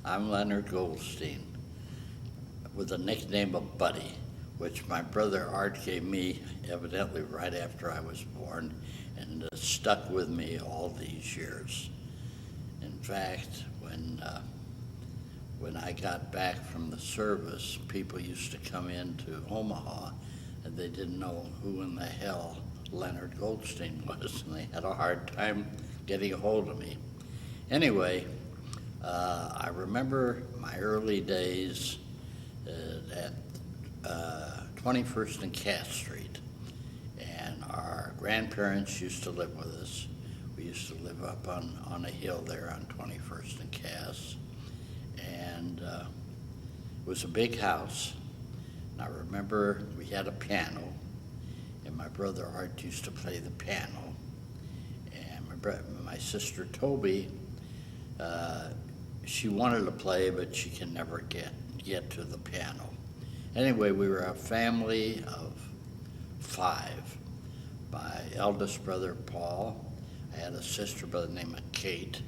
I'm Leonard Goldstein, with the nickname of Buddy, which my brother Art gave me evidently right after I was born, and stuck with me all these years. In fact, when I got back from the service, people used to come into Omaha, and they didn't know who in the hell Leonard Goldstein was, and they had a hard time getting a hold of me. Anyway, I remember my early days at 21st and Cass Street, and our grandparents used to live with us. We used to live up on a hill there on 21st and Cass, and it was a big house. And I remember we had a piano, and my brother Art used to play the piano, and my sister Toby, she wanted to play, but she can never get to the piano. Anyway, we were a family of 5. My eldest brother, Paul. I had a sister by the name of Kate.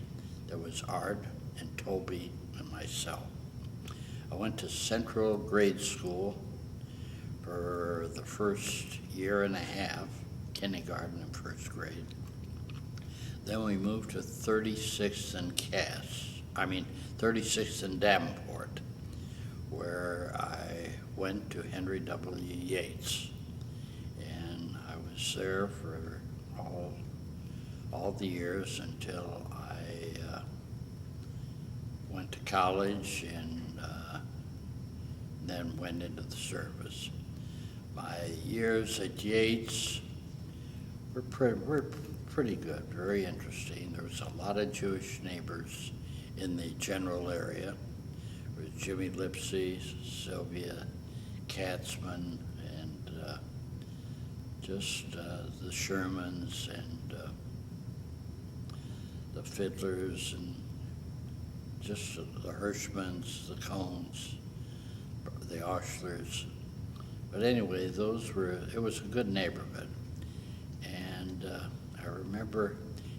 There was Art and Toby and myself. I went to Central Grade School for the first year and a half, kindergarten and first grade. Then we moved to 36th and 36th and Davenport, where I went to Henry W. Yates. And I was there for all the years until I went to college and then went into the service. My years at Yates were pretty good, very interesting. There was a lot of Jewish neighbors in the general area. There was Jimmy Lipsey, Sylvia Katzman, and just the Shermans and the Fiddlers, and just the Hirschmans, the Cohns, the Oshlers. But anyway, it was a good neighborhood. And I remember,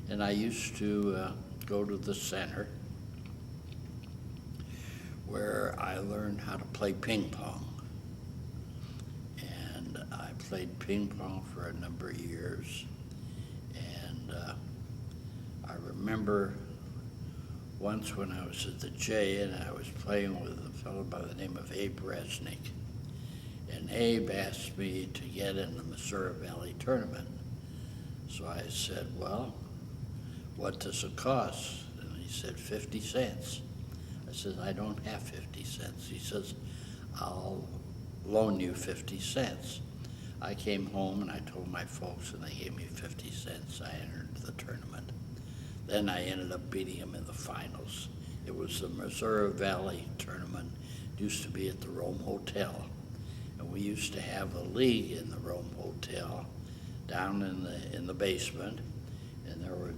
and I used to go to the center where I learned how to play ping pong. And I played ping pong for a number of years. And I remember once when I was at the J and I was playing with a fellow by the name of Abe Resnick. And Abe asked me to get in the Missouri Valley tournament. So I said, well, what does it cost? And he said, 50 cents. I said, I don't have 50 cents. He says, I'll loan you 50 cents. I came home and I told my folks, and they gave me 50 cents. I entered the tournament. Then I ended up beating him in the finals. It was the Missouri Valley tournament. It used to be at the Rome Hotel. And we used to have a league in the Rome Hotel down in the basement, and there were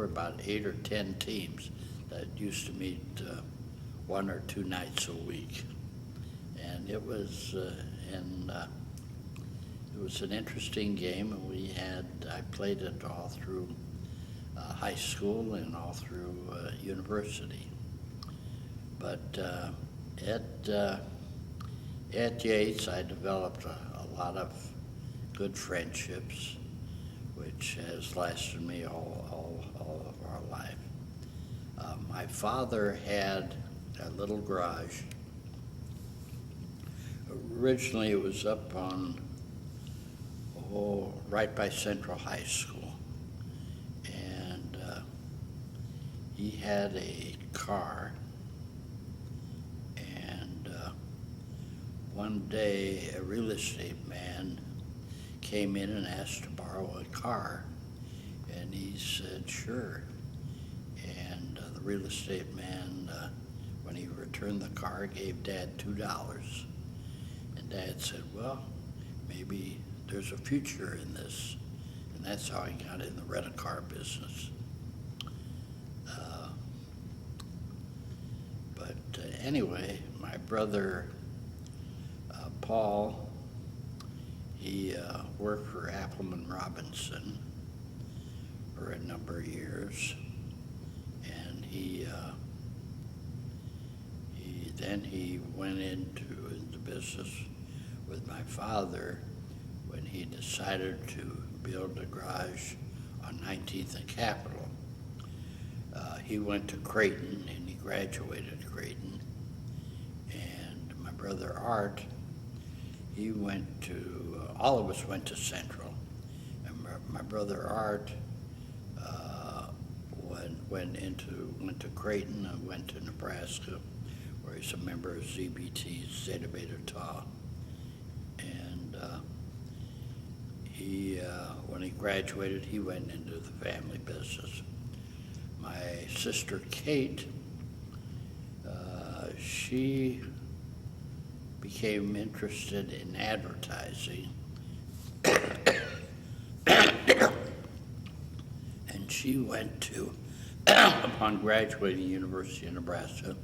about 8 or 10 teams that used to meet 1 or 2 nights a week. And it was an interesting game, and I played it all through high school and all through university. But at Yates, I developed a lot of good friendships, which has lasted me all of our life. My father had a little garage. Originally, it was up on, right by Central High School. And he had a car. And one day, a real estate man came in and asked to borrow a car. And he said, sure. And the real estate man, when he returned the car, gave Dad $2. And Dad said, well, maybe there's a future in this. And that's how he got in the rent-a-car business. But anyway, my brother, Paul, he worked for Appleman Robinson for a number of years. And he Then he went into the business with my father when he decided to build a garage on 19th and Capitol. He went to Creighton and he graduated Creighton. And my brother Art, he went to, all of us went to Central. And my brother Art went to Creighton and went to Nebraska, where he's a member of ZBT, Zeta Beta Tau. And when he graduated, he went into the family business. My sister Kate, she became interested in advertising. And she went to, upon graduating University of Nebraska,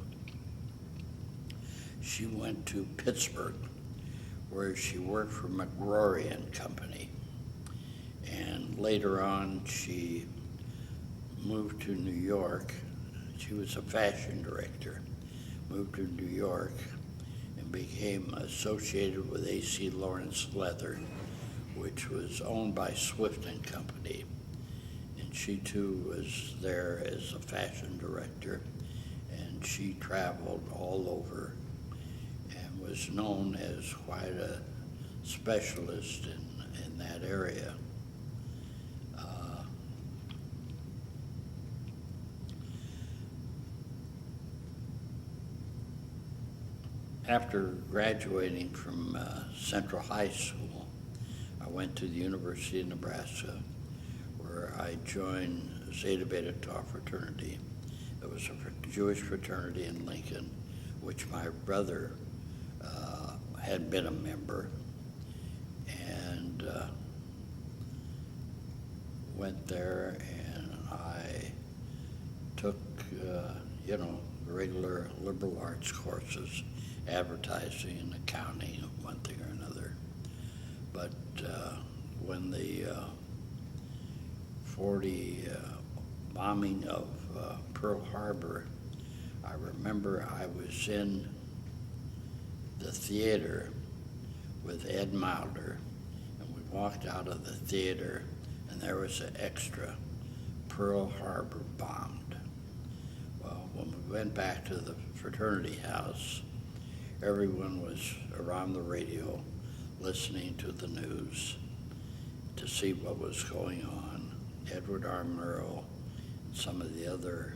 she went to Pittsburgh, where she worked for McGrory and Company. And later on, she moved to New York. She was a fashion director, moved to New York and became associated with A.C. Lawrence Leather, which was owned by Swift and Company. And she too was there as a fashion director, and she traveled all over and was known as quite a specialist in that area. After graduating from Central High School, I went to the University of Nebraska, where I joined Zeta Beta Tau fraternity. It was a Jewish fraternity in Lincoln, which my brother had been a member, and went there, and I took, regular liberal arts courses, advertising and accounting, one thing or another. But when the 40 bombing of Pearl Harbor, I remember I was in the theater with Ed Milder, and we walked out of the theater, and there was an extra, Pearl Harbor bombed. Well, when we went back to the fraternity house, everyone was around the radio listening to the news to see what was going on. Edward R. Murrow and some of the other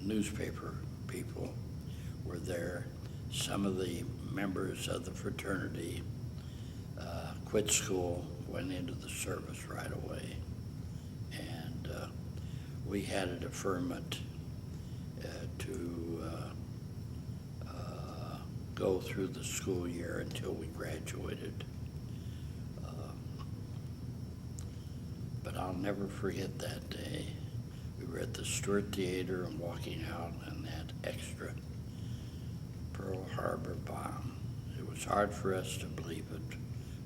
newspaper people were there. Some of the members of the fraternity quit school, went into the service right away, and we had a deferment to go through the school year until we graduated. But I'll never forget that day. We were at the Stewart Theater and walking out, and that extra Pearl Harbor bomb. It was hard for us to believe it,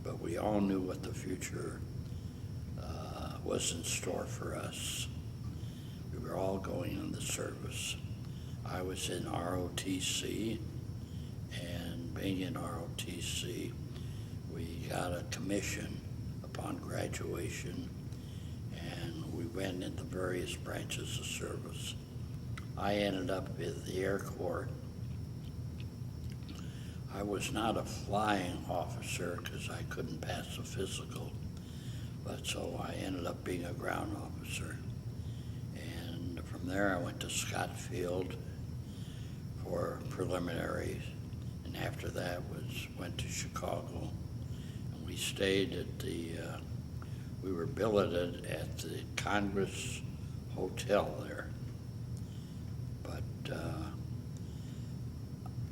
but we all knew what the future was in store for us. We were all going in the service. I was in ROTC, and being in ROTC, we got a commission upon graduation, and we went into various branches of service. I ended up with the Air Corps. I was not a flying officer because I couldn't pass the physical, but so I ended up being a ground officer. And from there I went to Scott Field for preliminaries, and after that went to Chicago, and we stayed at we were billeted at the Congress Hotel there. But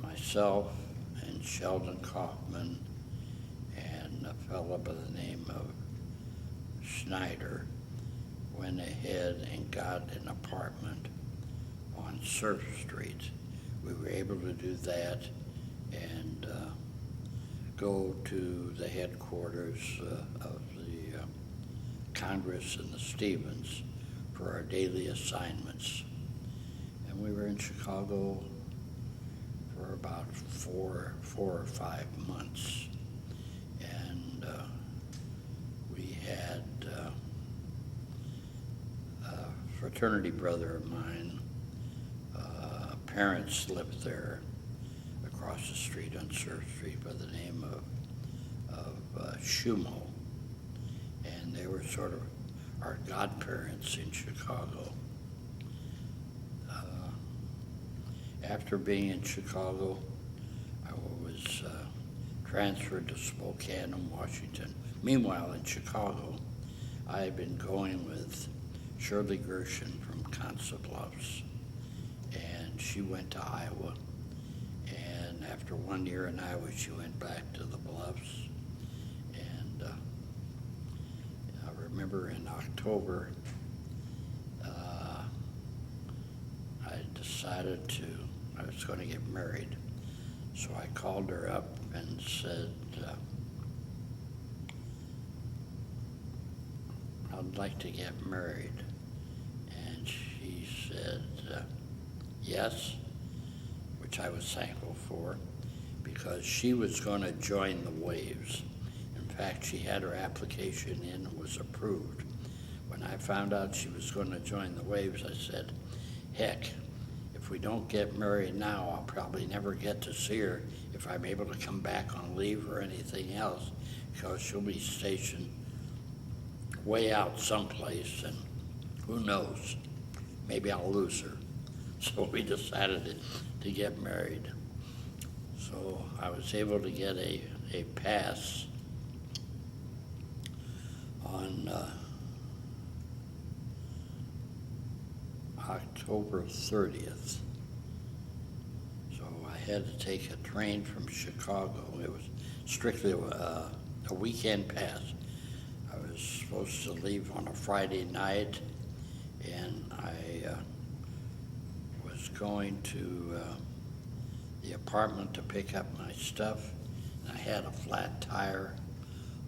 myself and Sheldon Kaufman and a fellow by the name of Schneider went ahead and got an apartment on Surf Street. We were able to do that and go to the headquarters of the Congress and the Stevens for our daily assignments. And And we were in Chicago for about four or 5 months. And we had a fraternity brother of mine, parents lived there across the street on Surf Street by the name of Shumo. And they were sort of our godparents in Chicago. After being in Chicago, I was transferred to Spokane and Washington. Meanwhile, in Chicago, I had been going with Shirley Gershon from Council Bluffs, and she went to Iowa. And after 1 year in Iowa, she went back to the Bluffs. And I remember in October, I decided I was going to get married. So I called her up and said, I'd like to get married. And she said, yes, which I was thankful for, because she was going to join the Waves. In fact, she had her application in and was approved. When I found out she was going to join the Waves, I said, heck, if we don't get married now, I'll probably never get to see her if I'm able to come back on leave or anything else, because she'll be stationed way out someplace, and who knows, maybe I'll lose her. So we decided to get married. So I was able to get a pass on October 30th. So I had to take a train from Chicago. It was strictly a weekend pass. I was supposed to leave on a Friday night, and I was going to the apartment to pick up my stuff, and I had a flat tire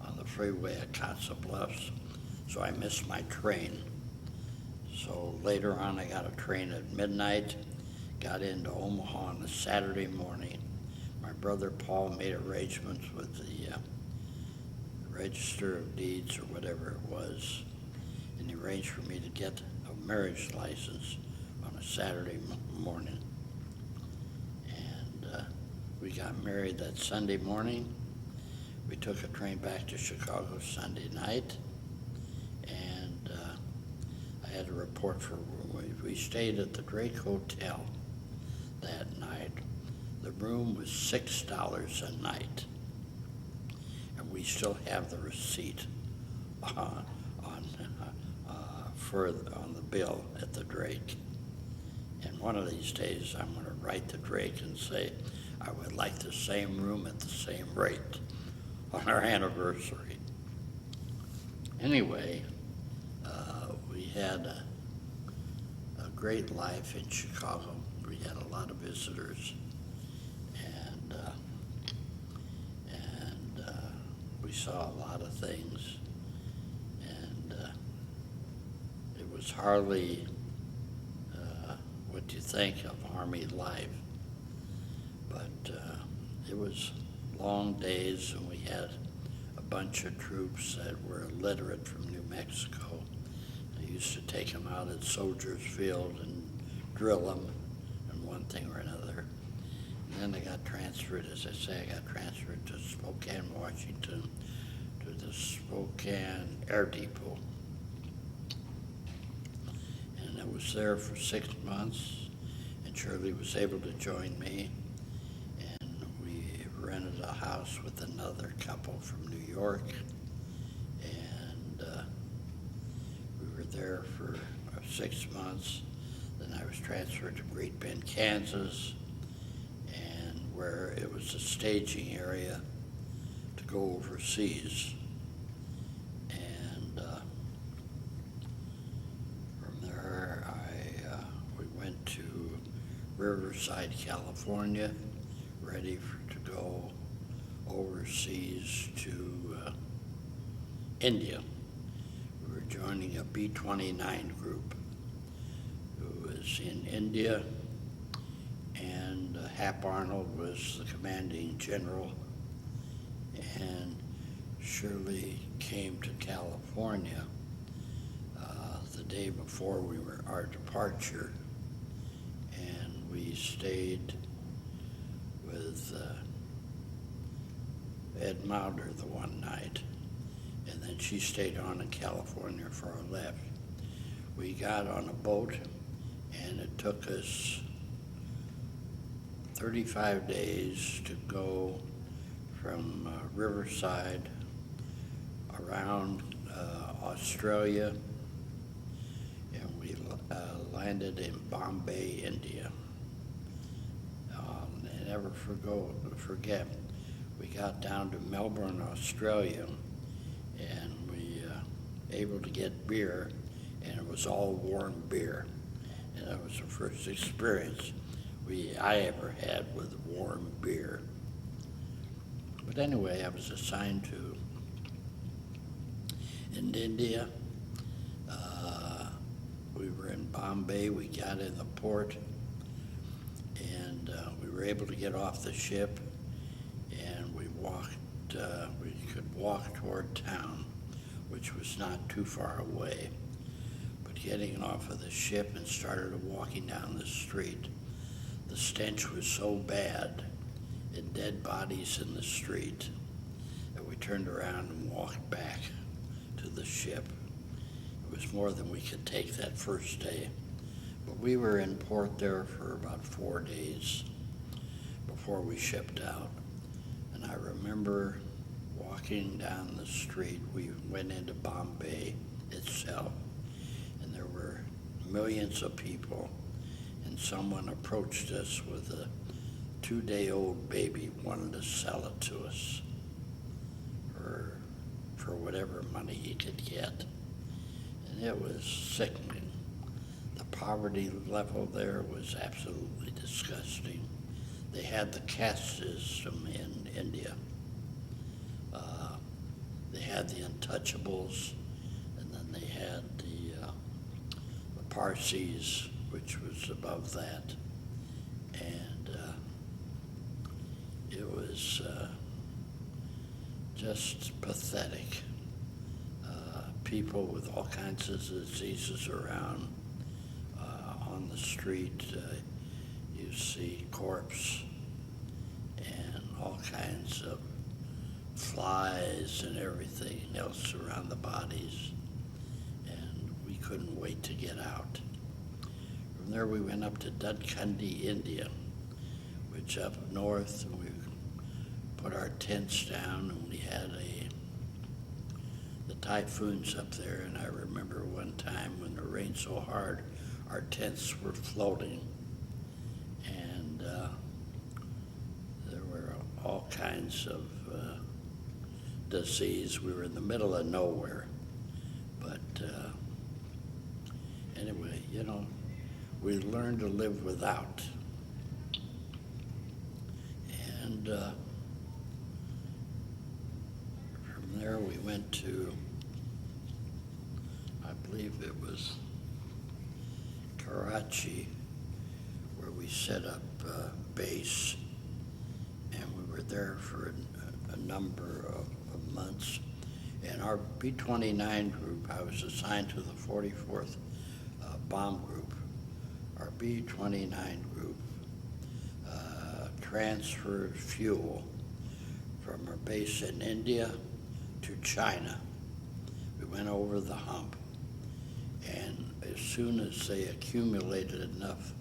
on the freeway at Council Bluffs, so I missed my train. So later on, I got a train at midnight, got into Omaha on a Saturday morning. My brother Paul made arrangements with the Register of Deeds or whatever it was, and he arranged for me to get a marriage license on a Saturday morning. And we got married that Sunday morning. We took a train back to Chicago Sunday night, and I had a report for we stayed at the Drake Hotel that night. The room was $6 a night, and we still have the receipt on the bill at the Drake. And one of these days, I'm going to write the Drake and say I would like the same room at the same rate on our anniversary. Anyway, we had a great life in Chicago. We had a lot of visitors, and we saw a lot of things, and it was hardly what you think of Army life, but it was long days, and we had a bunch of troops that were illiterate from New Mexico. I used to take them out at Soldiers Field and drill them and one thing or another. And then I got transferred, as I say, I got transferred to Spokane, Washington, to the Spokane Air Depot. And I was there for 6 months, and Shirley was able to join me. Rented a house with another couple from New York, and we were there for 6 months. Then I was transferred to Great Bend, Kansas, and where it was a staging area to go overseas. And from there, we went to Riverside, California, ready to go overseas to India. We were joining a B-29 group who was in India and Hap Arnold was the commanding general, and Shirley came to California the day before our departure, and we stayed with Ed Mauder the one night, and then she stayed on in California for our left. We got on a boat, and it took us 35 days to go from Riverside around Australia, and we landed in Bombay, India. I never forget, we got down to Melbourne, Australia, and we able to get beer, and it was all warm beer, and that was the first experience I ever had with warm beer. But anyway, I was assigned to in India. We were in Bombay. We got in the port, and we were able to get off the ship, and we walked. We could walk toward town, which was not too far away. But getting off of the ship and started walking down the street, the stench was so bad, and dead bodies in the street, that we turned around and walked back to the ship. It was more than we could take that first day. But we were in port there for about 4 days before we shipped out. And I remember walking down the street. We went into Bombay itself, and there were millions of people, and someone approached us with a 2-day-old baby, wanted to sell it to us for whatever money he could get. And it was sickening. The poverty level there was absolutely disgusting. They had the caste system in India. They had the untouchables, and then they had the Parsis, which was above that. And it was just pathetic. People with all kinds of diseases around. On the street, you see corpse and all kinds of flies and everything else around the bodies, and we couldn't wait to get out. From there we went up to Dudkundi, India, which up north, and we put our tents down, and we had the typhoons up there, and I remember one time when it rained so hard, our tents were floating, and there were all kinds of disease. We were in the middle of nowhere, but anyway, we learned to live without. And from there we went to, I believe it was Karachi, where we set up base, and we were there for a number of months. And our B-29 group, I was assigned to the 44th Bomb Group. Our B-29 group transferred fuel from our base in India to China. We went over the hump, and as soon as they accumulated enough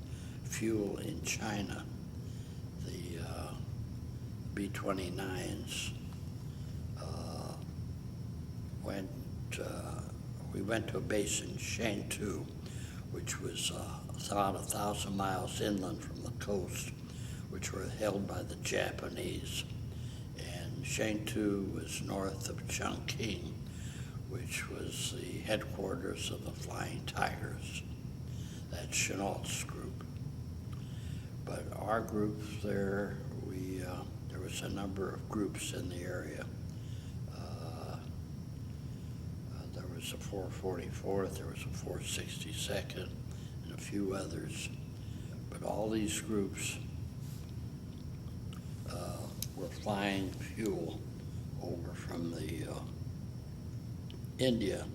fuel in China, the B-29s we went to a base in Shangtu, which was about 1,000 miles inland from the coast, which were held by the Japanese. And Shangtu was north of Chongqing, which was the headquarters of the Flying Tigers, that Chenault's group. But our group there, there was a number of groups in the area. There was a 444th, there was a 462nd, and a few others. But all these groups flying fuel over from the India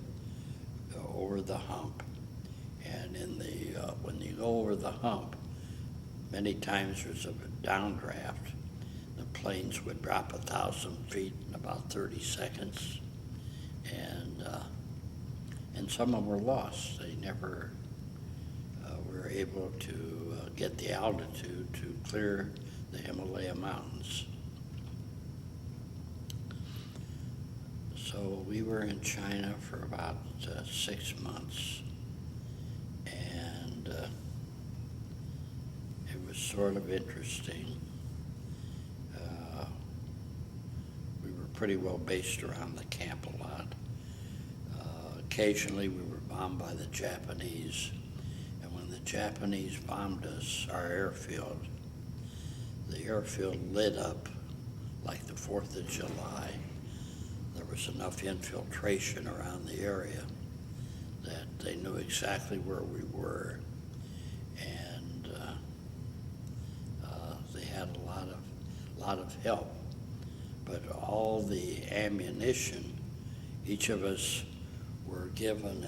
over the hump. And in the when you go over the hump, many times there's a downdraft. The planes would drop 1,000 feet in about 30 seconds, and some of them were lost. They never were able to get the altitude to clear the Himalaya mountains. So we were in China for about 6 months, and it was sort of interesting. We were pretty well based around the camp a lot. Occasionally we were bombed by the Japanese, and when the Japanese bombed us, our airfield, the airfield lit up like the 4th of July. There was enough infiltration around the area that they knew exactly where we were, and they had a lot of help. But all the ammunition, each of us were given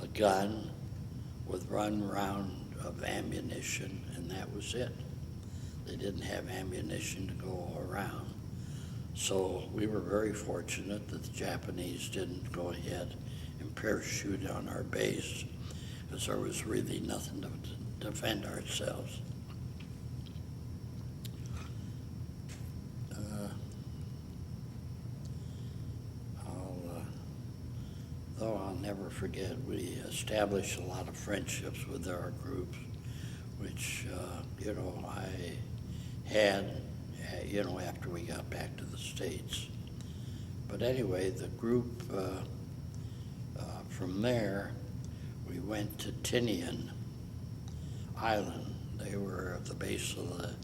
a gun with 1 round of ammunition, and that was it. They didn't have ammunition to go around. So we were very fortunate that the Japanese didn't go ahead and parachute on our base, because there was really nothing to defend ourselves. Though I'll never forget, we established a lot of friendships with our groups, which, I had, after we got back to the States. But anyway, the group, from there, we went to Tinian Island. They were at the base of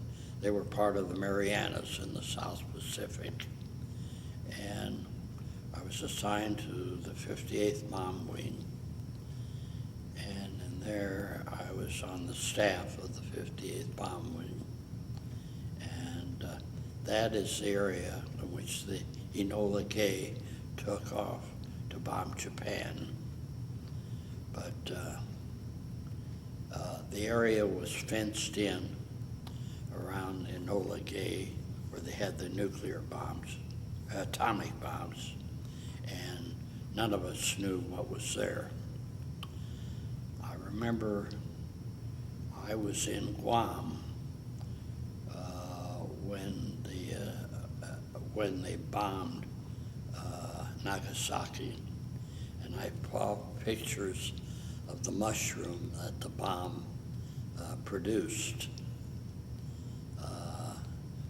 they were part of the Marianas in the South Pacific. And I was assigned to the 58th Bomb Wing. And in there, I was on the staff of the 58th Bomb Wing. And that is the area in which the Enola Gay took off to bomb Japan. But the area was fenced in around Enola Gay, where they had the nuclear bombs, atomic bombs, and none of us knew what was there. I remember I was in Guam when they bombed Nagasaki, and I saw pictures of the mushroom that the bomb produced,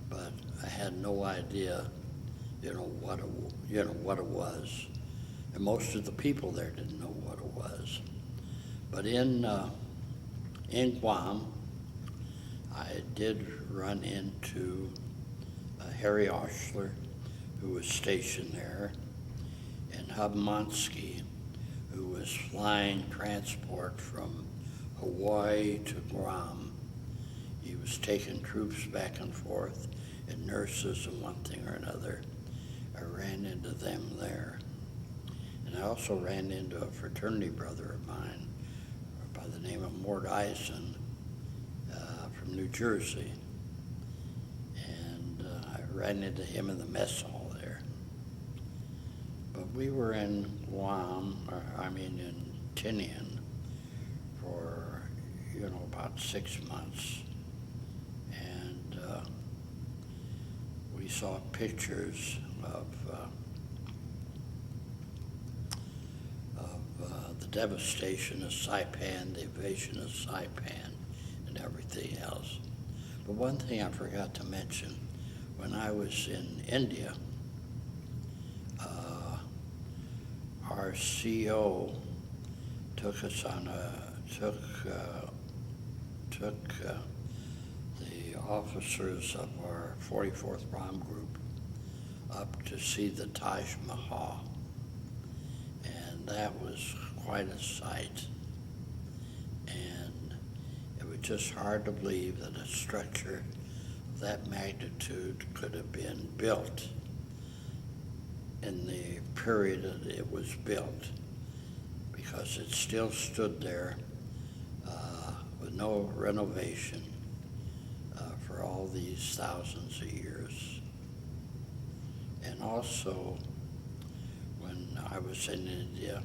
but I had no idea, what it was, and most of the people there didn't know what it was. But in Guam, I did run into Harry Oshler, who was stationed there, and Hub Monsky, who was flying transport from Hawaii to Guam. He was taking troops back and forth, and nurses and one thing or another. I ran into them there. And I also ran into a fraternity brother of mine by the name of Mort Eisen from New Jersey. And I ran into him in the mess hall there. But we were in in Tinian for, about 6 months. And we saw pictures of the devastation of Saipan, the invasion of Saipan, and everything else. But one thing I forgot to mention, when I was in India, our CO took us on took the officers of our 44th Bomb Group up to see the Taj Mahal, and that was quite a sight. And it was just hard to believe that a structure that magnitude could have been built in the period that it was built, because it still stood there with no renovation for all these thousands of years. And also, when I was in India,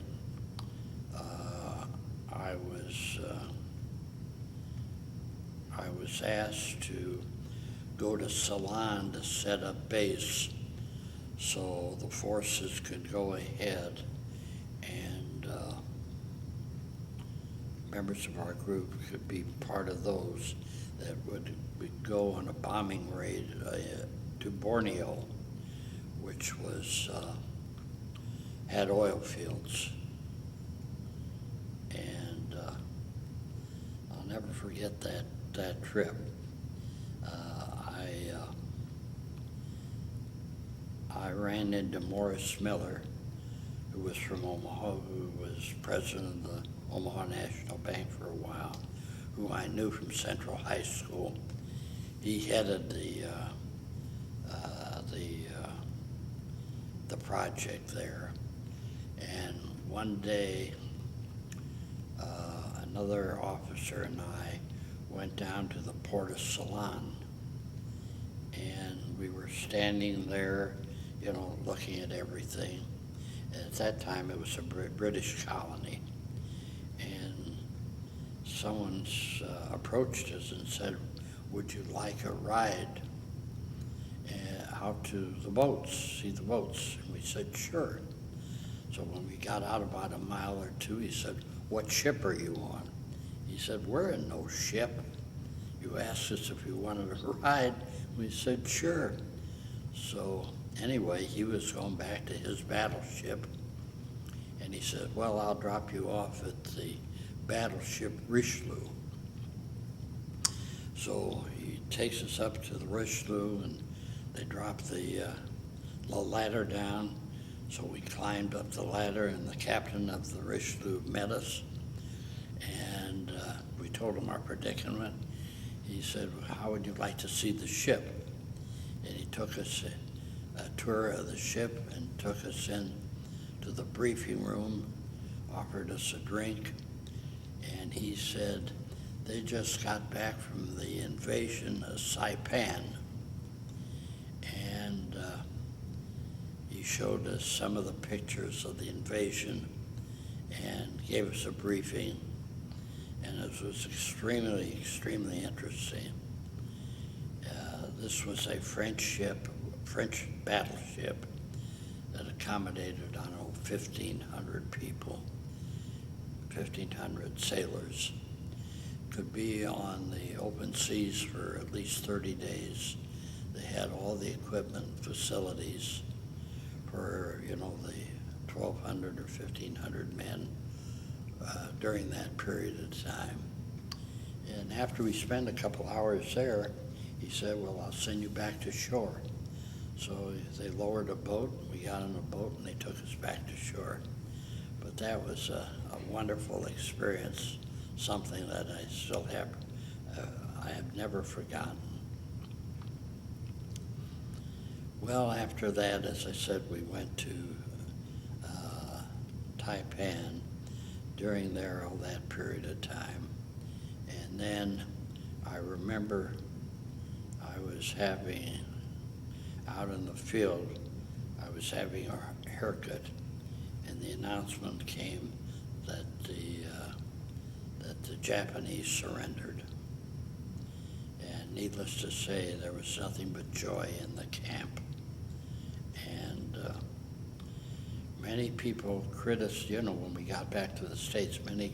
I was asked to go to Ceylon to set up base so the forces could go ahead, and members of our group could be part of those that would go on a bombing raid to Borneo, which was had oil fields. And I'll never forget that trip. I ran into Morris Miller, who was from Omaha, who was president of the Omaha National Bank for a while, who I knew from Central High School. He headed the project there. And one day, another officer and I went down to the port of Ceylon, and we were standing there, you know, looking at everything. And at that time, it was a British colony, and someone approached us and said, "Would you like a ride out to the boats, see the boats?" And we said, "Sure." So when we got out about a mile or two, he said, "What ship are you on?" He said, "We're in no ship. You asked us if we wanted a ride." We said, "Sure." So anyway, he was going back to his battleship, and he said, "Well, I'll drop you off at the battleship Richelieu." So he takes us up to the Richelieu, and they drop the ladder down. So we climbed up the ladder, and the captain of the Richelieu met us, and we told him our predicament. He said, "How would you like to see the ship?" And he took us a tour of the ship and took us in to the briefing room, offered us a drink, and he said they just got back from the invasion of Saipan. And he showed us some of the pictures of the invasion and gave us a briefing, and it was extremely, extremely interesting. This was a French battleship that accommodated, I don't know, 1,500 people, 1,500 sailors. Could be on the open seas for at least 30 days. They had all the equipment, facilities for, you know, the 1,200 or 1,500 men during that period of time. And after we spent a couple hours there, he said, "Well, I'll send you back to shore." So they lowered a boat, we got on a boat, and they took us back to shore. But that was a wonderful experience, something that I still have, I have never forgotten. Well, after that, as I said, we went to Taipan during there all that period of time. And then I remember I was having, out in the field, I was having a haircut, and the announcement came that the Japanese surrendered. And needless to say, there was nothing but joy in the camp. And many people criticized, you know, when we got back to the States, many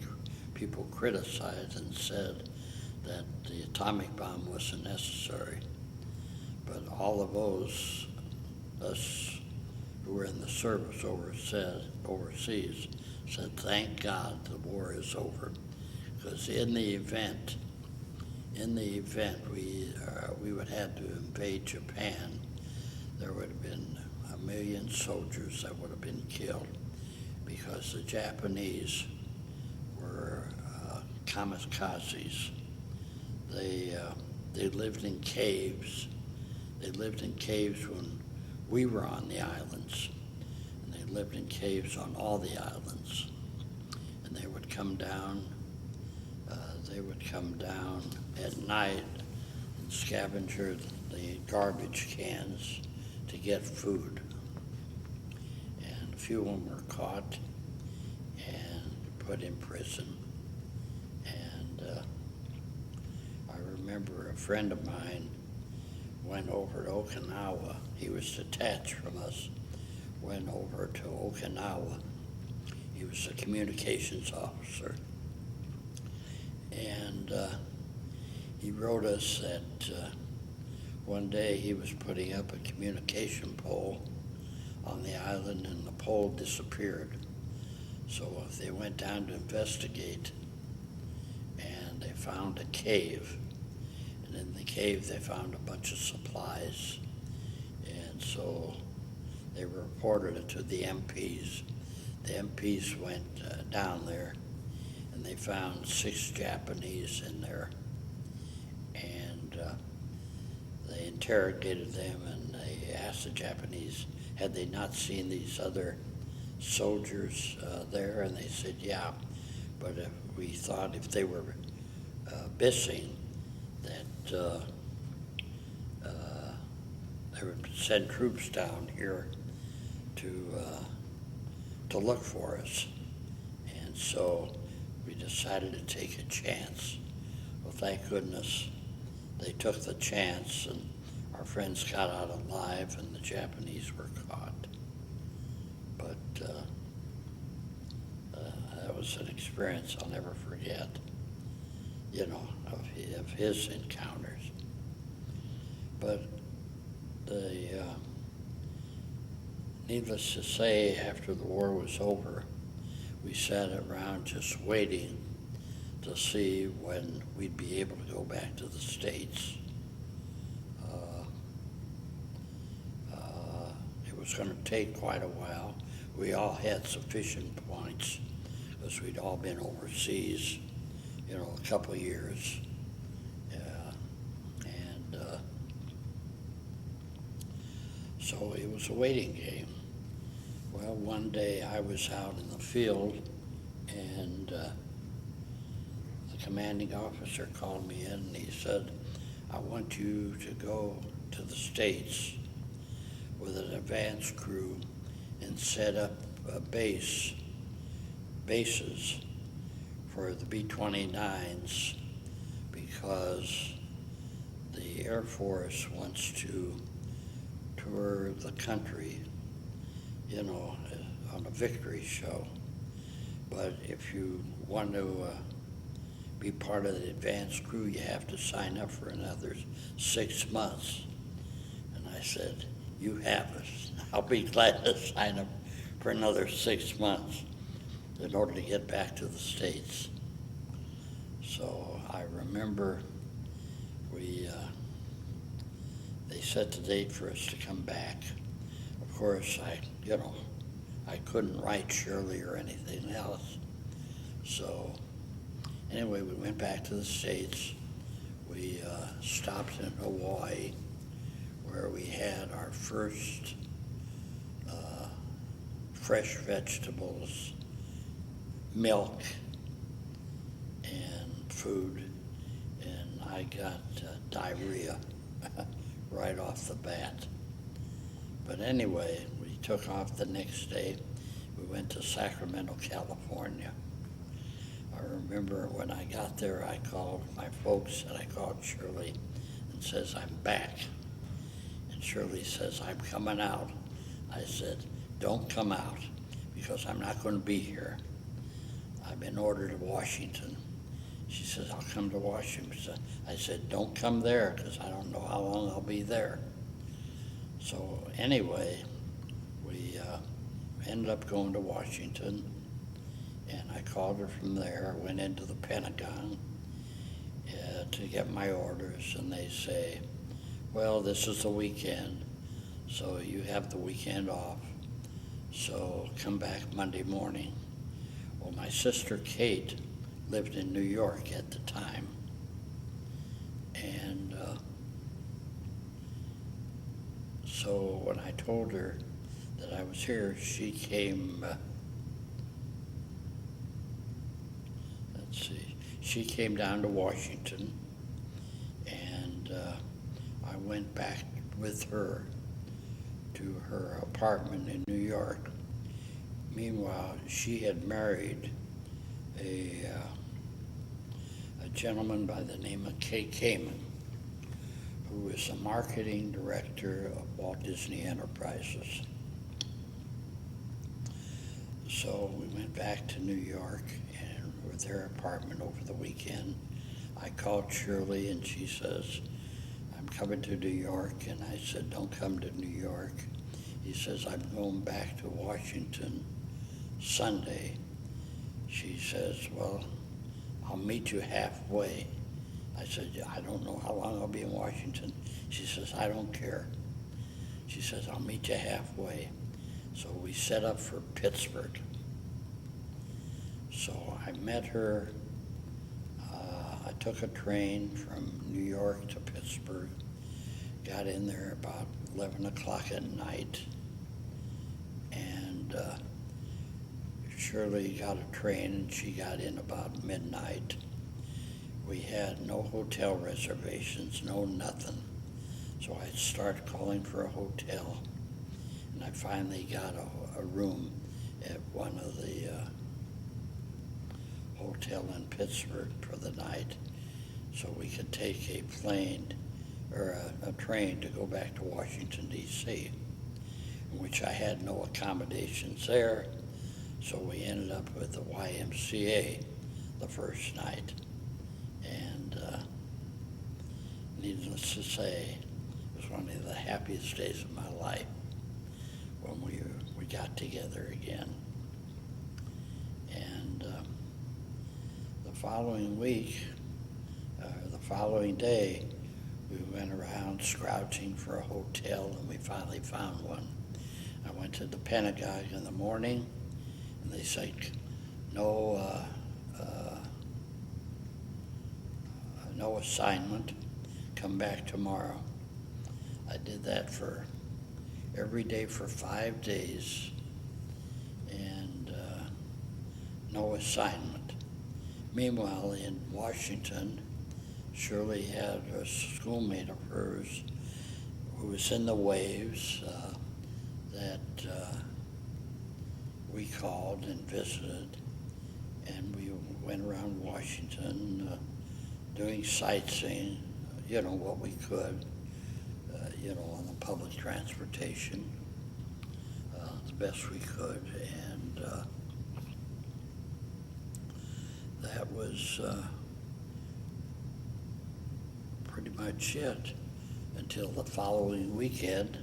people criticized and said that the atomic bomb wasn't necessary. But all of those, us who were in the service overseas, said, "Thank God the war is over." Because in the event we would have to invade Japan, there would have been 1 million soldiers that would have been killed, because the Japanese were kamikazes. They they lived in caves. They lived in caves when we were on the islands, and they lived in caves on all the islands. And they would come down. At night and scavenger the garbage cans to get food. And a few of them were caught and put in prison. And I remember a friend of mine went over to Okinawa. He was detached from us, went over to Okinawa. He was a communications officer. And he wrote us that one day he was putting up a communication pole on the island and the pole disappeared. So they went down to investigate and they found a cave. And in the cave they found a bunch of supplies. And so they reported it to the MPs. The MPs went down there and they found 6 Japanese in there. And they interrogated them and they asked the Japanese, had they not seen these other soldiers there? And they said, yeah, but we thought if they were missing, that they would send troops down here to look for us. And so we decided to take a chance. Well, thank goodness they took the chance and our friends got out alive and the Japanese were caught. But that was an experience I'll never forget, of his encounters. But needless to say, after the war was over, we sat around just waiting to see when we'd be able to go back to the States. It was going to take quite a while. We all had sufficient points because we'd all been overseas, a couple of years. So it was a waiting game. Well, one day I was out in the field and the commanding officer called me in and he said, I want you to go to the States with an advance crew and set up bases for the B-29s because the Air Force wants to tour the country, on a victory show. But if you want to be part of the advance crew, you have to sign up for another 6 months. And I said, you have it. I'll be glad to sign up for another 6 months in order to get back to the States. So I remember they set the date for us to come back. Of course, I couldn't write Shirley or anything else. So anyway, we went back to the States. We stopped in Hawaii where we had our first fresh vegetables, milk, and food, and I got diarrhea right off the bat. But anyway, we took off the next day. We went to Sacramento, California. I remember when I got there, I called my folks and I called Shirley and says, I'm back. And Shirley says, I'm coming out. I said, don't come out because I'm not going to be here. I've been ordered to Washington. She says, I'll come to Washington. I said, don't come there because I don't know how long I'll be there. So anyway, we ended up going to Washington, and I called her from there, went into the Pentagon to get my orders, and they say, well, this is the weekend, so you have the weekend off, so come back Monday morning. Well, my sister Kate lived in New York at the time, and So when I told her that I was here, she came, she came down to Washington, and I went back with her to her apartment in New York. Meanwhile, she had married a gentleman by the name of Kay Kamen, who was the marketing director of Walt Disney Enterprises. So we went back to New York and were at their apartment over the weekend. I called Shirley and she says, I'm coming to New York. And I said, don't come to New York. He says, I'm going back to Washington Sunday. She says, well, I'll meet you halfway. I said, I don't know how long I'll be in Washington. She says, I don't care. She says, I'll meet you halfway. So we set up for Pittsburgh. So I met her. I took a train from New York to Pittsburgh, got in there about 11 o'clock at night, and Shirley got a train and she got in about midnight. We had no hotel reservations, no nothing. So I started calling for a hotel, and I finally got a room at one of the hotel in Pittsburgh for the night, so we could take a plane or a train to go back to Washington, D.C., in which I had no accommodations there, so we ended up with the YMCA the first night. And needless to say, it was one of the happiest days of my life when we got together again. And the following week, the following day, we went around scrounging for a hotel, and we finally found one. I went to the Pentagon in the morning, and they said, no assignment, come back tomorrow. I did that for every day for 5 days, and no assignment. Meanwhile, in Washington, Shirley had a schoolmate of hers who was in the waves that we called and visited, and we went around Washington doing sightseeing, what we could, on the public transportation, the best we could, and that was pretty much it until the following weekend.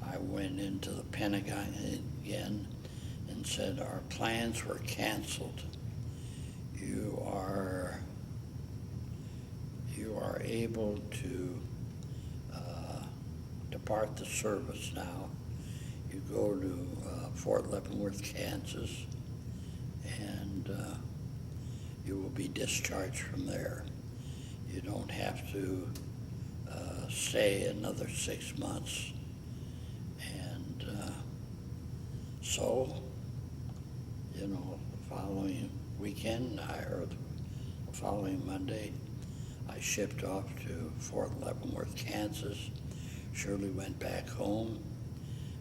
I went into the Pentagon again and said, our plans were canceled. You are able to depart the service now. You go to Fort Leavenworth, Kansas, and you will be discharged from there. You don't have to stay another 6 months. And so, the following weekend, or the following Monday, I shipped off to Fort Leavenworth, Kansas. Shirley went back home.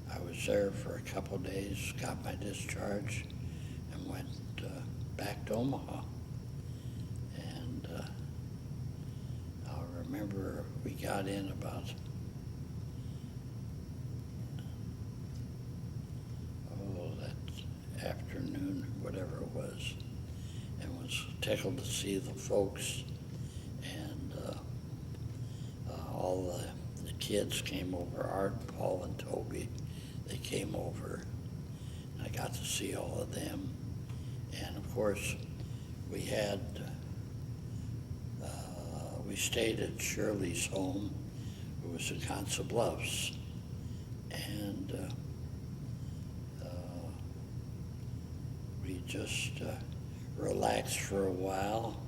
I was there for a couple of days, got my discharge, and went back to Omaha. And I remember we got in about, that afternoon, whatever it was, and was tickled to see the folks, and all the kids came over, Art, Paul, and Toby. They came over, and I got to see all of them. And of course, we stayed at Shirley's home, who was in Council Bluffs, and we just relaxed for a while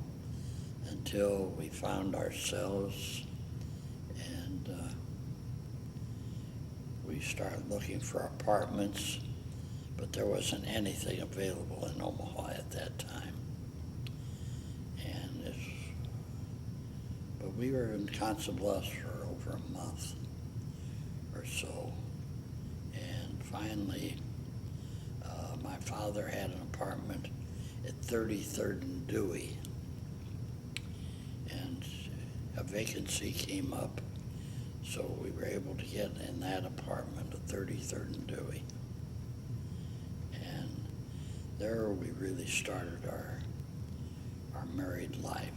until we found ourselves, and we started looking for apartments, but there wasn't anything available in Omaha at that time. But we were in Council Bluffs for over a month or so. And finally, my father had an apartment at 33rd and Dewey. And a vacancy came up, so we were able to get in that apartment at 33rd and Dewey. And there we really started our married life.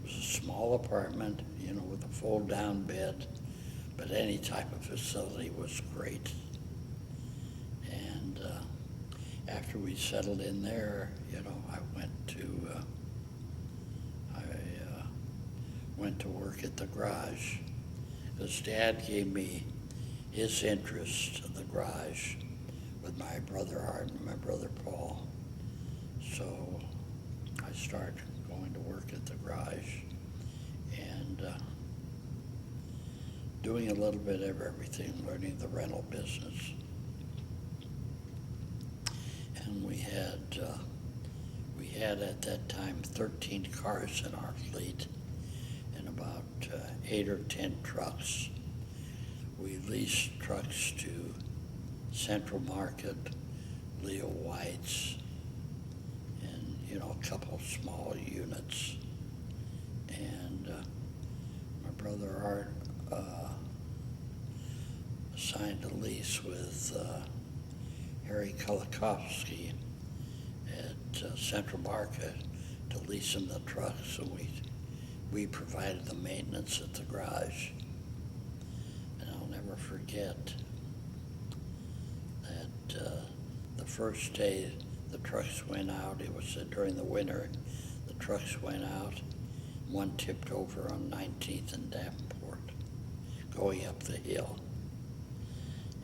It was a small apartment, with a fold-down bed, but any type of facility was great. And after we settled in there, I went to work at the garage, because Dad gave me his interest in the garage with my brother Art and my brother Paul. So I started going to work at the garage and doing a little bit of everything, learning the rental business. And we had at that time 13 cars in our fleet and about 8 or 10 trucks. We leased trucks to Central Market, Leo White's, and a couple small units. And my brother Art signed a lease with Harry Kulikowski at Central Market to lease him the trucks, and we provided the maintenance at the garage. And I'll never forget that the first day the trucks went out, it was during the winter, the trucks went out, one tipped over on 19th and Davenport, going up the hill.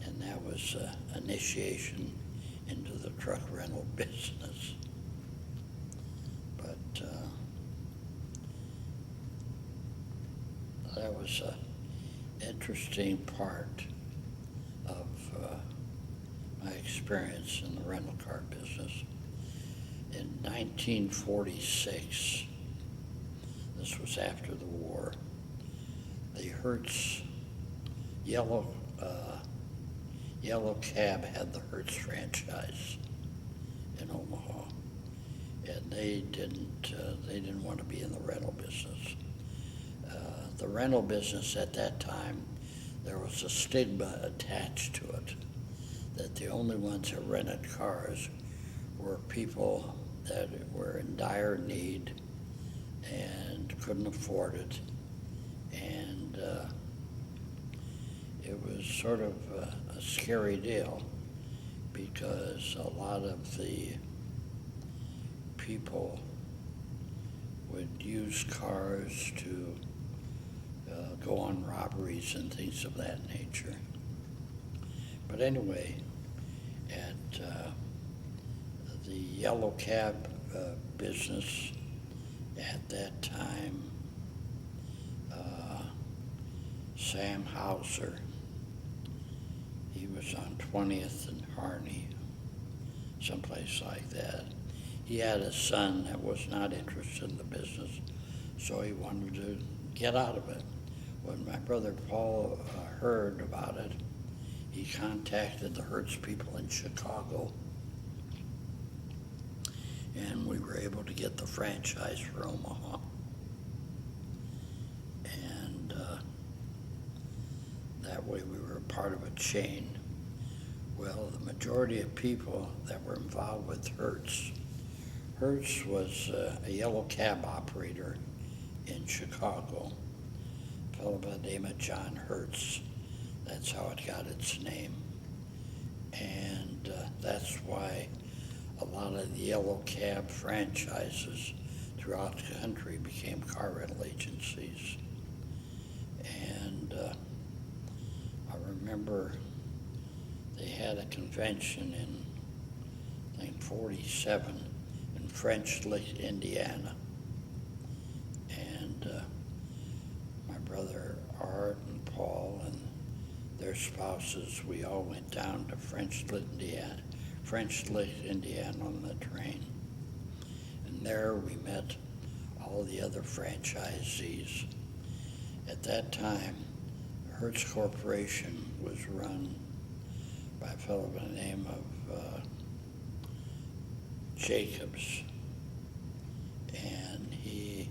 And that was initiation into the truck rental business. But that was an interesting part of my experience in the rental car business. In 1946, this was after the war, the Hertz Yellow Cab had the Hertz franchise in Omaha, and they didn't want to be in the rental business. The rental business at that time, there was a stigma attached to it, that the only ones that rented cars were people that were in dire need and couldn't afford it, and it was sort of a scary deal, because a lot of the people would use cars to go on robberies and things of that nature. But anyway, at the Yellow Cab business at that time, Sam Hauser, he was on 20th and Harney, someplace like that. He had a son that was not interested in the business, so he wanted to get out of it. When my brother Paul heard about it, he contacted the Hertz people in Chicago, and we were able to get the franchise for Omaha. And that way we were a part of a chain. Well, the majority of people that were involved with Hertz was a Yellow Cab operator in Chicago, a fellow by the name of John Hertz. That's how it got its name. And that's why a lot of the Yellow Cab franchises throughout the country became car rental agencies. And I remember they had a convention in, I think, 47 in French Lick, Indiana. And my brother Art and Paul and their spouses, we all went down to French Lick, Indiana on the train. And there we met all the other franchisees. At that time, Hertz Corporation was run by a fellow by the name of Jacobs, and he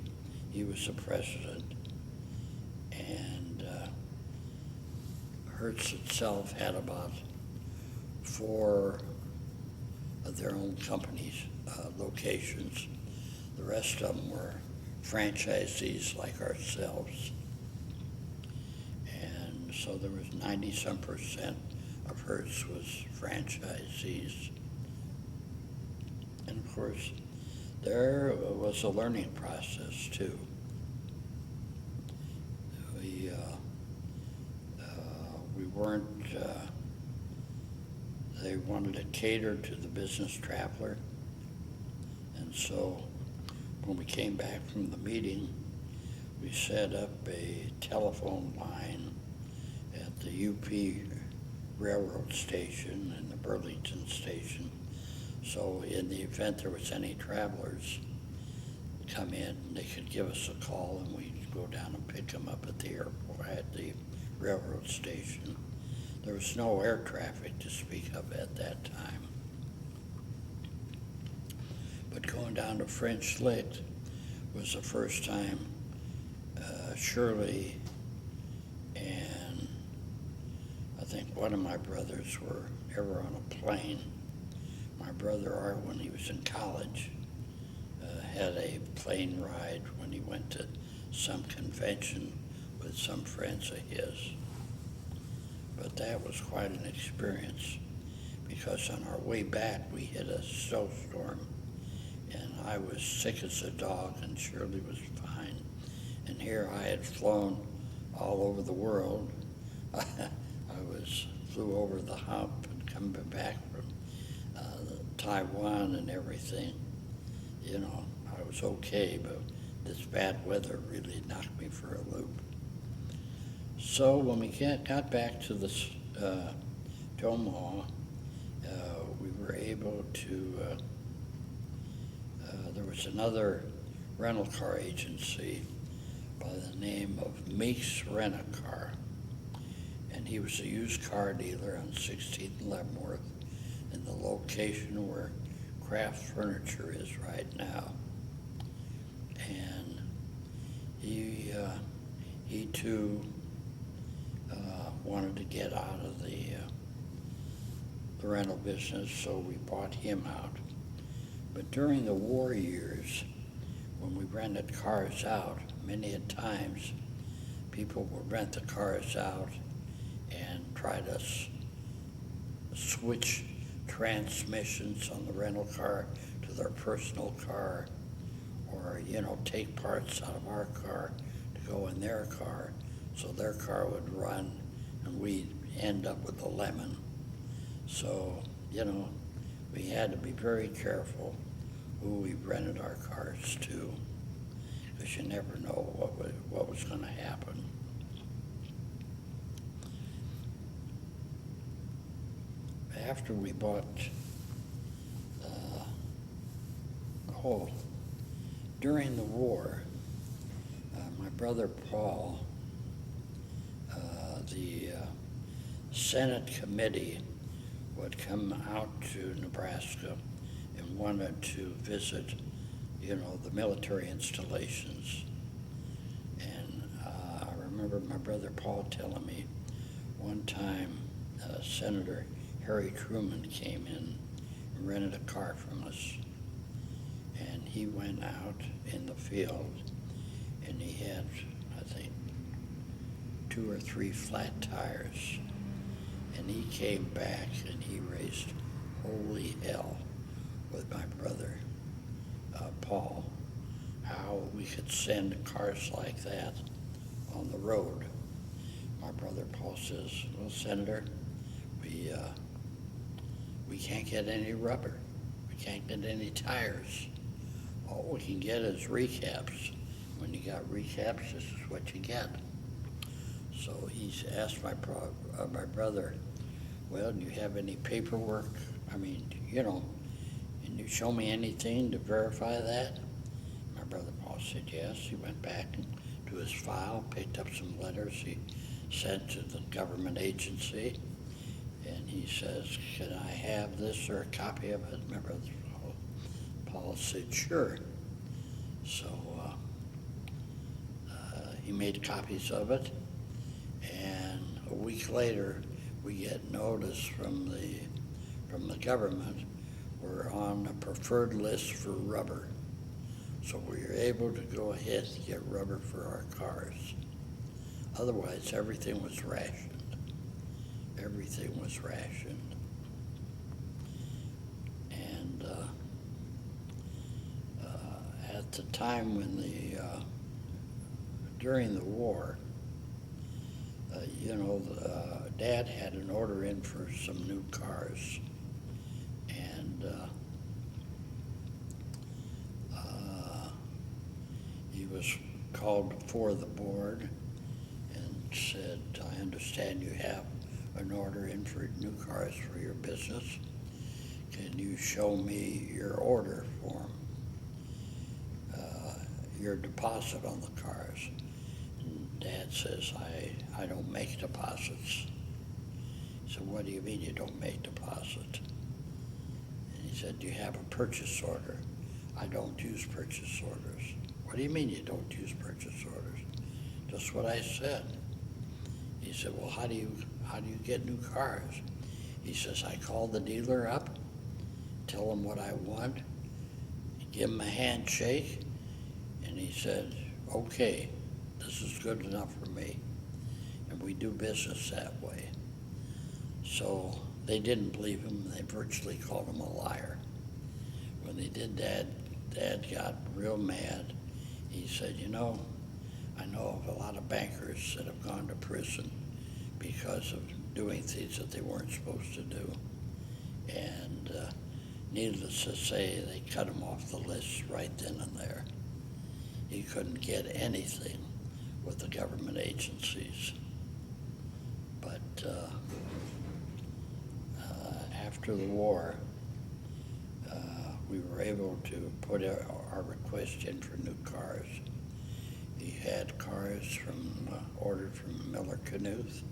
was the president. And Hertz itself had about 4 of their own companies' locations. The rest of them were franchisees like ourselves. And so there was 90-some% of Hertz was franchisees. And of course, there was a learning process too. We weren't, they wanted to cater to the business traveler. And so when we came back from the meeting, we set up a telephone line at the UP Railroad Station and the Burlington Station. So in the event there was any travelers come in, they could give us a call and we'd go down and pick them up at the airport, at the railroad station. There was no air traffic to speak of at that time. But going down to French Lick was the first time Shirley and I think one of my brothers were ever on a plane. My brother Art, when he was in college, had a plane ride when he went to some convention with some friends of his. But that was quite an experience because on our way back we hit a snowstorm and I was sick as a dog and Shirley was fine. And here I had flown all over the world. Flew over the hump and coming back from Taiwan and everything. You know, I was okay, but this bad weather really knocked me for a loop. So when we got back to the to Omaha, we were able to, there was another rental car agency by the name of Meeks Rent-A-Car. And he was a used car dealer on 16th and Leavenworth in the location where Kraft Furniture is right now. And he too wanted to get out of the rental business, so we bought him out. But during the war years, when we rented cars out, many a times people would rent the cars out and try to switch transmissions on the rental car to their personal car, or, you know, take parts out of our car to go in their car, so their car would run and we'd end up with a lemon. So, you know, we had to be very careful who we rented our cars to, because you never know what was going to happen. After we bought, during the war, my brother Paul, the Senate committee would come out to Nebraska and wanted to visit, you know, the military installations. And I remember my brother Paul telling me one time Senator Harry Truman came in and rented a car from us. And he went out in the field and he had, I think, 2 or 3 flat tires. And he came back and he raised holy hell with my brother Paul, how we could send cars like that on the road. My brother Paul says, well, Senator, we can't get any rubber. We can't get any tires. All we can get is recaps. When you got recaps, this is what you get. So he asked my brother, well, do you have any paperwork? I mean, can you show me anything to verify that? My brother Paul said yes. He went back to his file, picked up some letters he sent to the government agency, and he says, can I have this or a copy of it? My brother Paul said, sure. So he made copies of it, and a week later, we get notice from the government we're on a preferred list for rubber. So we were able to go ahead and get rubber for our cars. Otherwise, everything was rationed. Everything was rationed. And at the time when during the war, Dad had an order in for some new cars, and he was called before the board and said, I understand you have an order in for new cars for your business. Can you show me your order form, your deposit on the cars? Dad says, I don't make deposits. He said, what do you mean you don't make deposits? And he said, do you have a purchase order? I don't use purchase orders. What do you mean you don't use purchase orders? Just what I said. He said, well, how do you get new cars? He says, I call the dealer up, tell him what I want, give him a handshake, and he said, okay, this is good enough for me. And we do business that way. So they didn't believe him. They virtually called him a liar. When they did that, Dad got real mad. He said, I know of a lot of bankers that have gone to prison because of doing things that they weren't supposed to do. And needless to say, they cut him off the list right then and there. He couldn't get anything with the government agencies. But after the war, we were able to put our request in for new cars. He had cars ordered from Miller Knuth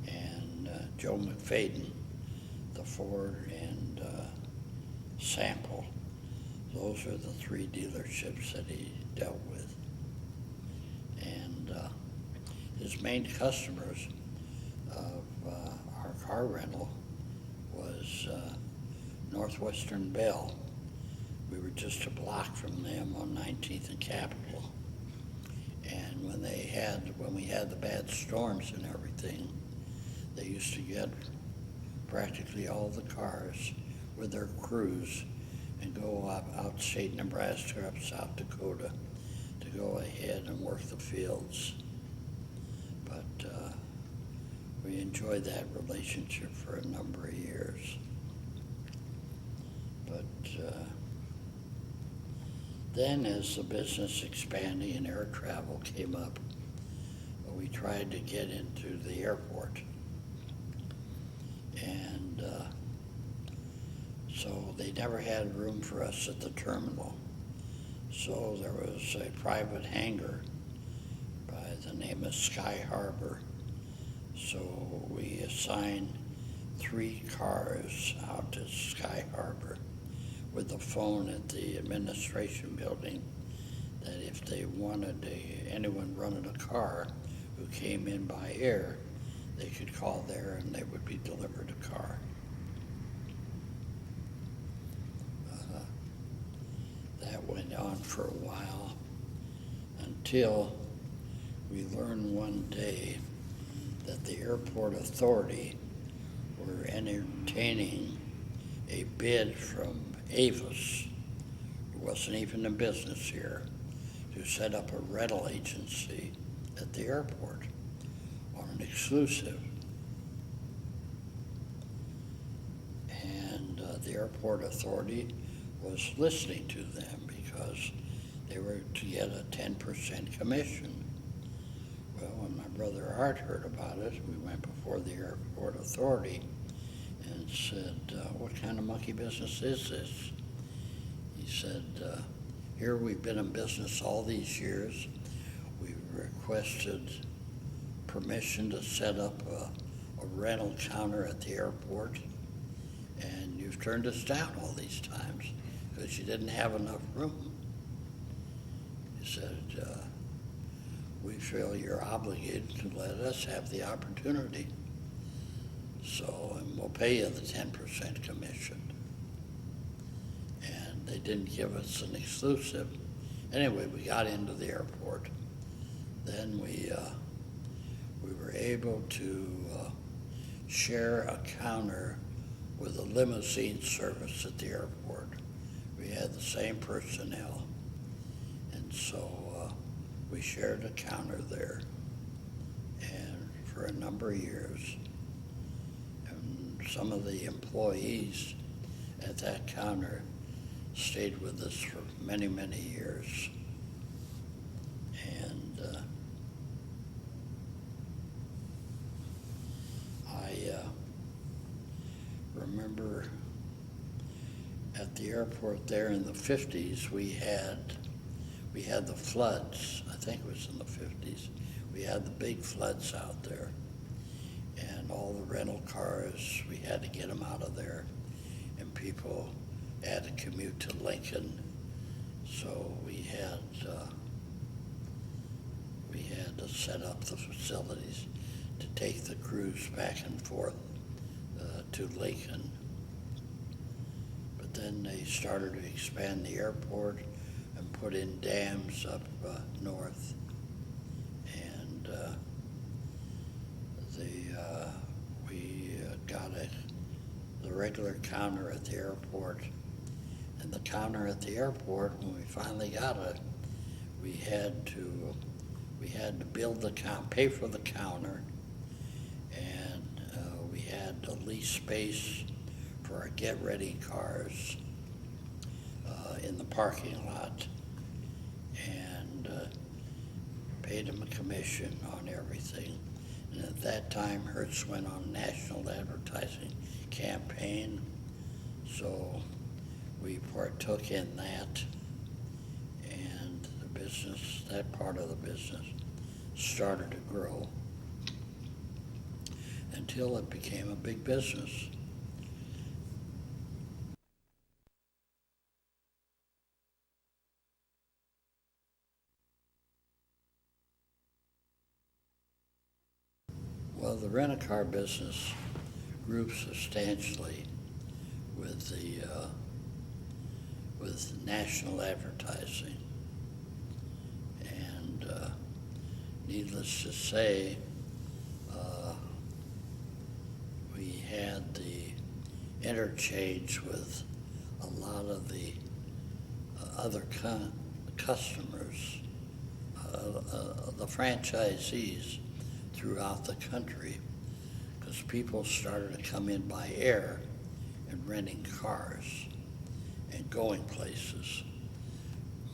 and Joe McFadden, the Ford and Sample. Those are the three dealerships that he dealt with. And his main customers of our car rental was Northwestern Bell. We were just a block from them on 19th and Capitol. And when we had the bad storms and everything, they used to get practically all the cars with their crews and go up outstate Nebraska, up South Dakota, to go ahead and work the fields. But we enjoyed that relationship for a number of years. But then as the business expanding and air travel came up, we tried to get into the airport. And so they never had room for us at the terminal. So there was a private hangar by the name of Sky Harbor. So we assigned 3 cars out to Sky Harbor with a phone at the administration building that if they wanted anyone running a car who came in by air, they could call there and they would be delivered a car. That went on for a while until we learned one day that the airport authority were entertaining a bid from Avis, who wasn't even in business here, to set up a rental agency at the airport on an exclusive. And the airport authority was listening to them because they were to get a 10% commission. Well, when my brother Art heard about it. We went before the airport authority and said, what kind of monkey business is this? He said, here we've been in business all these years. We've requested permission to set up a rental counter at the airport, and you've turned us down all these times because you didn't have enough room. He said, we feel you're obligated to let us have the opportunity. So, and we'll pay you the 10% commission. And they didn't give us an exclusive. Anyway, we got into the airport. Then we were able to share a counter with a limousine service at the airport. We had the same personnel. And so we shared a counter there, and for a number of years. And some of the employees at that counter stayed with us for many, many years. And I remember at the airport there in the 50s, we had the floods. I think it was in the 50s. We had the big floods out there, and all the rental cars, we had to get them out of there, and people had to commute to Lincoln. So we had to set up the facilities to take the crews back and forth to Lincoln. But then they started to expand the airport and put in dams up north, and we got the regular counter at the airport. And the counter at the airport, when we finally got it, we had to build the pay for the counter, and we had to lease space for our get-ready cars in the parking lot, and paid them a commission on everything. And at that time, Hertz went on a national advertising campaign, so we partook in that, and the business, that part of the business, started to grow until it became a big business. Well, the rent-a-car business grew substantially with national advertising, and needless to say, we had the interchange with a lot of the other customers, the franchisees throughout the country, because people started to come in by air and renting cars and going places.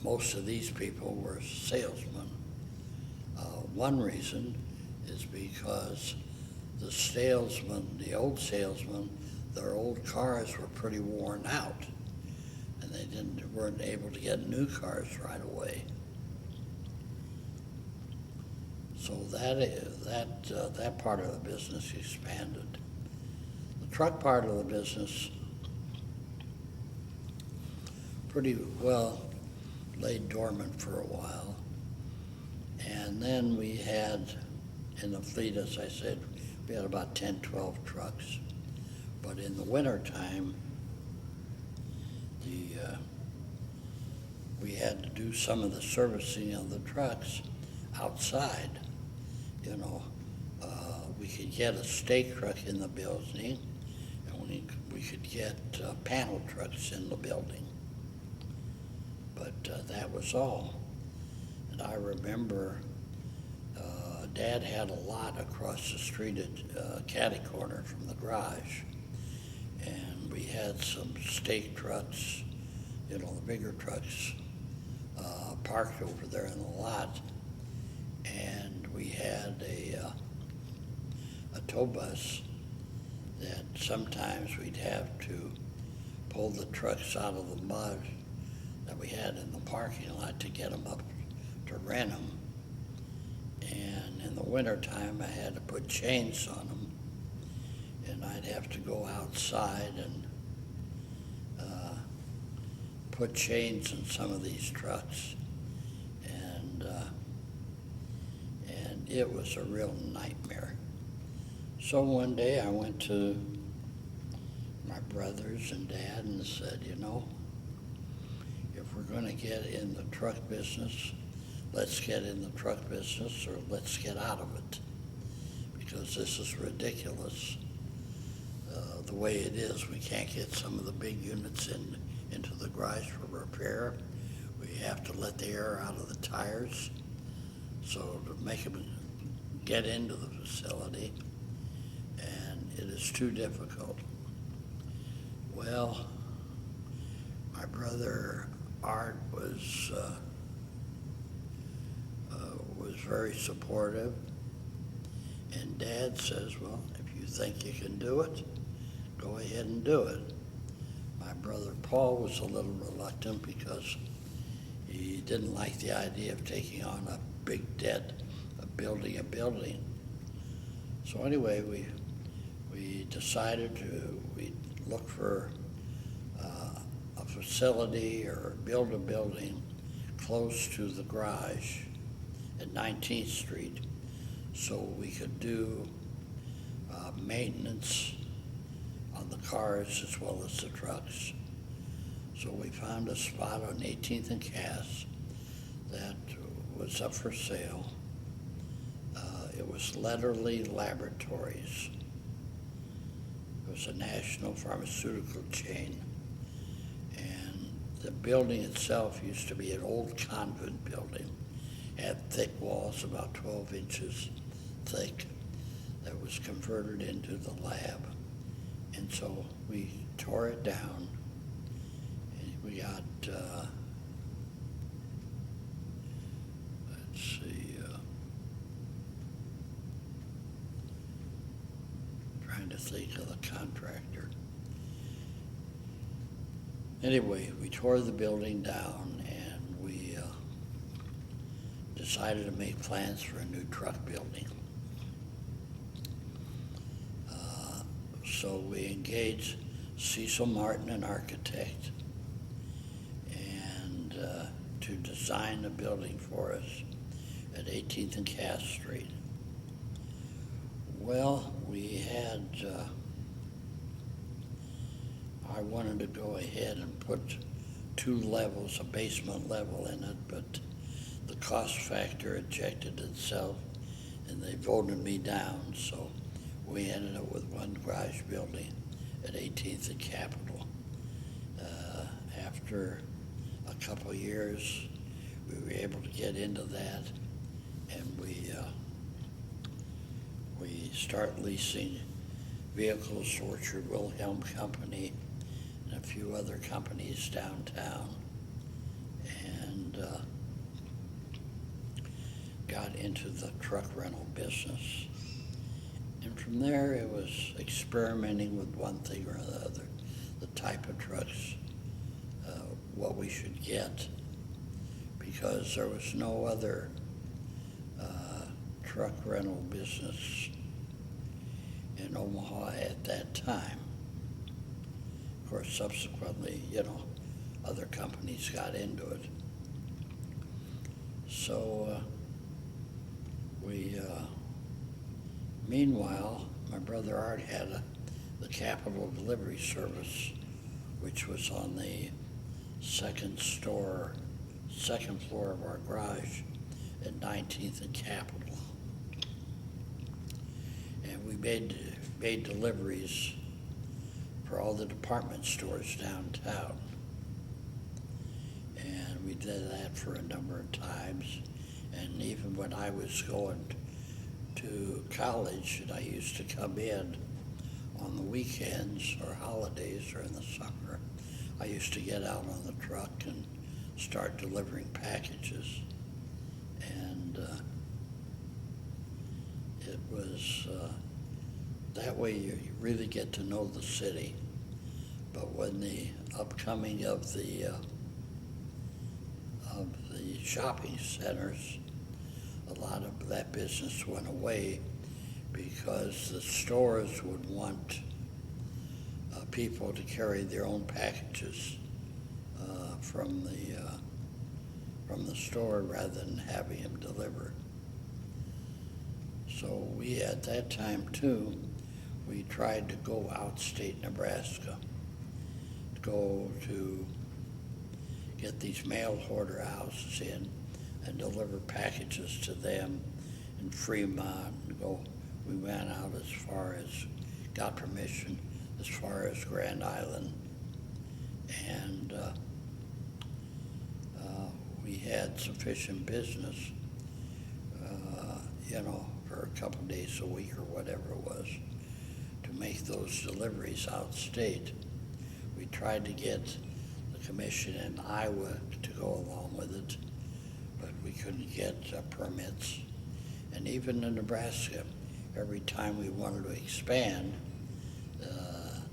Most of these people were salesmen. One reason is because the salesmen, the old salesmen, their old cars were pretty worn out, and they weren't able to get new cars right away. So that part of the business expanded. The truck part of the business pretty well laid dormant for a while. And then we had, in the fleet, as I said, we had about 10, 12 trucks. But in the wintertime, we had to do some of the servicing of the trucks outside. You know, we could get a stake truck in the building, and we could get panel trucks in the building. But that was all. And I remember Dad had a lot across the street at Caddy Corner from the garage. And we had some stake trucks, you know, the bigger trucks, parked over there in the lot. And we had a tow bus that sometimes we'd have to pull the trucks out of the mud that we had in the parking lot to get them up to rent them. And in the wintertime, I had to put chains on them, and I'd have to go outside and put chains in some of these trucks, and it was a real nightmare. So one day I went to my brothers and Dad and said, you know, if we're going to get in the truck business, let's get in the truck business, or let's get out of it, because this is ridiculous. The way it is, we can't get some of the big units into the garage for repair. We have to let the air out of the tires, so to make them get into the facility, and it is too difficult. Well, my brother Art was very supportive, and Dad says, well, if you think you can do it, go ahead and do it. My brother Paul was a little reluctant because he didn't like the idea of taking on a big debt of building a building. So anyway, we decided we'd look for a facility or build a building close to the garage at 19th Street, so we could do maintenance on the cars as well as the trucks. So we found a spot on 18th and Cass that was up for sale. It was Letterly Laboratories. It was a national pharmaceutical chain. And the building itself used to be an old convent building. Had thick walls, about 12 inches thick, that was converted into the lab. And so we tore it down, and we got, let's see, trying to think of the contractor. Anyway, we tore the building down, and we decided to make plans for a new truck building. So we engaged Cecil Martin, an architect, and to design the building for us at 18th and Cass Street. Well, we had, I wanted to go ahead and put 2 levels, a basement level in it, but the cost factor ejected itself, and they voted me down, so we ended up with 1 garage building at 18th and Capitol. After a couple of years, we were able to get into that, and we start leasing vehicles to Orchard Wilhelm Company and a few other companies downtown, and got into the truck rental business. And from there, it was experimenting with one thing or the other, the type of trucks, what we should get, because there was no other truck rental business in Omaha at that time. Of course, subsequently, other companies got into it. So meanwhile, my brother Art had the Capital Delivery Service, which was on the second floor of our garage at 19th and Capitol. And we made deliveries for all the department stores downtown. And we did that for a number of times. And even when I was going to college, and I used to come in on the weekends or holidays or in the summer, I used to get out on the truck and start delivering packages. And was that way you really get to know the city. But when the upcoming of the shopping centers, a lot of that business went away because the stores would want people to carry their own packages from the store rather than having them delivered. So we, at that time too, we tried to go outstate Nebraska, to go to get these mail order houses in and deliver packages to them in Fremont and go. We went out as far as, got permission as far as Grand Island, and we had sufficient business, for a couple days a week or whatever it was, to make those deliveries out state. We tried to get the commission in Iowa to go along with it, but we couldn't get permits. And even in Nebraska, every time we wanted to expand,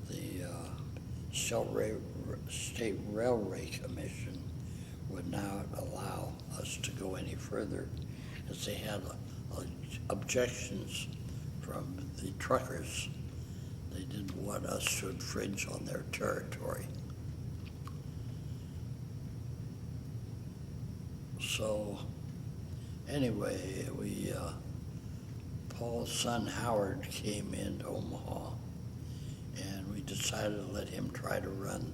the State Railway Commission would not allow us to go any further because they had objections from the truckers. They didn't want us to infringe on their territory. So anyway, Paul's son Howard came into Omaha, and we decided to let him try to run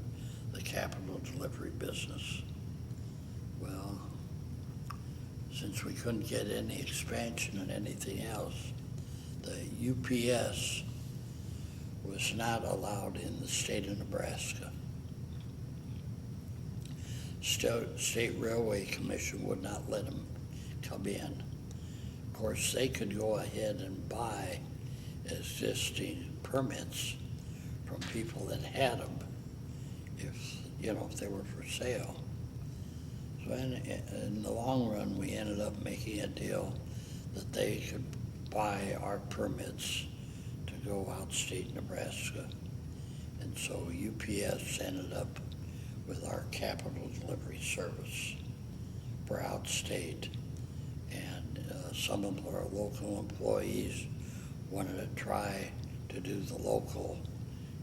the capital delivery business. Well, since we couldn't get any expansion and anything else, the UPS was not allowed in the state of Nebraska. State Railway Commission would not let them come in. Of course, they could go ahead and buy existing permits from people that had them, if they were for sale. So in the long run, we ended up making a deal that they could buy our permits to go outstate Nebraska. And so UPS ended up with our capital delivery service for outstate. And some of our local employees wanted to try to do the local,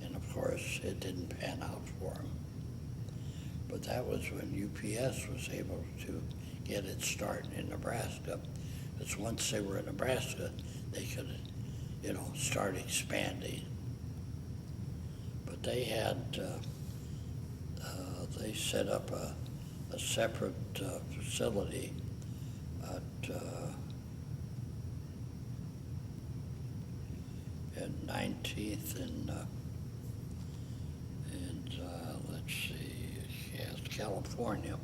and of course it didn't pan out for them. But that was when UPS was able to get its start in Nebraska. Because once they were in Nebraska, they could, start expanding. But they had, they set up a separate facility at 19th and let's see, California,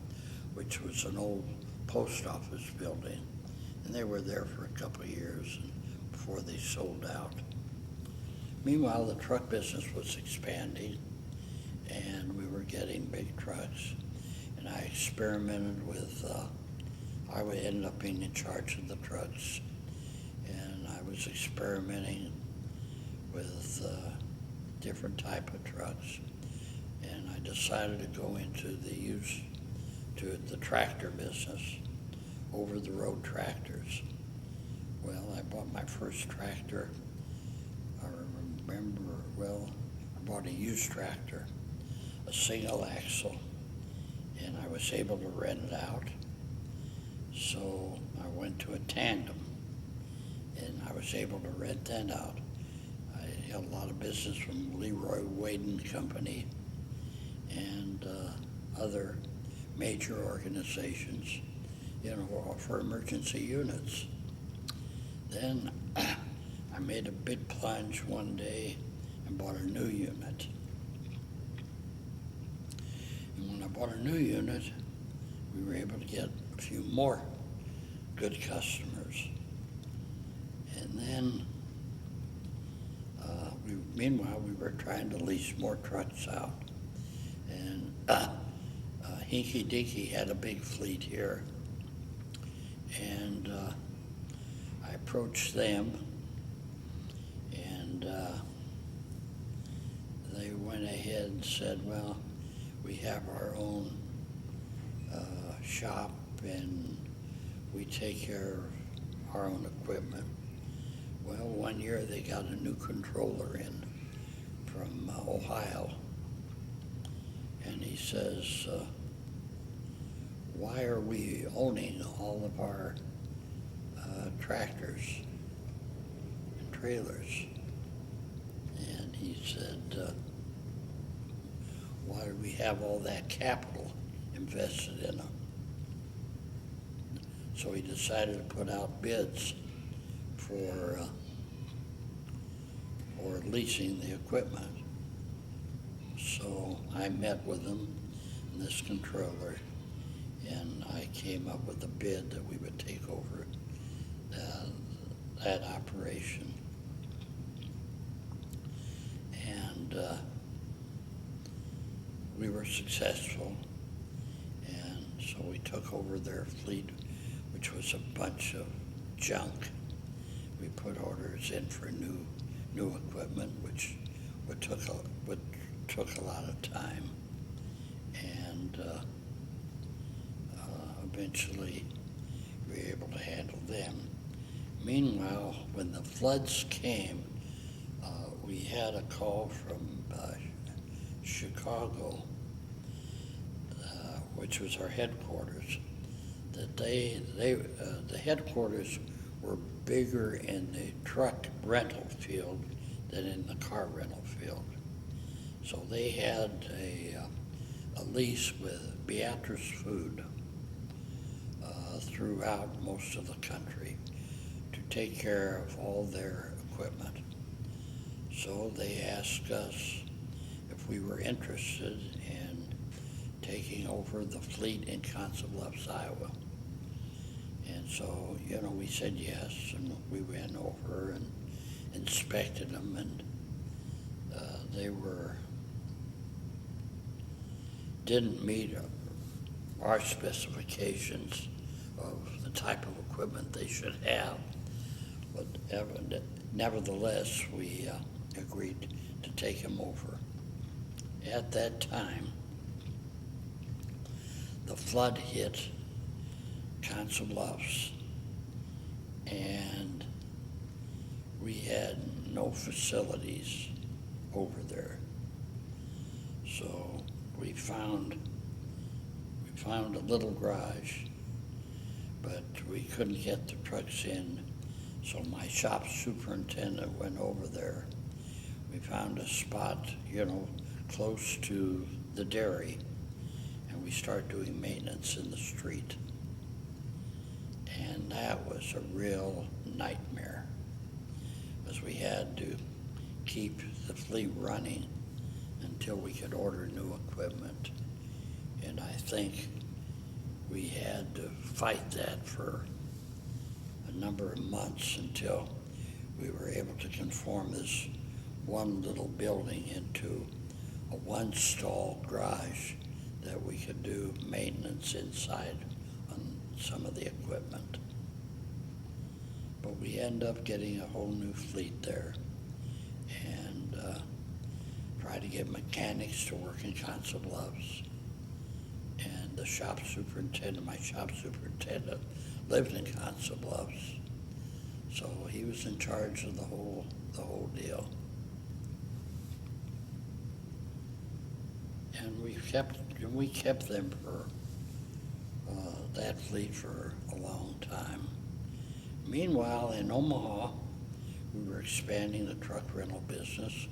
which was an old post office building, and they were there for a couple of years before they sold out. Meanwhile, the truck business was expanding, and we were getting big trucks, and I experimented with, I would end up being in charge of the trucks, and I was experimenting with different type of trucks, and I decided to go into the tractor business, over-the-road tractors. Well, I bought my first tractor. I bought a used tractor, a single axle, and I was able to rent it out. So I went to a tandem, and I was able to rent that out. I had a lot of business from Leroy Wade Company and other major organizations, for emergency units. Then I made a big plunge one day and bought a new unit. And when I bought a new unit, we were able to get a few more good customers. And then, meanwhile, we were trying to lease more trucks out. And Hinky Dinky had a big fleet here. And I approached them, they went ahead and said, well, we have our own shop and we take care of our own equipment. Well, one year they got a new controller in from Ohio, and he says, why are we owning all of our tractors and trailers? And he said, why do we have all that capital invested in them? So he decided to put out bids for leasing the equipment. So I met with him and this controller, and I came up with a bid that we would take over that operation. And we were successful, and so we took over their fleet, which was a bunch of junk. We put orders in for new equipment, which took a lot of time, and eventually we were able to handle them. Meanwhile, when the floods came, we had a call from Chicago, which was our headquarters, that the headquarters were bigger in the truck rental field than in the car rental field. So they had a lease with Beatrice Food throughout most of the country to take care of all their equipment. So they asked us if we were interested in taking over the fleet in Council Bluffs, Iowa. And so, we said yes, and we went over and inspected them, and they didn't meet our specifications of the type of equipment they should have. But nevertheless, we agreed to take them over. At that time, the flood hit Council Bluffs, and we had no facilities over there. So we found a little garage, but we couldn't get the trucks in. So my shop superintendent went over there. We found a spot, close to the dairy, and we started doing maintenance in the street. And that was a real nightmare, because we had to keep the fleet running until we could order new equipment. And I think we had to fight that for a number of months until we were able to conform this one little building into a one-stall garage that we could do maintenance inside on some of the equipment. But we end up getting a whole new fleet there, and try to get mechanics to work in Council Bluffs. And my shop superintendent lived in Council Bluffs, so he was in charge of the whole deal. And we kept them for that fleet for a long time. Meanwhile, in Omaha, we were expanding the truck rental business,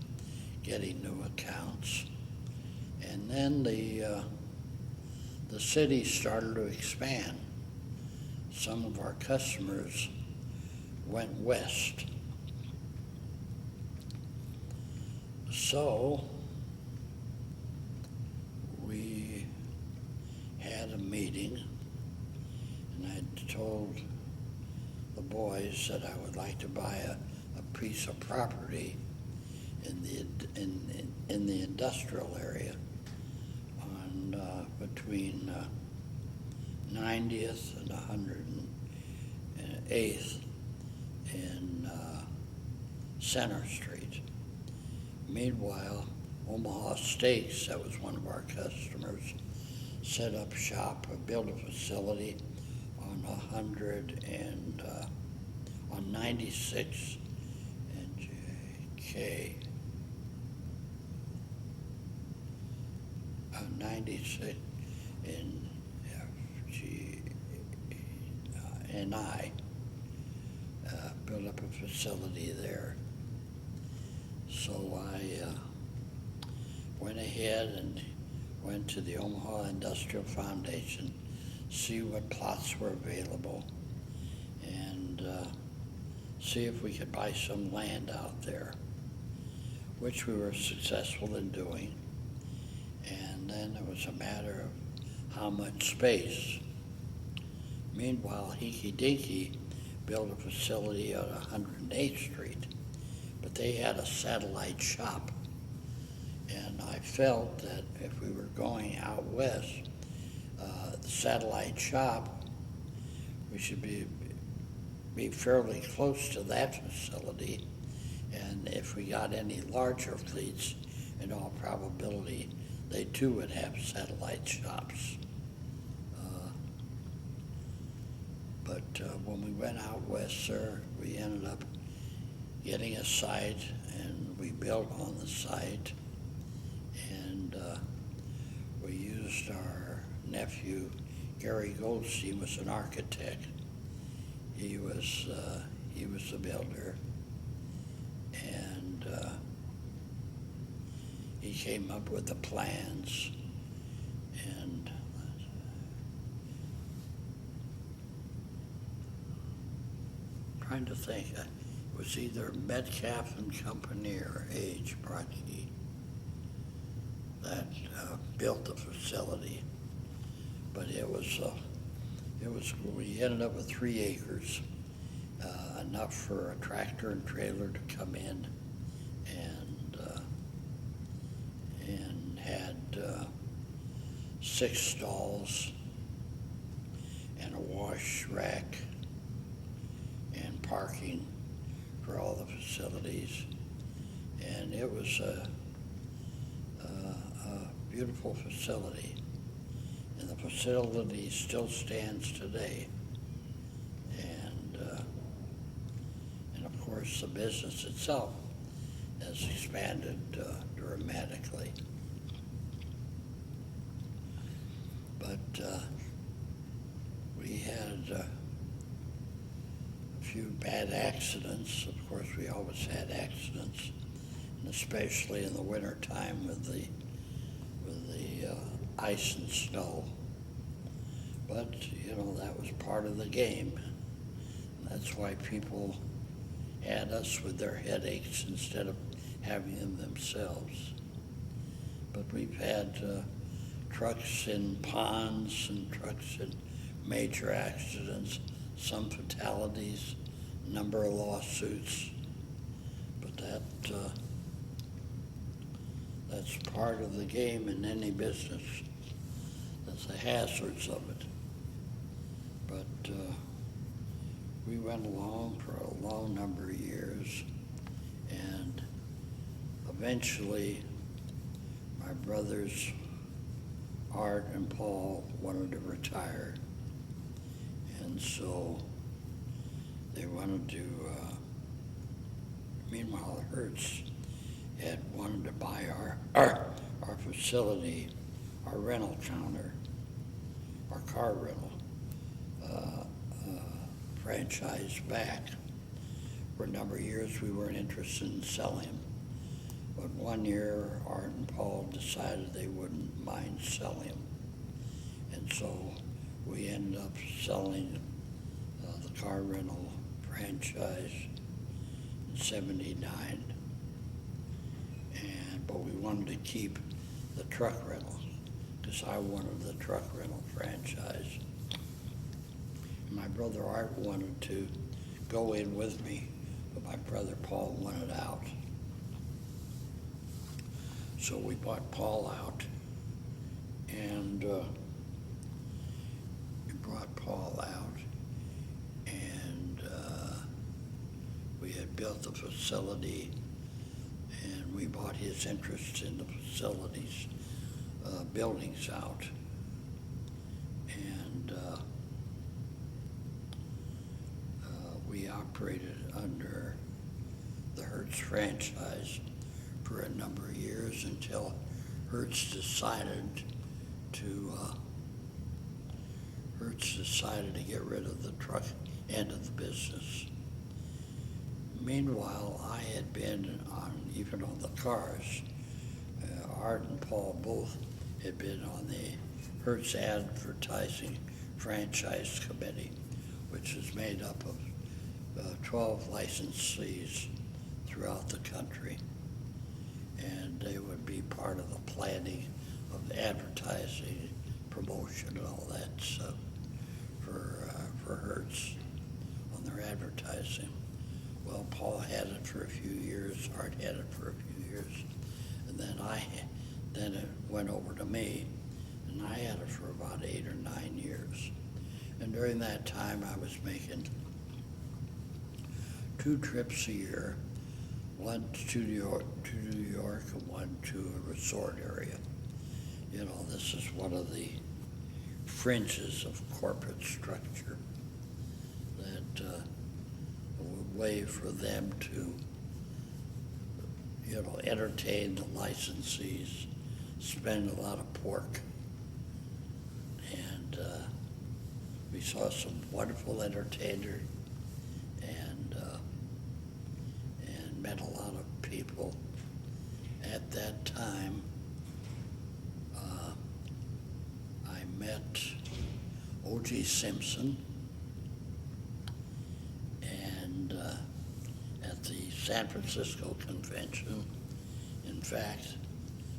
getting new accounts, and then the city started to expand. Some of our customers went west. So we had a meeting, and I told the boys that I would like to buy a piece of property in the industrial area on between 90th and 108th in Center Street. Meanwhile, Omaha Steaks, that was one of our customers, set up shop, built a facility on 96 and K. 96 in FG and I built up a facility there. So I went ahead and went to the Omaha Industrial Foundation, see what plots were available, and see if we could buy some land out there, which we were successful in doing. And then it was a matter of how much space. Meanwhile, Hinky Dinky built a facility on 108th Street, but they had a satellite shop. And I felt that if we were going out west, the satellite shop, we should be fairly close to that facility. And if we got any larger fleets, in all probability, they too would have satellite shops. But when we went out west, sir, we ended up getting a site, and we built on the site. And we used our nephew, Gary Goldstein, was an architect. He was the builder, and he came up with the plans. And trying to think, it was either Metcalf and Company or Age Brodsky that built the facility. But we ended up with 3 acres, enough for a tractor and trailer to come in, and had 6 stalls and a wash rack and parking for all the facilities. And it was a beautiful facility. And the facility still stands today. And of course, the business itself has expanded dramatically. But we had a few bad accidents. Of course, we always had accidents, and especially in the winter time with the ice and snow. But, that was part of the game. That's why people had us with their headaches instead of having them themselves. But we've had trucks in ponds and trucks in major accidents, some fatalities, a number of lawsuits. But that's part of the game in any business. That's the hazards of it. But we went along for a long number of years, and eventually my brothers Art and Paul wanted to retire, and so they wanted to, meanwhile Hertz had wanted to buy our facility, our rental counter, our car rental franchise back. For a number of years we weren't interested in selling them, but one year Art and Paul decided they wouldn't mind selling them, and so we ended up selling the car rental franchise in '79. But we wanted to keep the truck rental, because I wanted the truck rental franchise. My brother Art wanted to go in with me, but my brother Paul wanted out. So we bought Paul out, and we brought Paul out, and we had built the facility, and we bought his interest in the facilities, buildings out. And we operated under the Hertz franchise for a number of years until Hertz decided to get rid of the truck end of the business. Meanwhile, I had been even on the cars. Art and Paul both had been on the Hertz Advertising Franchise Committee, which is made up of 12 licensees throughout the country. And they would be part of the planning of advertising, promotion, and all that stuff for Hertz on their advertising. Well, Paul had it for a few years, Art had it for a few years, and then it went over to me, and I had it for about 8 or 9 years. And during that time, I was making 2 trips a year, one to New York and one to a resort area. You know, this is one of the fringes of corporate structure that a way for them to, you know, entertain the licensees, spend a lot of pork. And we saw some wonderful entertainers and met a lot of people. At that time, I met O.J. Simpson, and at the San Francisco convention, in fact,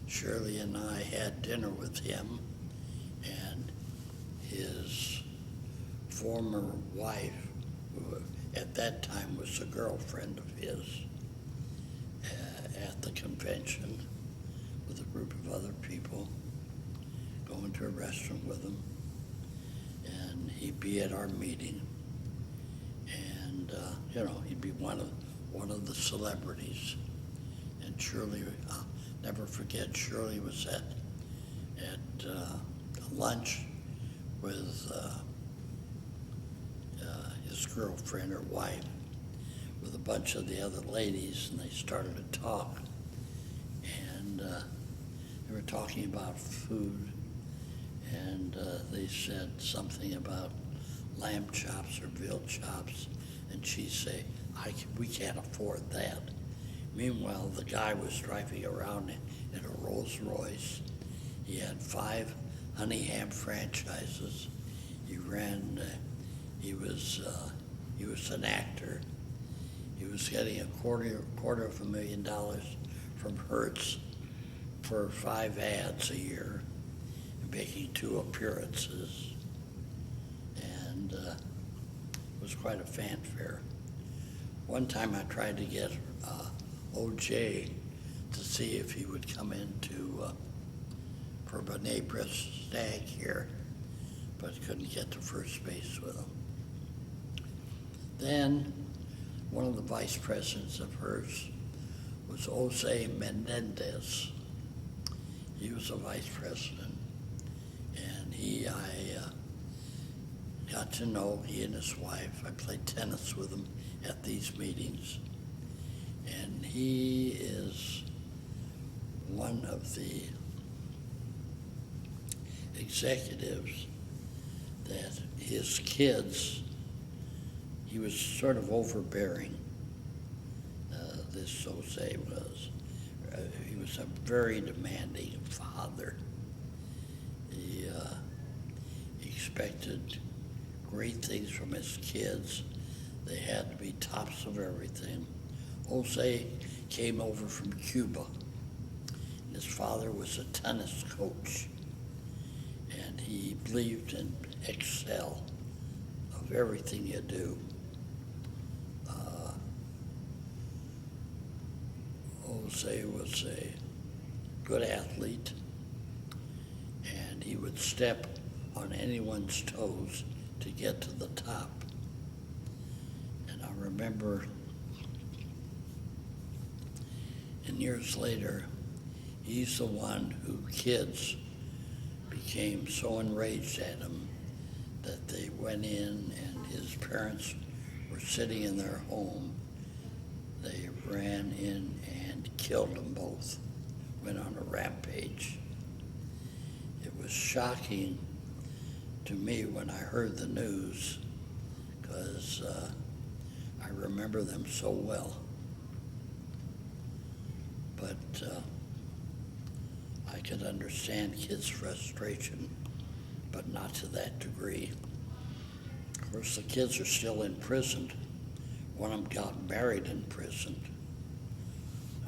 Shirley and I had dinner with him, and his former wife, who at that time was a girlfriend of his, at the convention with a group of other people, going to a restaurant with him, and he'd be at our meeting, and you know, he'd be one of the celebrities. And Shirley, I'll never forget, Shirley was at lunch with his girlfriend or wife with a bunch of the other ladies, and they started to talk, and they were talking about food, and they said something about lamb chops or veal chops, and she'd say, we can't afford that. Meanwhile, the guy was driving around in a Rolls Royce. He had 5 Honey Ham franchises. He ran, he was an actor. He was getting a quarter of $1,000,000 from Hertz for 5 ads a year, and making 2 appearances, and it was quite a fanfare. One time I tried to get O.J. to see if he would come into for a B'nai B'rith stag here, but couldn't get to first base with him. Then one of the vice presidents of Hertz was Jose Menendez. He was a vice president, and I got to know he and his wife. I played tennis with him at these meetings, and he is one of the executives that his kids, he was sort of overbearing, this Jose was. He was a very demanding father. He expected great things from his kids. They had to be tops of everything. Jose came over from Cuba. His father was a tennis coach, and he believed in excel of everything you do. Jose was a good athlete, and he would step on anyone's toes to get to the top. And I remember in years later, he's the one who kids became so enraged at him that they went in, and his parents were sitting in their home. They ran in and killed them both, went on a rampage. It was shocking to me when I heard the news, because I remember them so well. But I could understand kids' frustration, but not to that degree. Of course, the kids are still imprisoned. One of them got married in prison.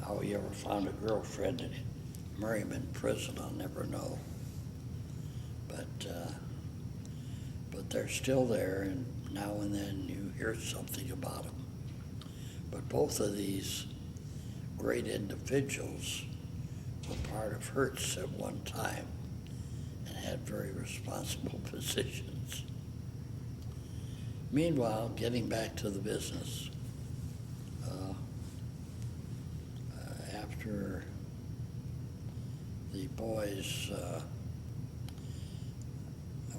How he ever found a girlfriend and marry him in prison, I'll never know. But they're still there, and now and then you hear something about them. But both of these great individuals were part of Hertz at one time and had very responsible positions. Meanwhile, getting back to the business, after the boys,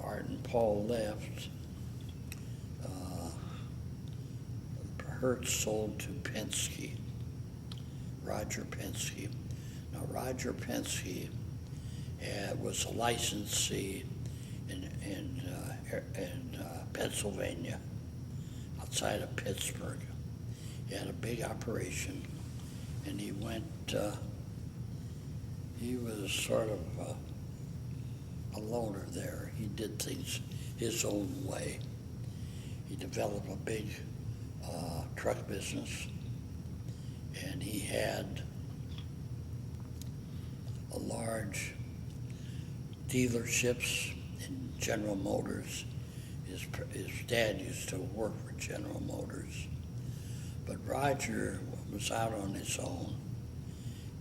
Art and Paul left, Hertz sold to Penske, Roger Penske. Now, Roger Penske was a licensee in Pennsylvania, outside of Pittsburgh. He had a big operation, and he was sort of a loner there. He did things his own way. He developed a big truck business, and he had a large dealerships in General Motors. His dad used to work for General Motors. But Roger was out on his own.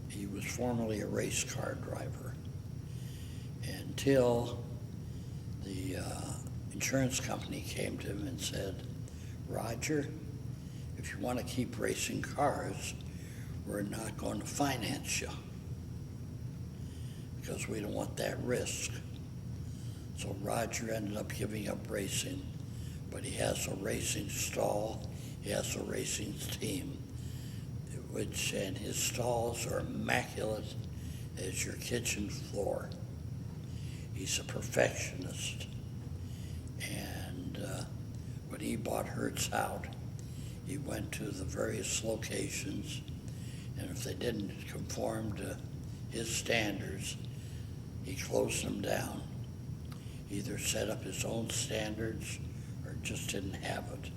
He was formerly a race car driver until the insurance company came to him and said, Roger, if you want to keep racing cars, we're not going to finance you because we don't want that risk. So Roger ended up giving up racing, but he has a racing stall, he has a racing team, and his stalls are immaculate as your kitchen floor. He's a perfectionist. And when he bought Hertz out, he went to the various locations, and if they didn't conform to his standards, he closed them down. Either set up his own standards or just didn't have it.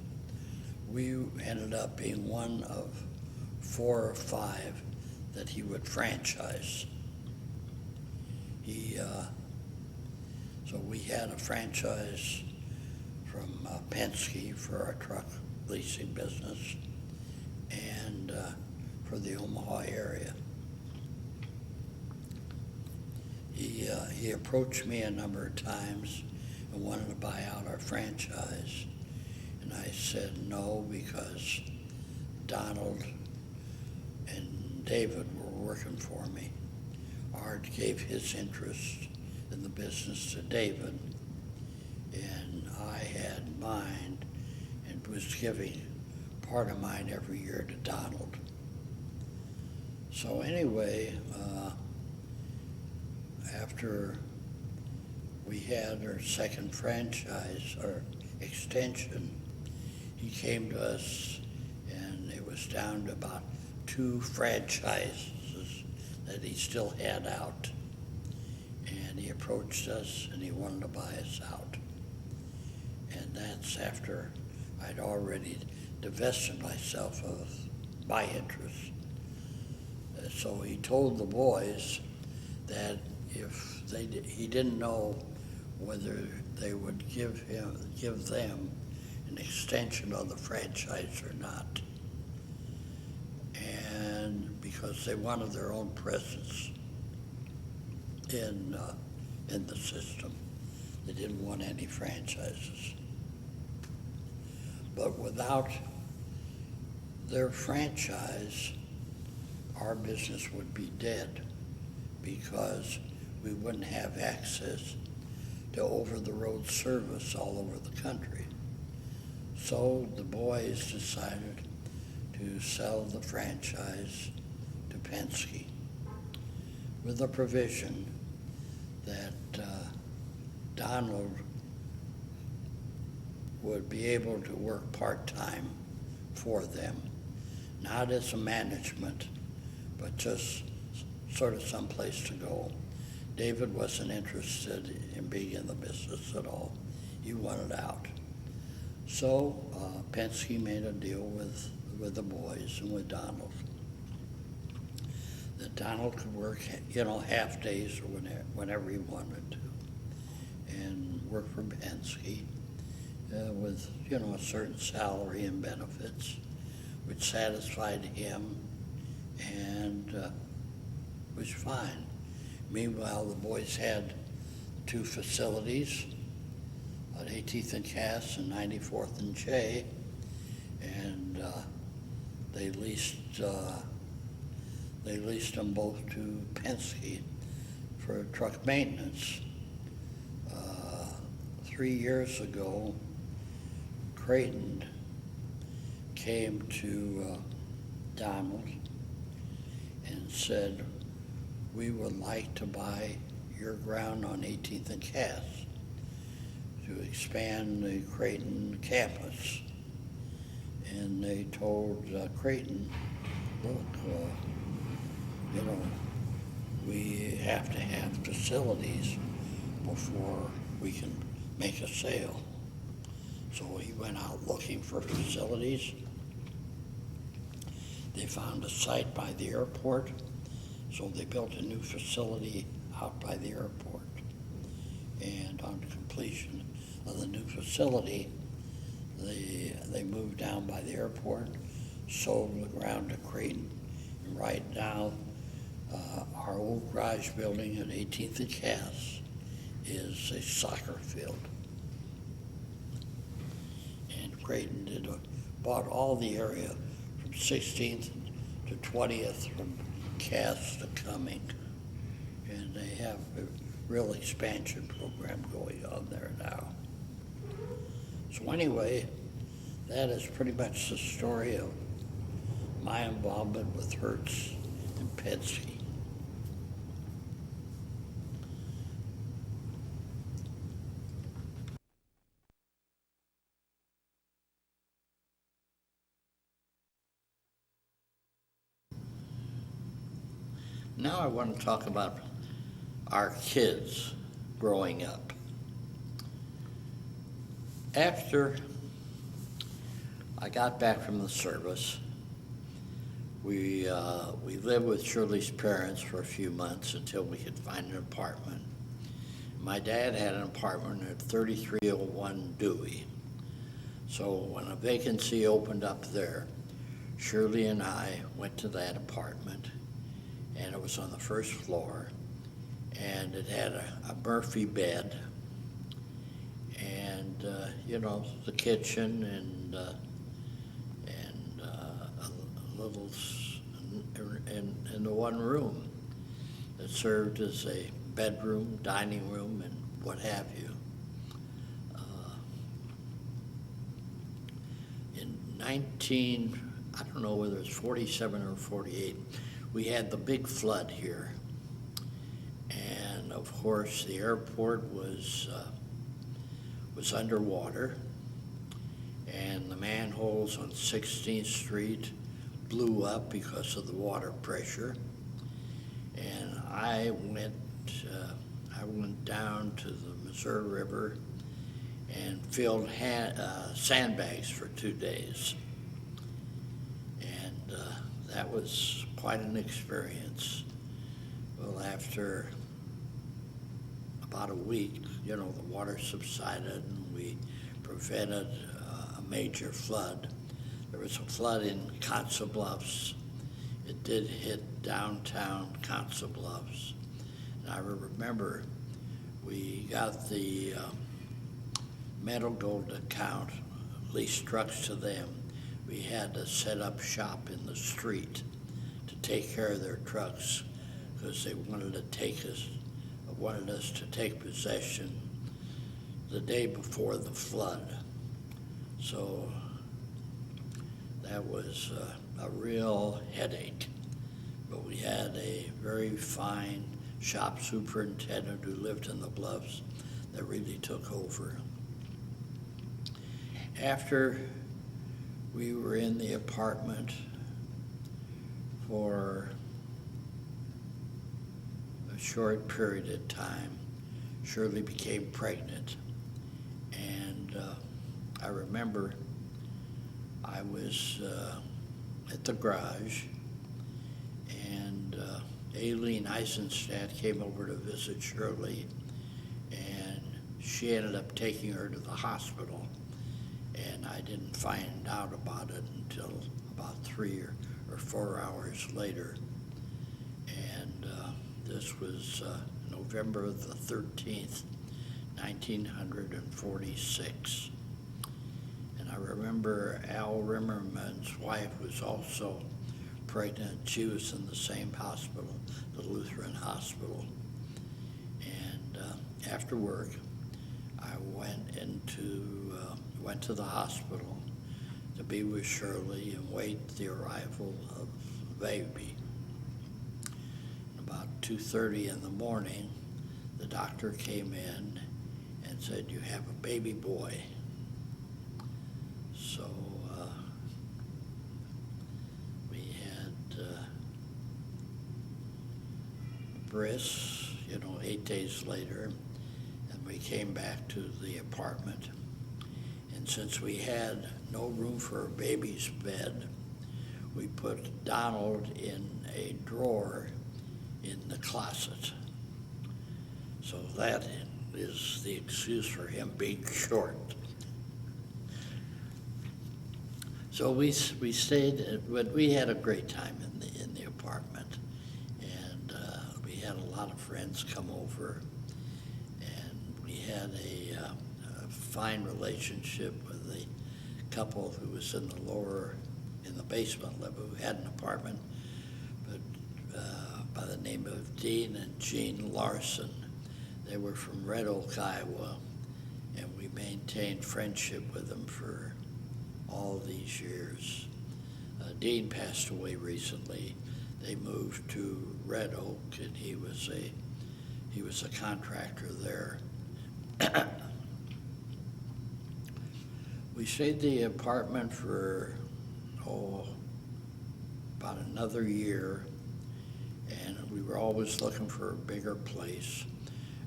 We ended up being one of 4 or 5 that he would franchise. So we had a franchise from Penske for our truck leasing business and for the Omaha area. He approached me a number of times and wanted to buy out our franchise. And I said no, because Donald and David were working for me. Art gave his interest in the business to David, and I had mine and was giving part of mine every year to Donald. So anyway, after we had our second franchise, or extension, he came to us, and it was down to about 2 franchises that he still had out. And he approached us, and he wanted to buy us out. And that's after I'd already divested myself of my interest. So he told the boys that if he didn't know whether they would give them an extension of the franchise or not, and because they wanted their own presence in the system, they didn't want any franchises. But without their franchise, our business would be dead because we wouldn't have access to over-the-road service all over the country. So the boys decided to sell the franchise to Penske with the provision that Donald would be able to work part-time for them, not as a management, but just sort of someplace to go. David wasn't interested in being in the business at all. He wanted out. So Penske made a deal with the boys and with Donald, that Donald could work, half days or whenever he wanted to, and work for Penske with, a certain salary and benefits, which satisfied him and was fine. Meanwhile, the boys had 2 facilities on 18th and Cass and 94th and J, and they leased them both to Penske for truck maintenance. 3 years ago, Creighton came to Donald and said, "We would like to buy your ground on 18th and Cass to expand the Creighton campus." And they told Creighton, "Look, we have to have facilities before we can make a sale." So he went out looking for facilities. They found a site by the airport, so they built a new facility out by the airport. And on completion of the new facility, they moved down by the airport, sold the ground to Creighton, and right now, our old garage building at 18th and Cass is a soccer field. And Creighton bought all the area from 16th to 20th, from Cass to Cumming. And they have a real expansion program going on there now. So anyway, that is pretty much the story of my involvement with Hertz and Penske. Now I want to talk about our kids growing up. After I got back from the service, we lived with Shirley's parents for a few months until we could find an apartment. My dad had an apartment at 3301 Dewey. So when a vacancy opened up there, Shirley and I went to that apartment, and it was on the first floor, and it had a Murphy bed, and the kitchen and a little in the one room that served as a bedroom, dining room, and what have you. In I don't know whether it's 47 or 48, we had the big flood here. And of course, the airport was underwater, and the manholes on 16th Street blew up because of the water pressure. And I went down to the Missouri River and filled sandbags for 2 days. And that was quite an experience. Well, after about a week, the water subsided and we prevented a major flood. There was a flood in Council Bluffs. It did hit downtown Council Bluffs. And I remember we got the Metal Gold account, leased trucks to them. We had to set up shop in the street to take care of their trucks because they wanted us to take possession the day before the flood. So that was a real headache. But we had a very fine shop superintendent who lived in the Bluffs that really took over. After we were in the apartment for a short period of time, Shirley became pregnant. And I remember I was at the garage, and Aileen Eisenstadt came over to visit Shirley, and she ended up taking her to the hospital. And I didn't find out about it until about 3 or 4 hours later. And this was November the 13th, 1946. And I remember Al Rimmerman's wife was also pregnant. She was in the same hospital, the Lutheran Hospital. And after work, I went to the hospital to be with Shirley and wait the arrival of the baby. About 2:30 in the morning, the doctor came in and said, "You have a baby boy." So we had bris, 8 days later, and we came back to the apartment. And since we had no room for a baby's bed, we put Donald in a drawer in the closet. So that is the excuse for him being short. So we stayed, but we had a great time in the apartment, and we had a lot of friends come over, and we had a fine relationship with a couple who was in the basement level, who had an apartment, but by the name of Dean and Jean Larson. They were from Red Oak, Iowa, and we maintained friendship with them for all these years. Dean passed away recently. They moved to Red Oak, and he was a contractor there. We stayed in the apartment for about another year, and we were always looking for a bigger place.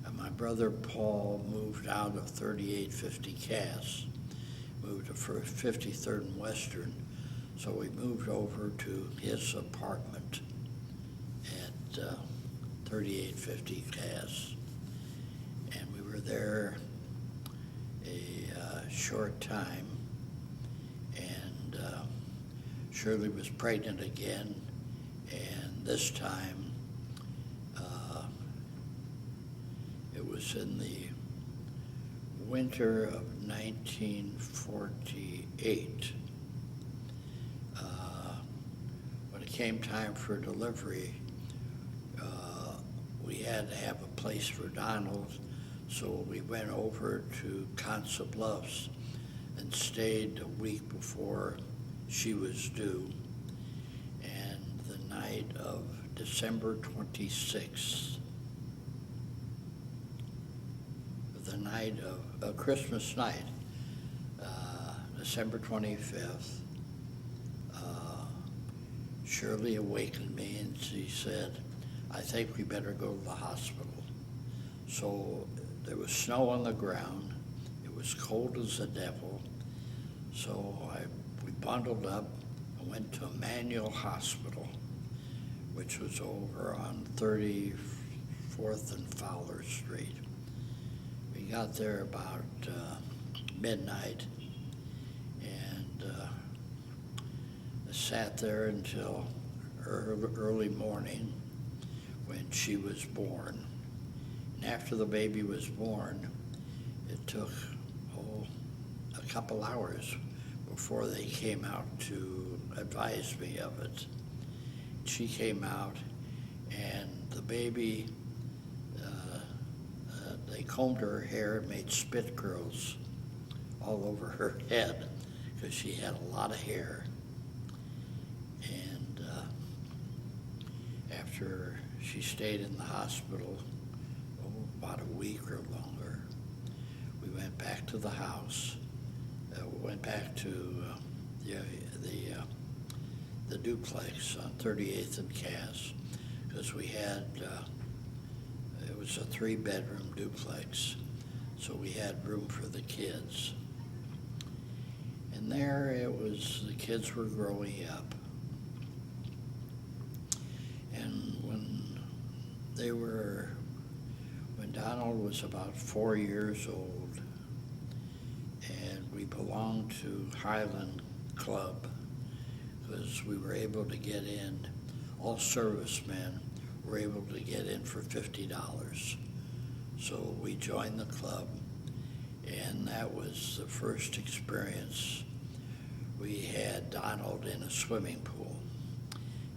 And my brother Paul moved out of 3850 Cass, moved to 53rd and Western, so we moved over to his apartment at 3850 Cass, and we were there a short time, and Shirley was pregnant again, and this time it was in the winter of 1948. When it came time for delivery, we had to have a place for Donald, so we went over to Council Bluffs and stayed a week before she was due. And the night of December 26th, the night of Christmas night, December 25th, Shirley awakened me and she said, "I think we better go to the hospital." So there was snow on the ground. It was cold as the devil. So we bundled up and went to Emmanuel Hospital, which was over on 34th and Fowler Street. We got there about midnight, and I sat there until early morning when she was born. And after the baby was born, it took a couple hours before they came out to advise me of it. she came out, and the baby, they combed her hair and made spit curls all over her head because she had a lot of hair. And after she stayed in the hospital about a week or longer, we went back to the house. We went back to the duplex on 38th and Cass, because we had, it was a 3-bedroom duplex, so we had room for the kids. And there it was, the kids were growing up. And when Donald was about 4 years old, and we belonged to Highland Club, because we were able to get in, all servicemen were able to get in for $50. So we joined the club, and that was the first experience. We had Donald in a swimming pool,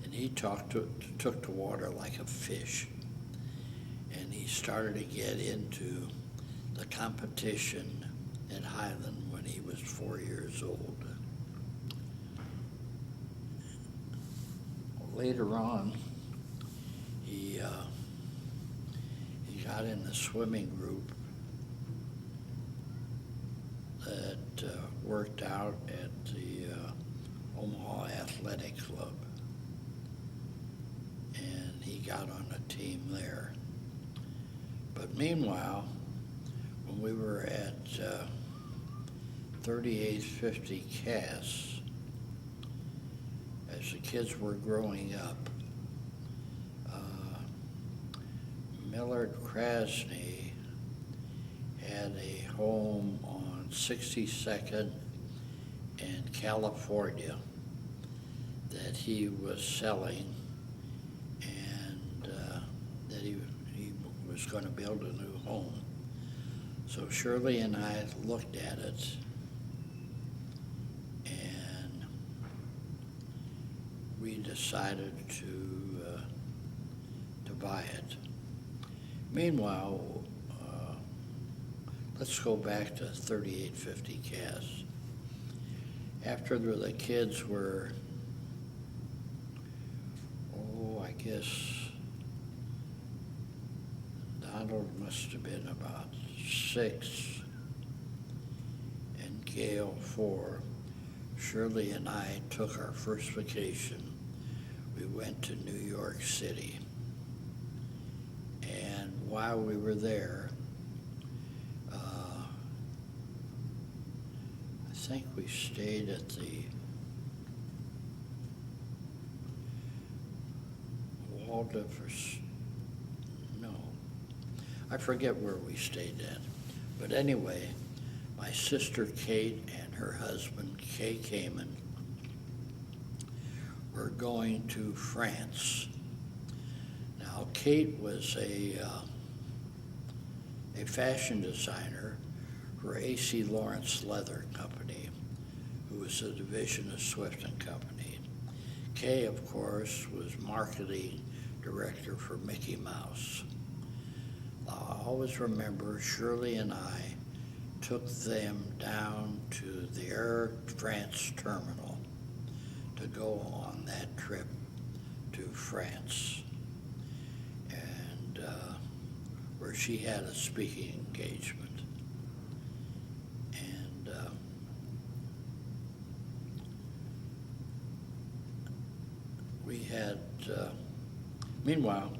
and he took to water like a fish. And he started to get into the competition at Highland when he was 4 years old. Later on, he got in the swimming group that worked out at the Omaha Athletic Club, and he got on a team there. But meanwhile, when we were at 3850 Cass, as the kids were growing up, Millard Krasny had a home on 62nd and California that he was selling, and that he was going to build a new home. So Shirley and I looked at it, and we decided to buy it. Meanwhile, let's go back to 3850 Cass. After the kids were, I guess Donald must have been about 6 and Gail 4. Shirley and I took our first vacation. We went to New York City. And while we were there, I think we stayed at the Waldorf, no, I forget where we stayed at. But anyway, my sister Kate and her husband, Kay Kamen, were going to France. Now, Kate was a fashion designer for A.C. Lawrence Leather Company, who was a division of Swift and Company. Kay, of course, was marketing director for Mickey Mouse. I always remember Shirley and I took them down to the Air France terminal to go on that trip to France, and where she had a speaking engagement. And we had, meanwhile,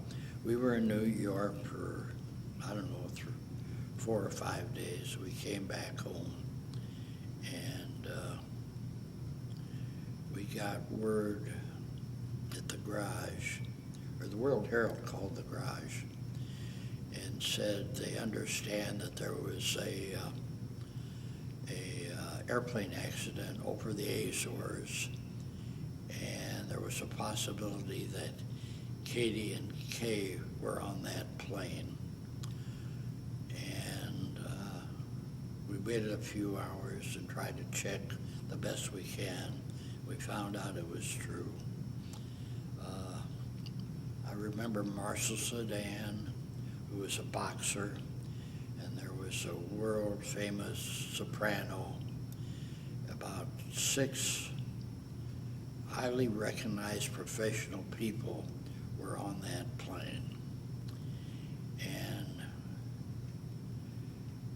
we were in New York for, I don't know, 4 or 5 days. We came back home, and we got word at the garage, or the World Herald called the garage, and said they understand that there was a airplane accident over the Azores, and there was a possibility that Katie and Kay were on that plane. And we waited a few hours and tried to check the best we can. We found out it was true. I remember Marshall Sedan, who was a boxer, and there was a world-famous soprano. About 6 highly recognized professional people were on that plane. And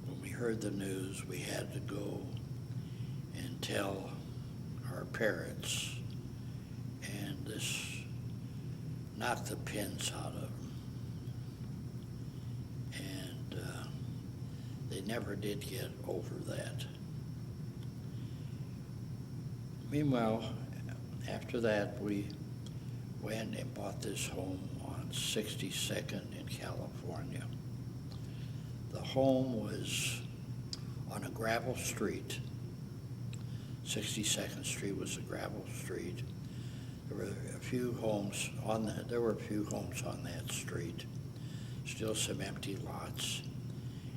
when we heard the news, we had to go and tell our parents, and this knocked the pins out of them. And they never did get over that. Meanwhile, after that, we went and bought this home on 62nd in California. The home was on a gravel street. 62nd Street was a gravel street. There were a few homes on that street, still some empty lots.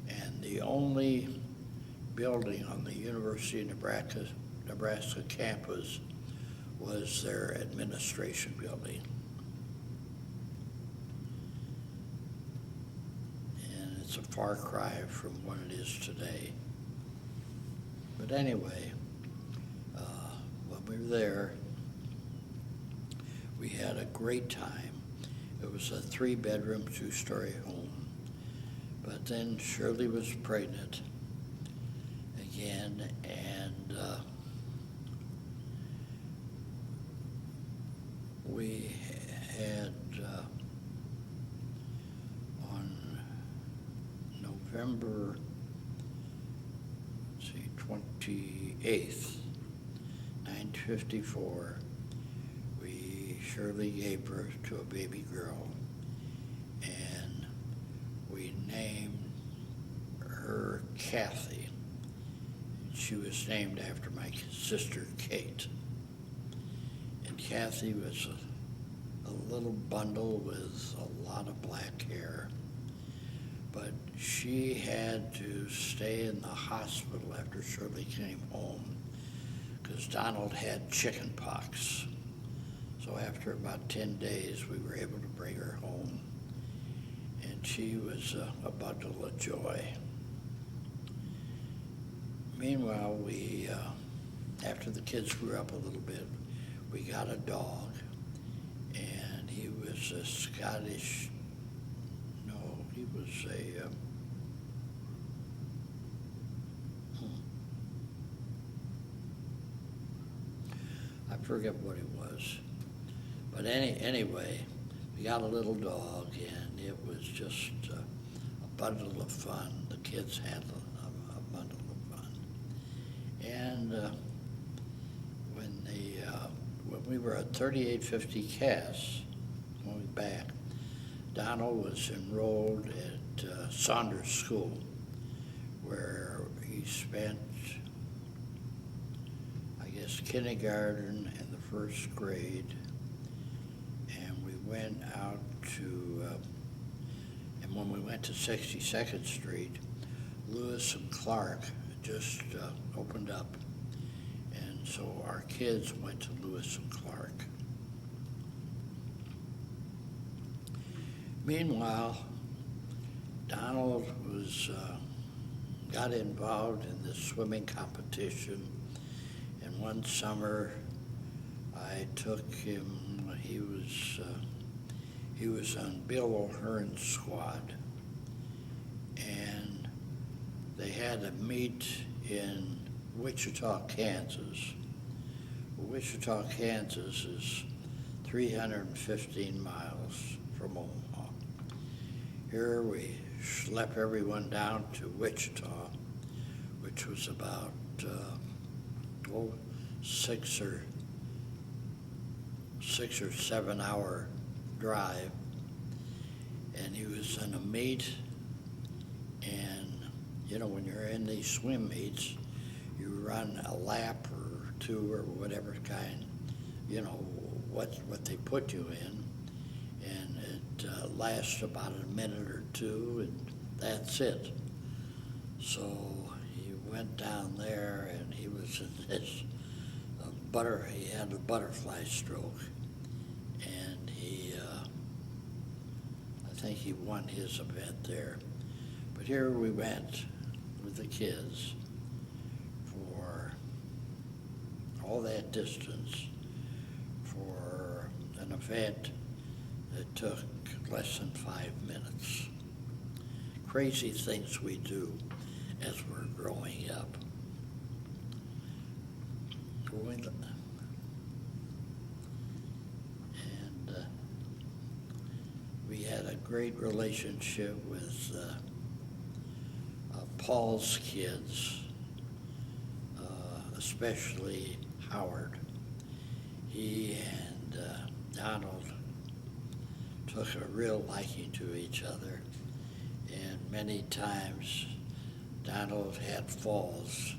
And the only building on the University of Nebraska campus was their administration building. And it's a far cry from what it is today. But anyway, when we were there, we had a great time. It was a 3-bedroom, 2-story home. But then Shirley was pregnant again, and we had on November 28th, 1954, Shirley gave birth to a baby girl, and we named her Kathy. She was named after my sister Kate. And Kathy was a little bundle with a lot of black hair, but she had to stay in the hospital after Shirley came home because Donald had chicken pox. So after about 10 days, we were able to bring her home, and she was a bundle of joy. Meanwhile, we, after the kids grew up a little bit, we got a dog, and he was a Scottish, no, he was a, I forget what he was. But anyway, we got a little dog, and it was just a bundle of fun. The kids had a bundle of fun. And when we were at 3850 Cass, going back, Donald was enrolled at Saunders School, where he spent, I guess, kindergarten and the first grade. Went out to, and when we went to 62nd Street, Lewis and Clark just opened up. And so our kids went to Lewis and Clark. Meanwhile, Donald got involved in this swimming competition. And one summer, I took him, he was on Bill O'Hearn's squad, and they had a meet in Wichita, Kansas. Wichita, Kansas is 315 miles from Omaha. Here we schlepped everyone down to Wichita, which was about 6 or 7 hour drive, and he was in a meet, and you know, when you're in these swim meets, you run a lap or two or whatever kind, you know, what they put you in, and it lasts about a minute or two, and that's it. So he went down there, and he was in this he had a butterfly stroke, and he think he won his event there. But here we went with the kids for all that distance for an event that took less than 5 minutes. Crazy things we do as we're growing up. And we had a great relationship with Paul's kids, especially Howard. He and Donald took a real liking to each other, and many times Donald had falls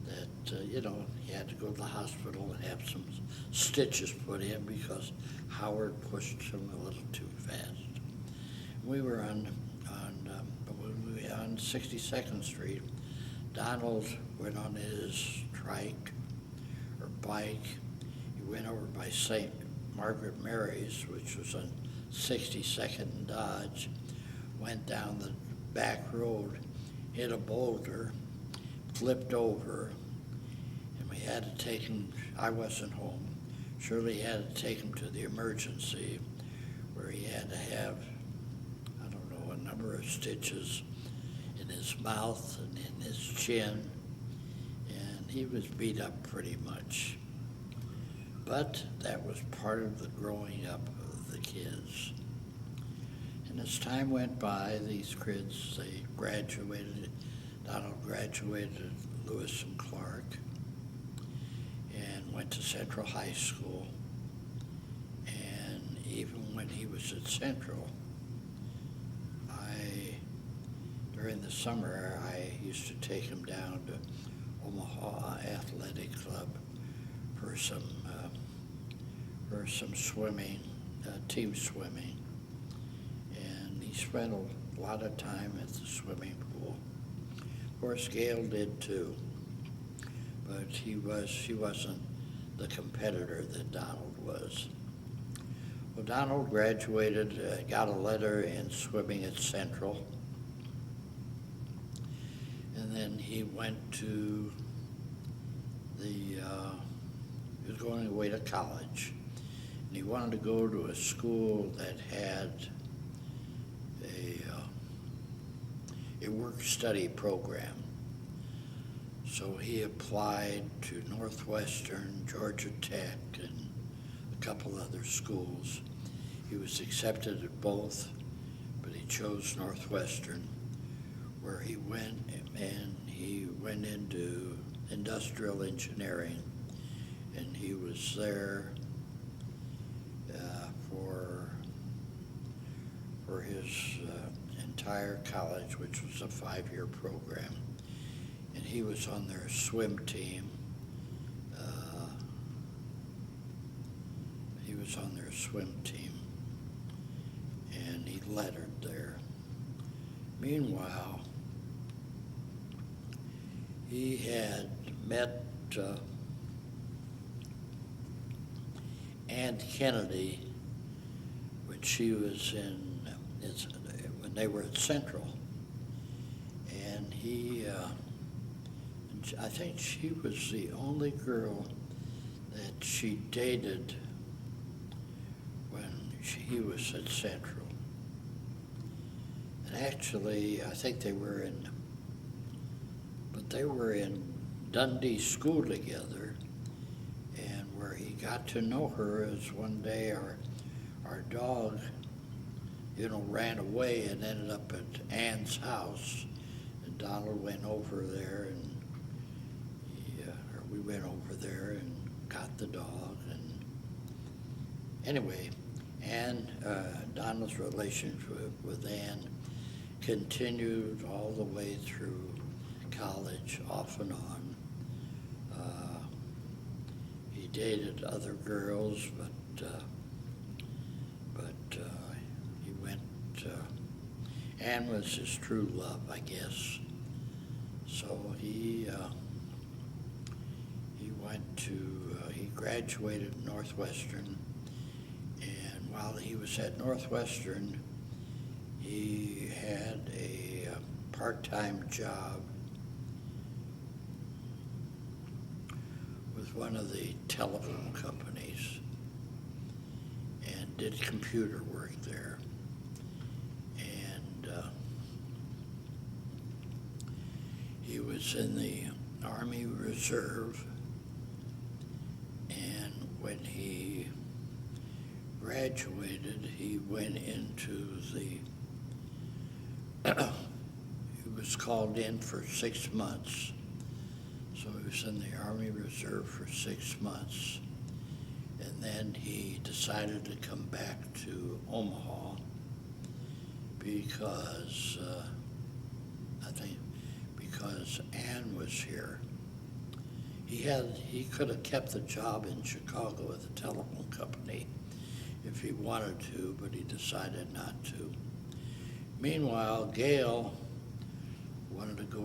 that, he had to go to the hospital and have some stitches put in because Howard pushed him a little too fast. We were on 62nd Street. Donald went on his trike or bike. He went over by St. Margaret Mary's, which was on 62nd and Dodge, went down the back road, hit a boulder, flipped over, and we had to take him. I wasn't home. Shirley had to take him to the emergency where he had to have, a number of stitches in his mouth and in his chin, and he was beat up pretty much. But that was part of the growing up of the kids. And as time went by, these kids, they graduated. Donald graduated at Lewis and Clark and went to Central High School. And even when he was at Central, during the summer, I used to take him down to Omaha Athletic Club for some swimming, team swimming, and he spent a lot of time at the swimming pool. Of course, Gail did too, but she wasn't the competitor that Donald was. Well, Donald graduated, got a letter in swimming at Central. And then he went to he was going away to college. And he wanted to go to a school that had a work-study program. So he applied to Northwestern, Georgia Tech, and a couple other schools. He was accepted at both, but he chose Northwestern, where he went, and he went into industrial engineering, and he was there for his entire college, which was a 5-year program. And he was on their swim team. And he lettered there. Meanwhile, he had met Ann Kennedy when she was when they were at Central, and I think she was the only girl that she dated when he was at Central. And actually, I think they were in Dundee School together, and where he got to know her is one day our dog, ran away and ended up at Ann's house, and Donald went over there, and we went over there and got the dog, and anyway, Donald's relationship with Ann continued all the way through college, off and on. He dated other girls, but he went. Ann was his true love, I guess. So he graduated at Northwestern, and while he was at Northwestern, part-time job with one of the telephone companies and did computer work there. And he was in the Army Reserve, and when he graduated, he went into the he was called in for 6 months. So he was in the Army Reserve for 6 months. And then he decided to come back to Omaha because, I think, because Ann was here. He could have kept the job in Chicago at the telephone company if he wanted to, but he decided not to. Meanwhile, Gail wanted to go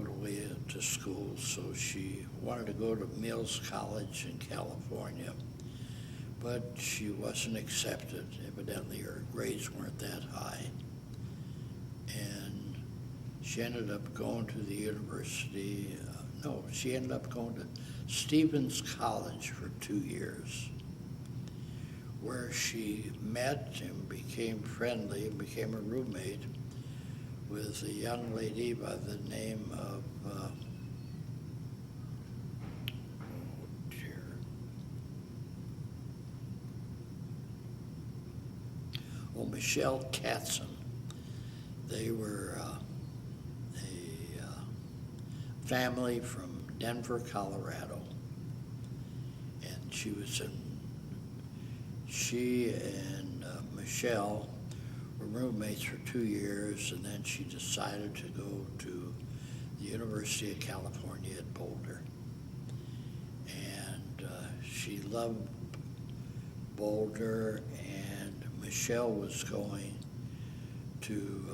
to school, so she wanted to go to Mills College in California, but she wasn't accepted. Evidently, her grades weren't that high. And she ended up going to the university, she ended up going to Stevens College for 2 years, where she met and became friendly and became a roommate with a young lady by the name of, Michelle Katzen. They were a family from Denver, Colorado. And she and Michelle were roommates for 2 years, and then she decided to go to the University of California at Boulder. And she loved Boulder, and Michelle was going to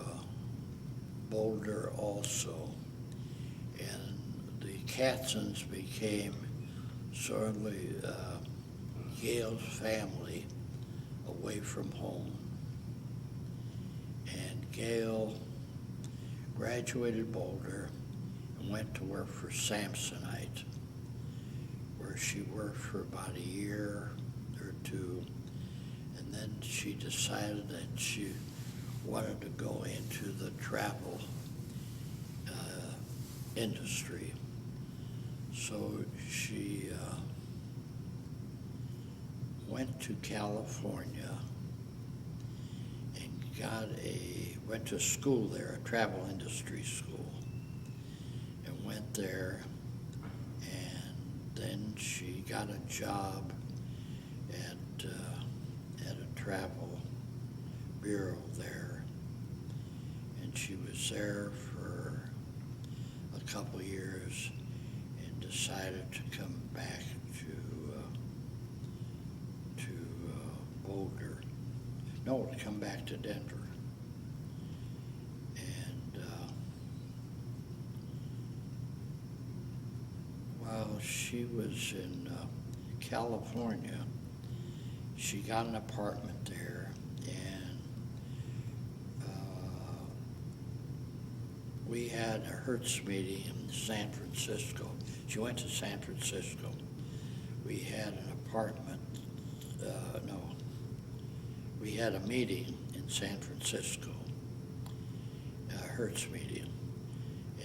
Boulder also. And the Katzens became sort of Gail's family away from home. And Gail graduated Boulder and went to work for Samsonite, where she worked for about a year or two, and then she decided that she wanted to go into the travel industry. So she went to California and went to school there, a travel industry school, and went there, and then she got a job at a travel bureau there, and she was there for a couple years and decided to come back to Boulder. No, to come back to Denver. And while she was in California, she got an apartment there, and we had a Hertz meeting in San Francisco. She went to San Francisco. We had an apartment, we had a meeting in San Francisco, a Hertz meeting,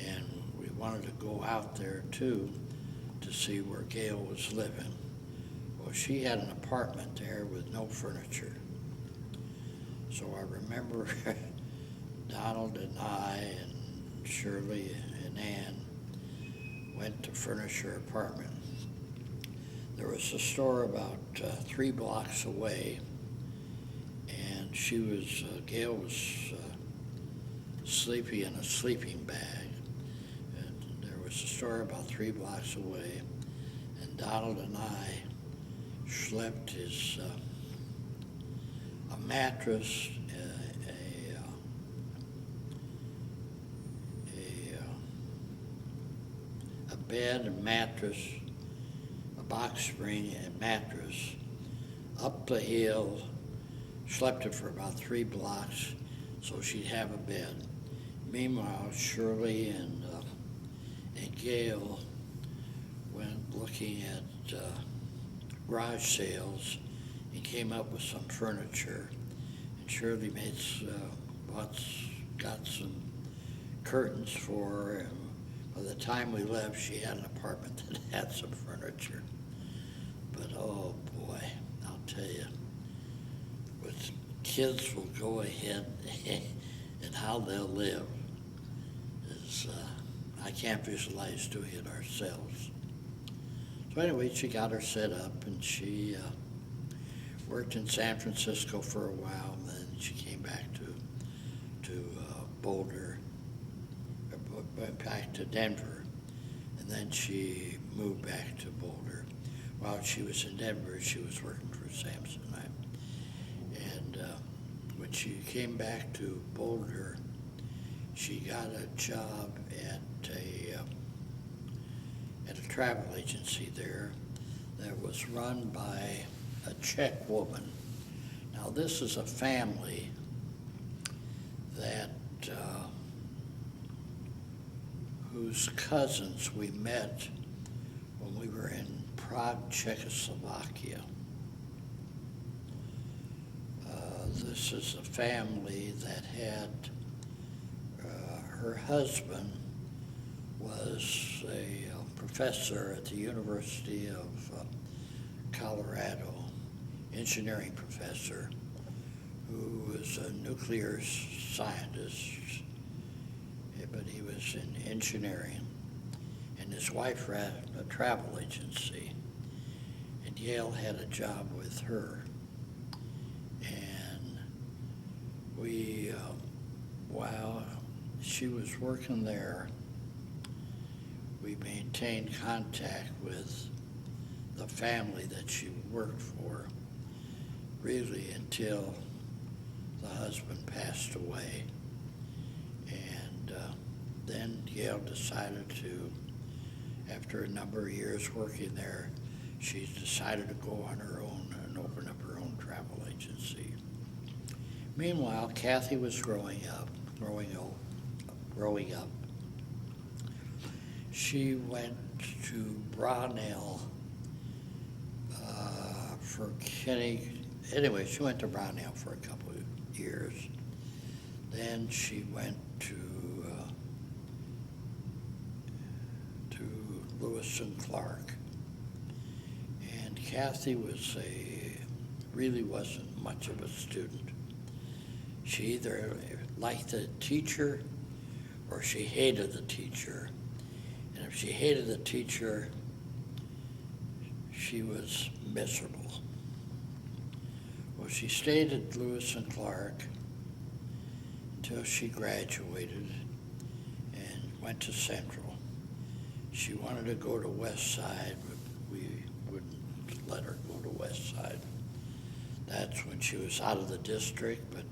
and we wanted to go out there too to see where Gail was living. Well, she had an apartment there with no furniture. So I remember Donald and I and Shirley and Ann went to furnish her apartment. There was a store about 3 blocks away, and Gail was sleeping in a sleeping bag. And there was a store about 3 blocks away, and Donald and I schlepped a mattress, a bed, a mattress, a box spring, and mattress up the hill, schlepped it for about 3 blocks so she'd have a bed. Meanwhile, Shirley and Gail went looking at garage sales and came up with some furniture. And Shirley got some curtains for her, and by the time we left, she had an apartment that had some furniture. But oh boy, I'll tell you, with kids will go ahead and how they'll live is, I can't visualize doing it ourselves. So anyway, she got her set up, and she worked in San Francisco for a while, and then she came back to Boulder, back to Denver, and then she moved back to Boulder. While she was in Denver, she was working for Samsonite. And when she came back to Boulder, she got a job at a travel agency there that was run by a Czech woman. Now, this is a family that whose cousins we met when we were in Prague, Czechoslovakia. This is a family that had, her husband was a professor at the University of Colorado, engineering professor, who was a nuclear scientist, but he was in engineering. And his wife ran a travel agency, and Yale had a job with her. And we, while she was working there, we maintained contact with the family that she worked for, really until the husband passed away. And then Gail decided to, after a number of years working there, she decided to go on her own and open up her own travel agency. Meanwhile, Kathy was growing up. She went to Brownell she went to Brownell for a couple of years. Then she went to Lewis and Clark. And Kathy really wasn't much of a student. She either liked the teacher or she hated the teacher. And if she hated the teacher, she was miserable. Well, she stayed at Lewis and Clark until she graduated and went to Central. She wanted to go to West Side, but we wouldn't let her go to West Side. That's when she was out of the district, but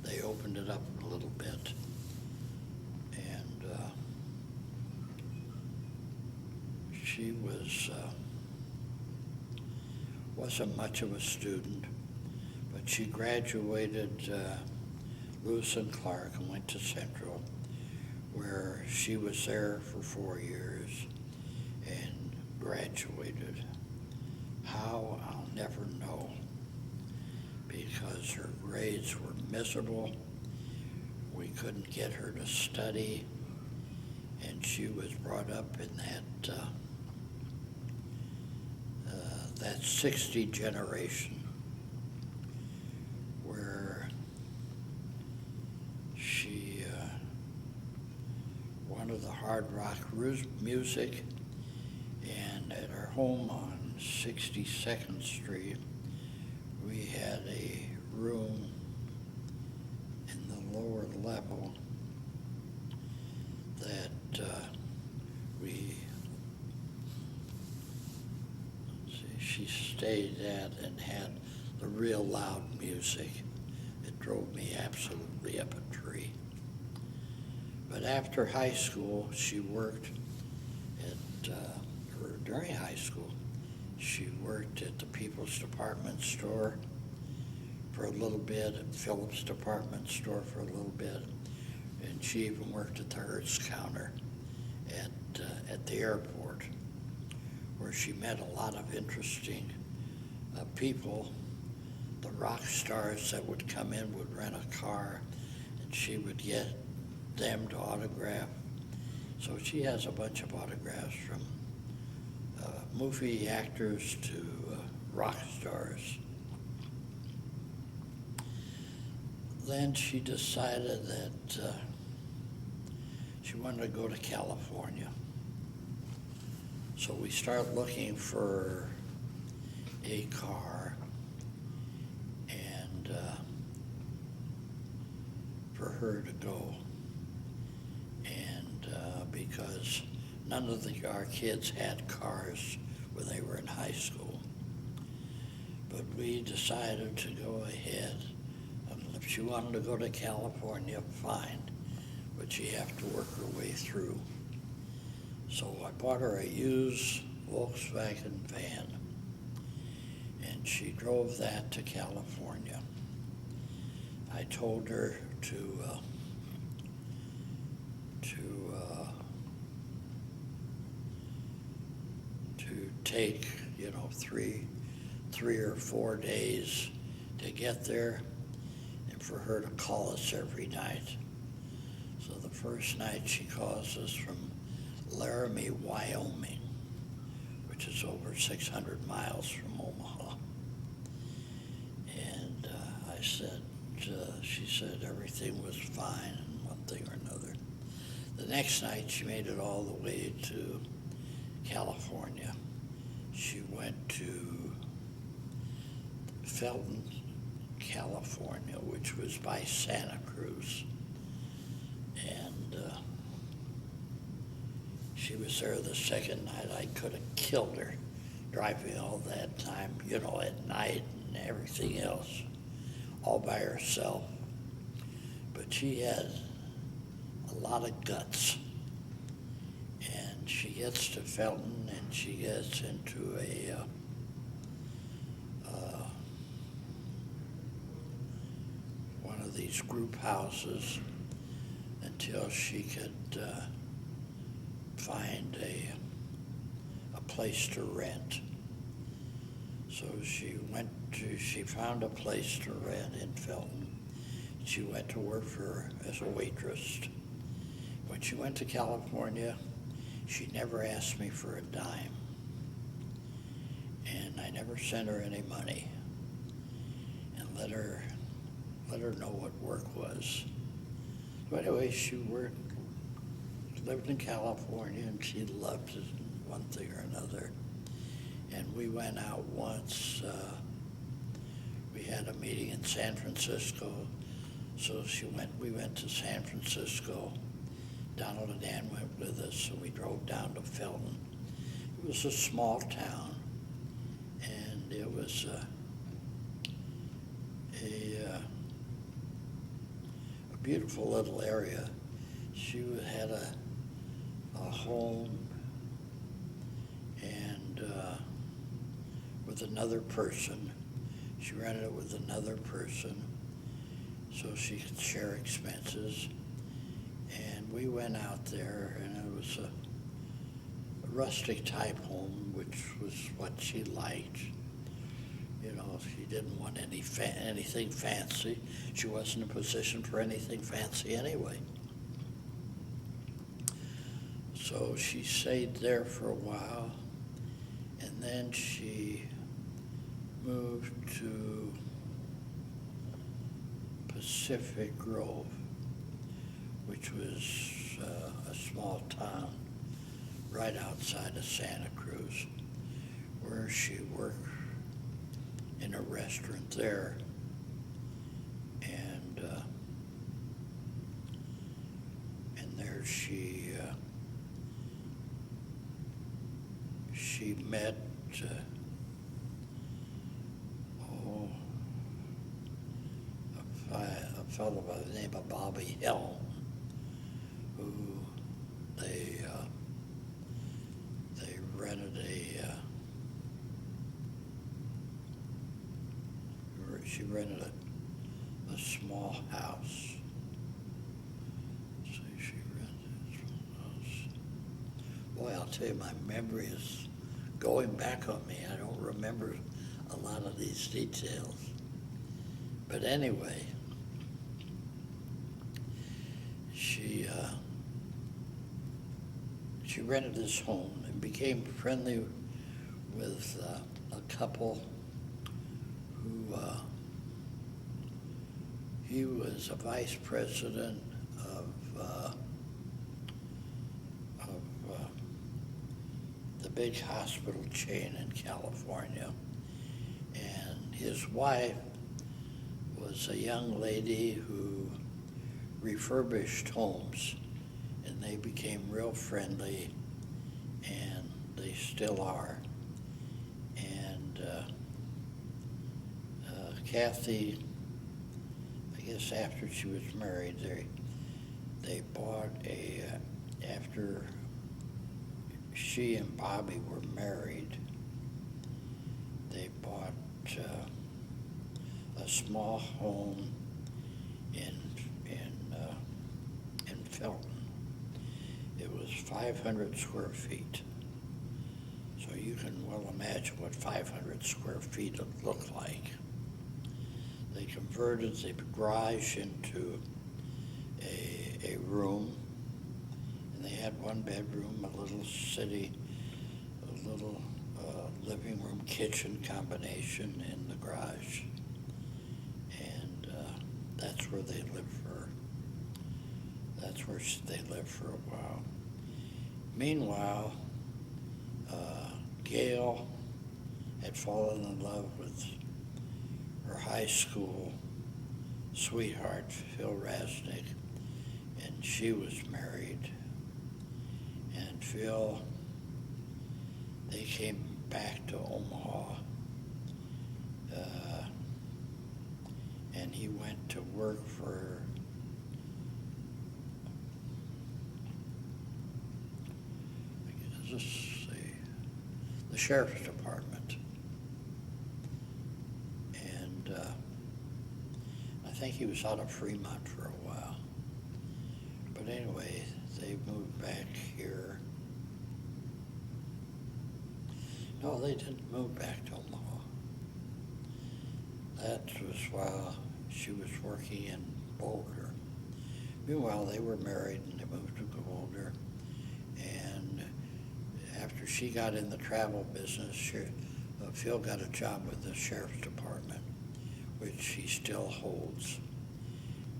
they opened it up a little bit. And she wasn't much of a student, but she graduated Lewis and Clark and went to Central, where she was there for 4 years and graduated. How, I'll never know, because her grades were miserable. We couldn't get her to study, and she was brought up in that 60 generation where she wanted the hard rock music, and at our home on 62nd Street, we had a room in the lower level that she stayed at and had the real loud music. It drove me absolutely up a tree. But after high school, she worked during high school, she worked at the People's Department Store for a little bit, at Phillips Department Store for a little bit, and she even worked at the Hertz counter at the airport, where she met a lot of interesting people. The rock stars that would come in would rent a car, and she would get them to autograph. So she has a bunch of autographs from movie actors to rock stars. Then she decided that she wanted to go to California. So we start looking for a car and for her to go. And because none of our kids had cars when they were in high school. But we decided to go ahead. And if she wanted to go to California, fine, but she have to work her way through. So I bought her a used Volkswagen van, and she drove that to California. I told her to take, 3 or 4 days to get there, and for her to call us every night. So the first night she calls us from Laramie, Wyoming, which is over 600 miles from Omaha. And she said everything was fine and one thing or another. The next night she made it all the way to California. She went to Felton, California, which was by Santa Cruz. And she was there the second night. I could have killed her driving all that time, at night and everything else, all by herself. But she had a lot of guts. And she gets to Felton, and she gets into one of these group houses until she could find a place to rent. So she found a place to rent in Felton. She went to work as a waitress. When she went to California, she never asked me for a dime, and I never sent her any money, and let her know what work was. So anyway, she lived in California, and she loved it, one thing or another. And we went out once. We had a meeting in San Francisco, so we went to San Francisco. Donald and Ann went with us, so we drove down to Felton. It was a small town, and it was a beautiful little area. She had a home and with another person. She rented it with another person so she could share expenses. And we went out there, and it was a rustic type home, which was what she liked. She didn't want anything fancy. She wasn't in a position for anything fancy anyway. So she stayed there for a while, and then she moved to Pacific Grove, which was a small town right outside of Santa Cruz, where she worked in a restaurant there. And there she met a fellow by the name of Bobby Helm, who they rented she rented a small house. So tell you, my memory is going back on me. I don't remember a lot of these details. But anyway, she rented this home and became friendly with a couple who he was a vice president of the big hospital chain in California, and his wife was a young lady who refurbished homes, and they became real friendly, and they still are. And Kathy, I guess after she was married, they bought after she and Bobby were married, they bought a small home in Felton. It was 500 square feet. So you can well imagine what 500 square feet would look like. They converted the garage into a room, and they had one bedroom, a little living room kitchen combination in the garage, and that's where they lived for a while. Meanwhile, Gail had fallen in love with her high school sweetheart, Phil Rasnick, and she was married. And Phil, they came back to Omaha, and he went to work for the sheriff's department. And I think he was out of Fremont for a while. But anyway, they moved back here. No, they didn't move back to Omaha. That was while she was working in Boulder. Meanwhile, they were married and they moved to Boulder. And after she got in the travel business, Phil got a job with the sheriff's department, which he still holds.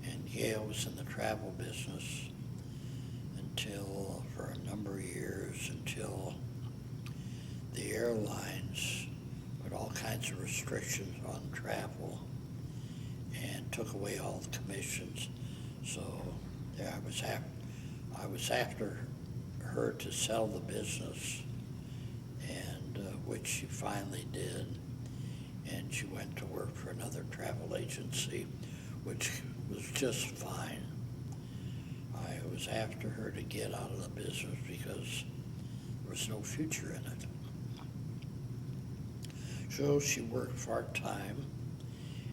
And Gail was in the travel business for a number of years, until the airlines put all kinds of restrictions on travel and took away all the commissions. So yeah, I was after her to sell the business, and which she finally did, and she went to work for another travel agency, which was just fine. I was after her to get out of the business because there was no future in it. So she worked part-time,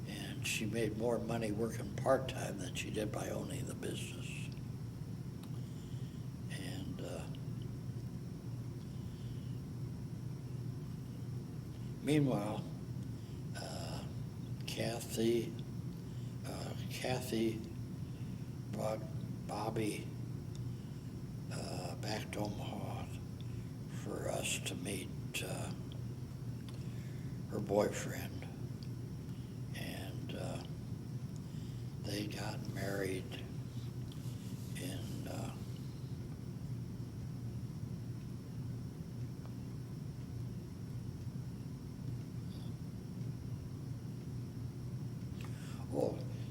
and she made more money working part-time than she did by owning the business. And meanwhile, Kathy brought Bobby back to Omaha for us to meet her boyfriend, and they got married in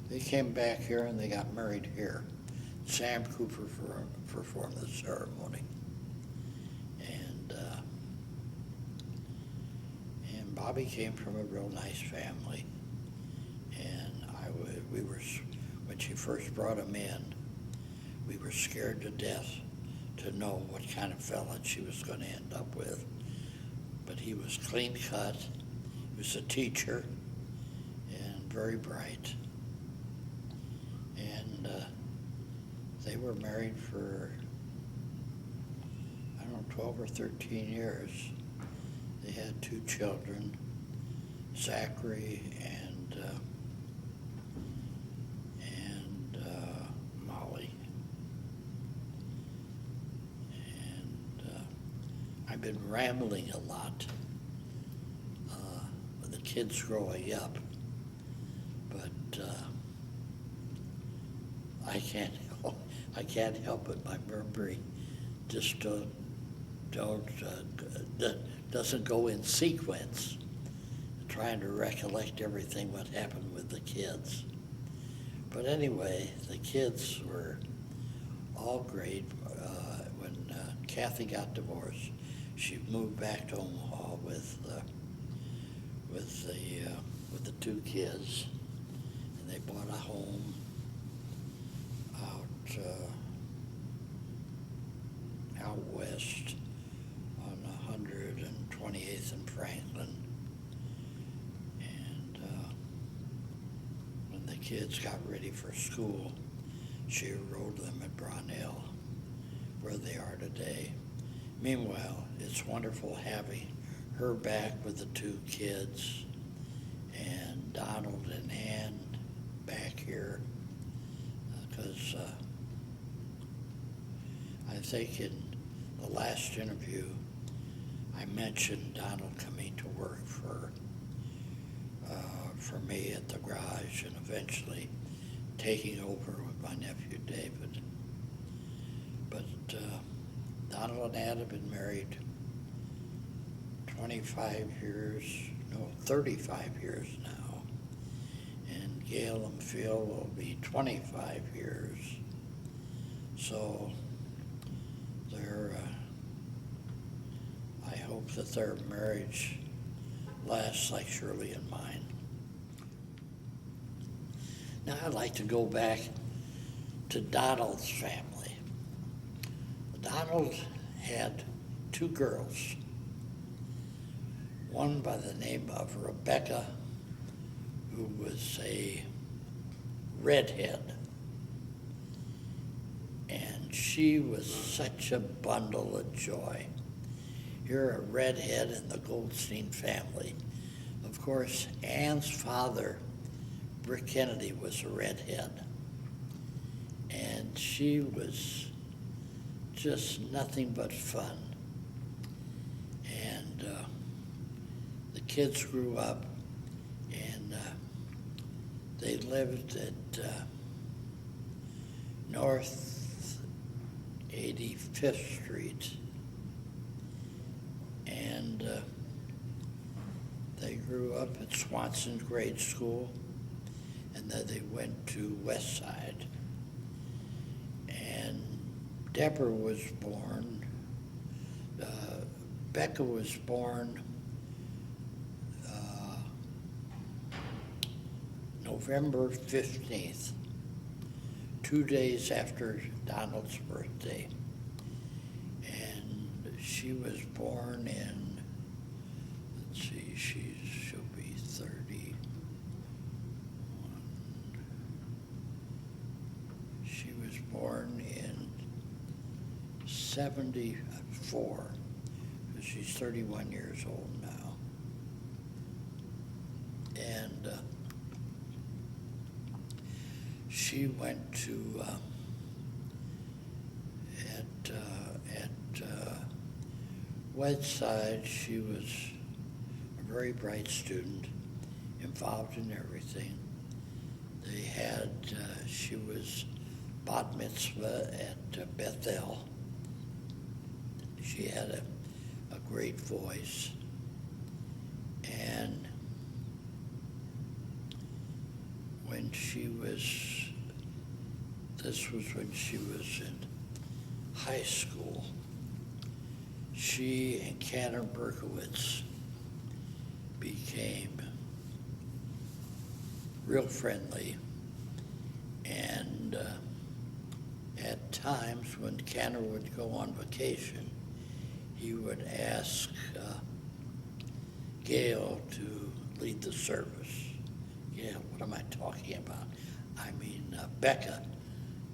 they came back here and they got married here. Sam Cooper performed the ceremony, and Bobby came from a real nice family, and we were, when she first brought him in, we were scared to death to know what kind of fella she was going to end up with. But he was clean cut, he was a teacher, and very bright. And they were married for, I don't 12 or 13 years. They had 2 children, Zachary and Molly. And I've been rambling a lot with the kids growing up, but I can't help it. My memory just doesn't go in sequence, trying to recollect everything what happened with the kids. But anyway, the kids were all great. When Kathy got divorced, she moved back to Omaha with the 2 kids, and they bought a home out west on 128th and Franklin. And when the kids got ready for school, she enrolled them at Brownell, where they are today. Meanwhile, it's wonderful having her back with the 2 kids, and Donald and Ann back here, because I think in the last interview I mentioned Donald coming to work for me at the garage, and eventually taking over with my nephew David. But Donald and Ann have been married 35 years now. And Gail and Phil will be 25 years. So I hope that their marriage lasts like Shirley and mine. Now I'd like to go back to Donald's family. Donald had 2 girls, one by the name of Rebecca, who was a redhead. And she was such a bundle of joy. You're a redhead in the Goldstein family. Of course, Ann's father, Brick Kennedy, was a redhead. And she was just nothing but fun. And the kids grew up, and they lived at North 85th Street. And they grew up at Swanson's grade school, and then they went to West Side. And Deborah was born, Becca was born November 15th, 2 days after Donald's birthday. And she was born in, let's see, she'll be 31. She was born in 74, because she's 31 years old now. And she went to at Westside. She was a very bright student, involved in everything. They had, she was bat mitzvah at Bethel. She had a great voice. And when she was, this was when she was in high school, she and Cantor Berkowitz became real friendly. And at times when Cantor would go on vacation, he would ask Gail to lead the service. Gail, what am I talking about? I mean Becca,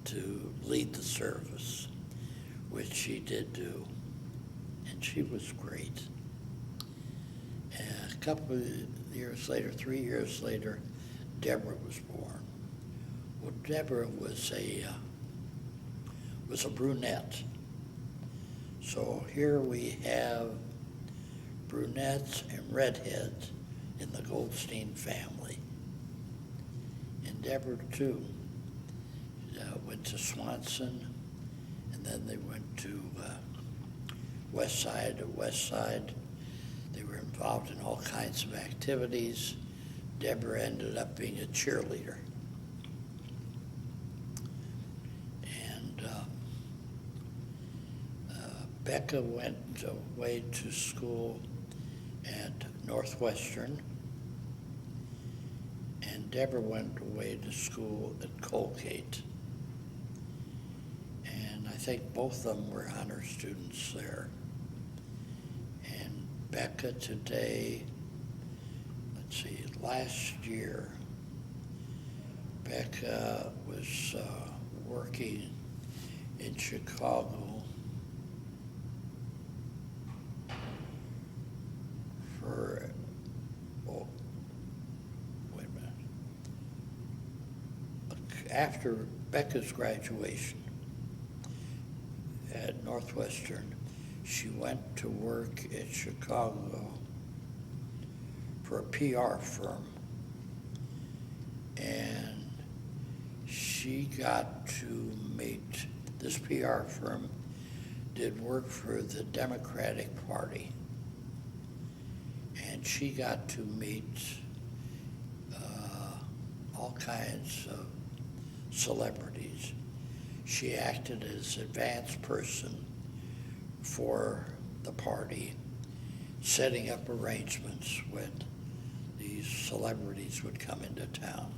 to lead the service, which she did do. and she was great. And a couple of years later, 3 years later, Deborah was born. Well, Deborah was a brunette. So here we have brunettes and redheads in the Goldstein family. And Deborah, too, went to Swanson, and then they went to West Side. At West Side, they were involved in all kinds of activities. Deborah ended up being a cheerleader. And Becca went away to school at Northwestern, and Deborah went away to school at Colgate. And I think both of them were honor students there. And Becca today, let's see, last year, Becca was working in Chicago for, oh, wait a minute. After Becca's graduation at Northwestern, she went to work in Chicago for a PR firm. And she got to meet, this PR firm did work for the Democratic Party. And she got to meet all kinds of celebrities. She acted as advance person for the party, setting up arrangements when these celebrities would come into town.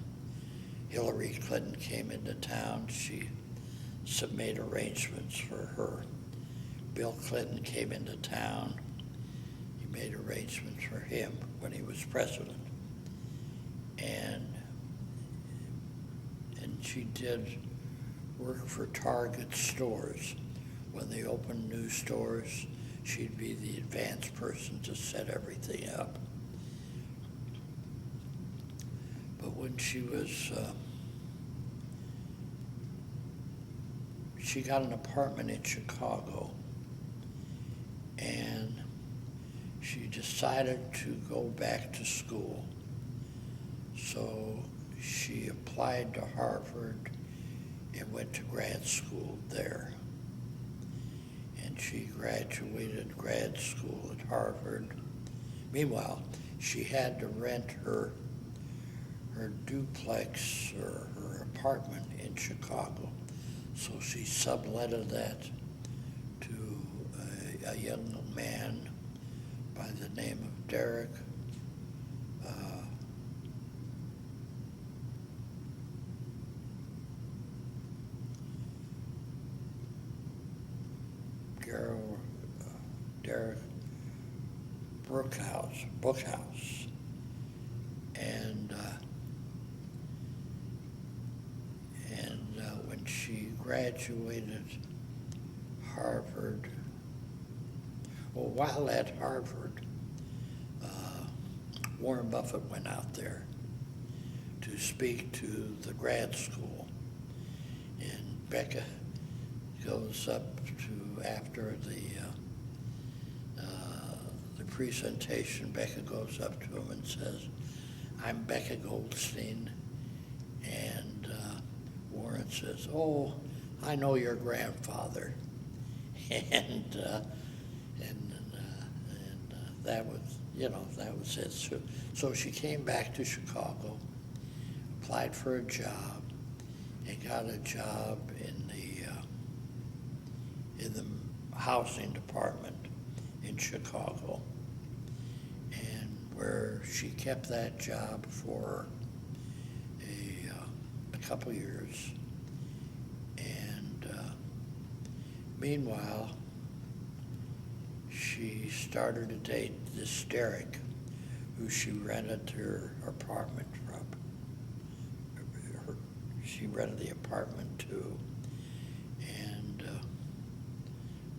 Hillary Clinton came into town. She made arrangements for her. Bill Clinton came into town. He made arrangements for him when he was president. And she did work for Target stores. When they opened new stores, she'd be the advance person to set everything up. But when she was, she got an apartment in Chicago, and she decided to go back to school. So she applied to Harvard and went to grad school there. And she graduated grad school at Harvard. Meanwhile, she had to rent her duplex or her apartment in Chicago. So she subletted that to a young man by the name of Derek. Derek Brookhouse. And when she graduated Harvard, well, while at Harvard, Warren Buffett went out there to speak to the grad school. And Becca goes up to, after the presentation, Becca goes up to him and says, "I'm Becca Goldstein." And Warren says, "Oh, I know your grandfather." And that was, that was it. So she came back to Chicago, applied for a job, and got a job in the housing department in Chicago, and where she kept that job for a couple years. And meanwhile, she started to date this Derek, who she rented her apartment from. She rented the apartment to. And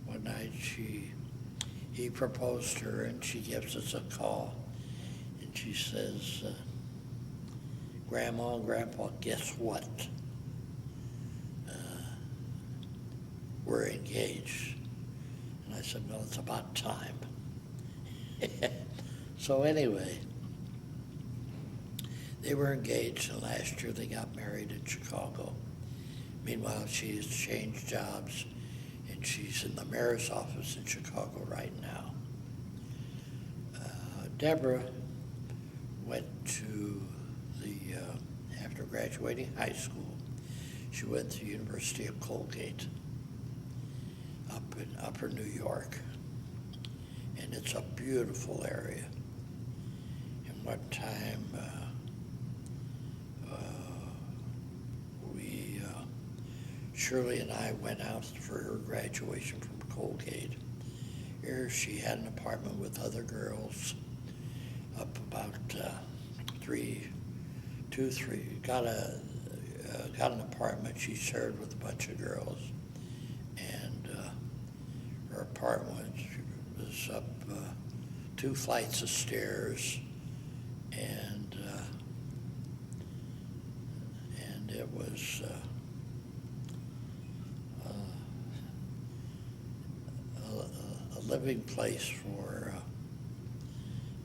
one night he proposed to her, and she gives us a call, and she says, Grandma and Grandpa, guess what? We're engaged. And I said, well, it's about time. So anyway, they were engaged, and last year they got married in Chicago. Meanwhile, she has changed jobs, and she's in the mayor's office in Chicago right now. Deborah went to after graduating high school, she went to the University of Colgate up in Upper New York. And it's a beautiful area. And one time, Shirley and I went out for her graduation from Colgate. Here she had an apartment with other girls up about got an apartment she shared with a bunch of girls. And her apartment was up 2 flights of stairs, and it was a living place for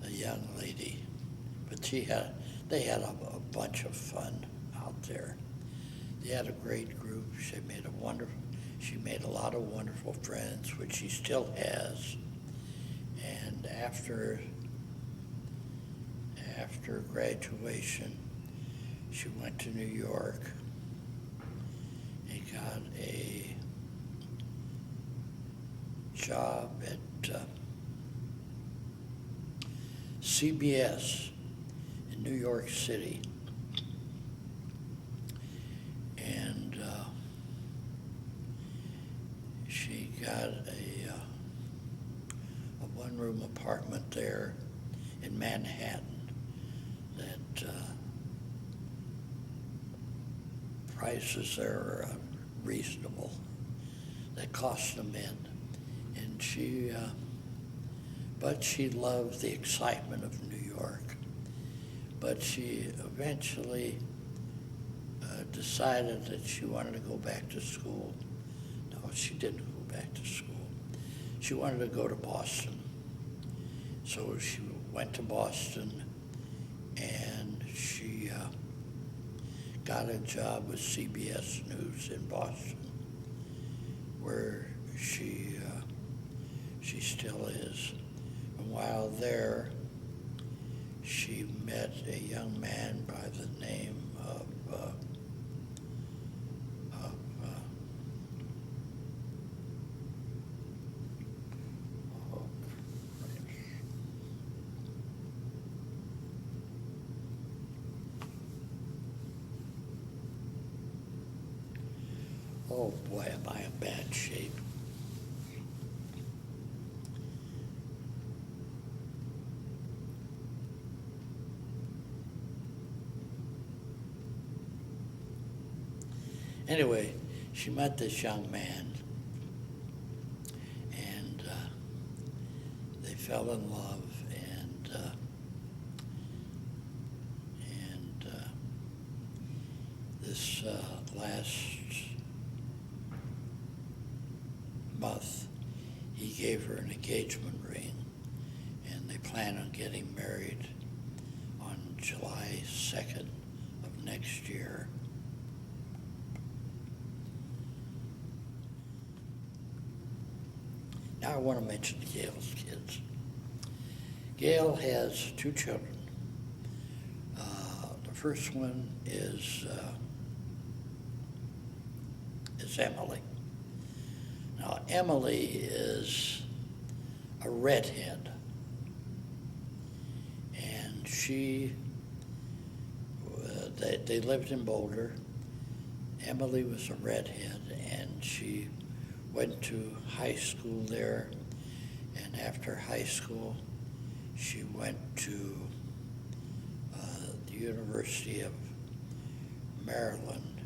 a young lady. But they had a bunch of fun out there. They had a great group. She made a lot of wonderful friends, which she still has. And after graduation, she went to New York and got a job at CBS in New York City. And she got a one-room apartment there in Manhattan that prices there are reasonable, that cost a mint. And but she loved the excitement of New York. But she eventually decided that she wanted to go back to school. No, she didn't go back to school. She wanted to go to Boston. So she went to Boston, and she got a job with CBS News in Boston, where she still is. And while there, she met a young man by the name of oh boy, am I in bad shape. Anyway, she met this young man, and they fell in love, and this last month, he gave her an engagement ring, and they plan on getting married on July 2nd of next year. Now I want to mention Gail's kids. Gail has 2 children. The first one is Emily. Now Emily is a redhead, and they lived in Boulder. Emily was a redhead, and she went to high school there, and after high school, she went to the University of Maryland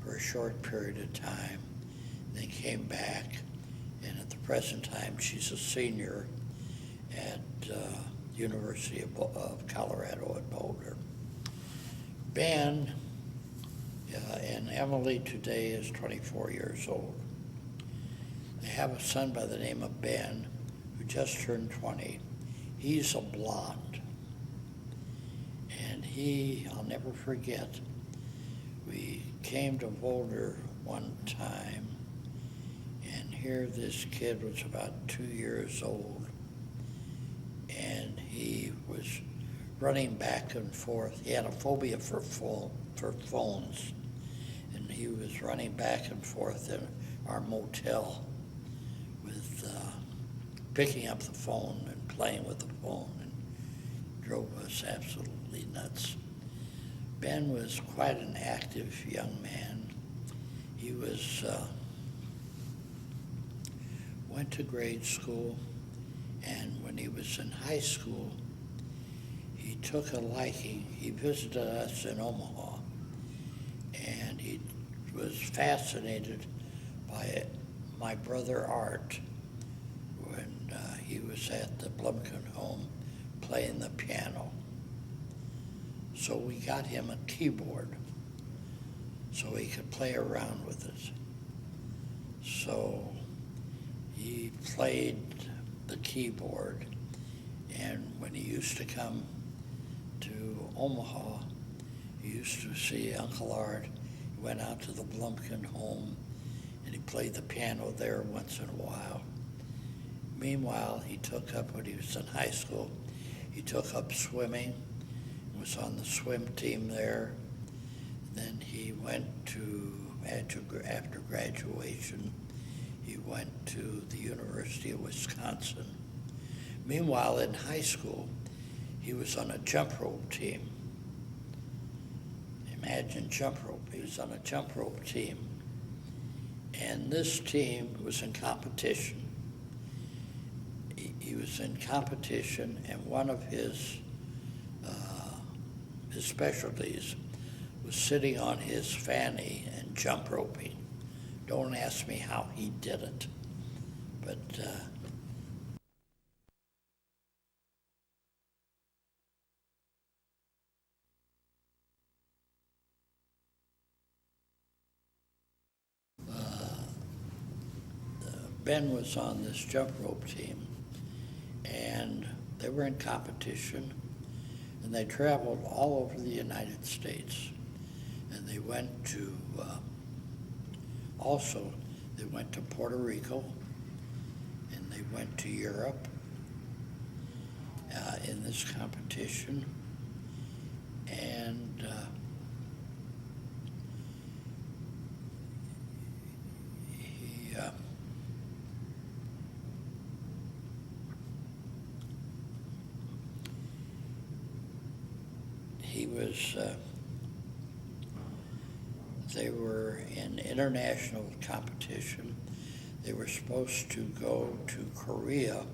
for a short period of time, then came back and at the present time, she's a senior at University of Colorado at Boulder. Ben and Emily today is 24 years old. They have a son by the name of Ben who just turned 20. He's a blonde. And I'll never forget, we came to Boulder one time, and here this kid was about 2 years old, and he was running back and forth. He had a phobia for phones, and he was running back and forth in our motel with picking up the phone and playing with the phone, and drove us absolutely nuts. Ben was quite an active young man. He went to grade school, and when he was in high school, he took a liking. He visited us in Omaha, and he was fascinated by my brother Art when he was at the Blumkin home playing the piano. So we got him a keyboard so he could play around with it. So he played the keyboard, and when he used to come to Omaha, he used to see Uncle Art. He went out to the Blumkin home, and he played the piano there once in a while. Meanwhile, he took up, when he was in high school, he took up swimming, was on the swim team there. Then he went to, after graduation, he went to the University of Wisconsin. Meanwhile, in high school, he was on a jump rope team. Imagine jump rope. He was on a jump rope team. And this team was in competition. He was in competition, and one of his specialties was sitting on his fanny and jump roping. Don't ask me how he did it, but Ben was on this jump rope team, and they were in competition, and they traveled all over the United States. And they went to, they went to Puerto Rico, and they went to Europe in this competition. And they were in international competition. They were supposed to go to Korea,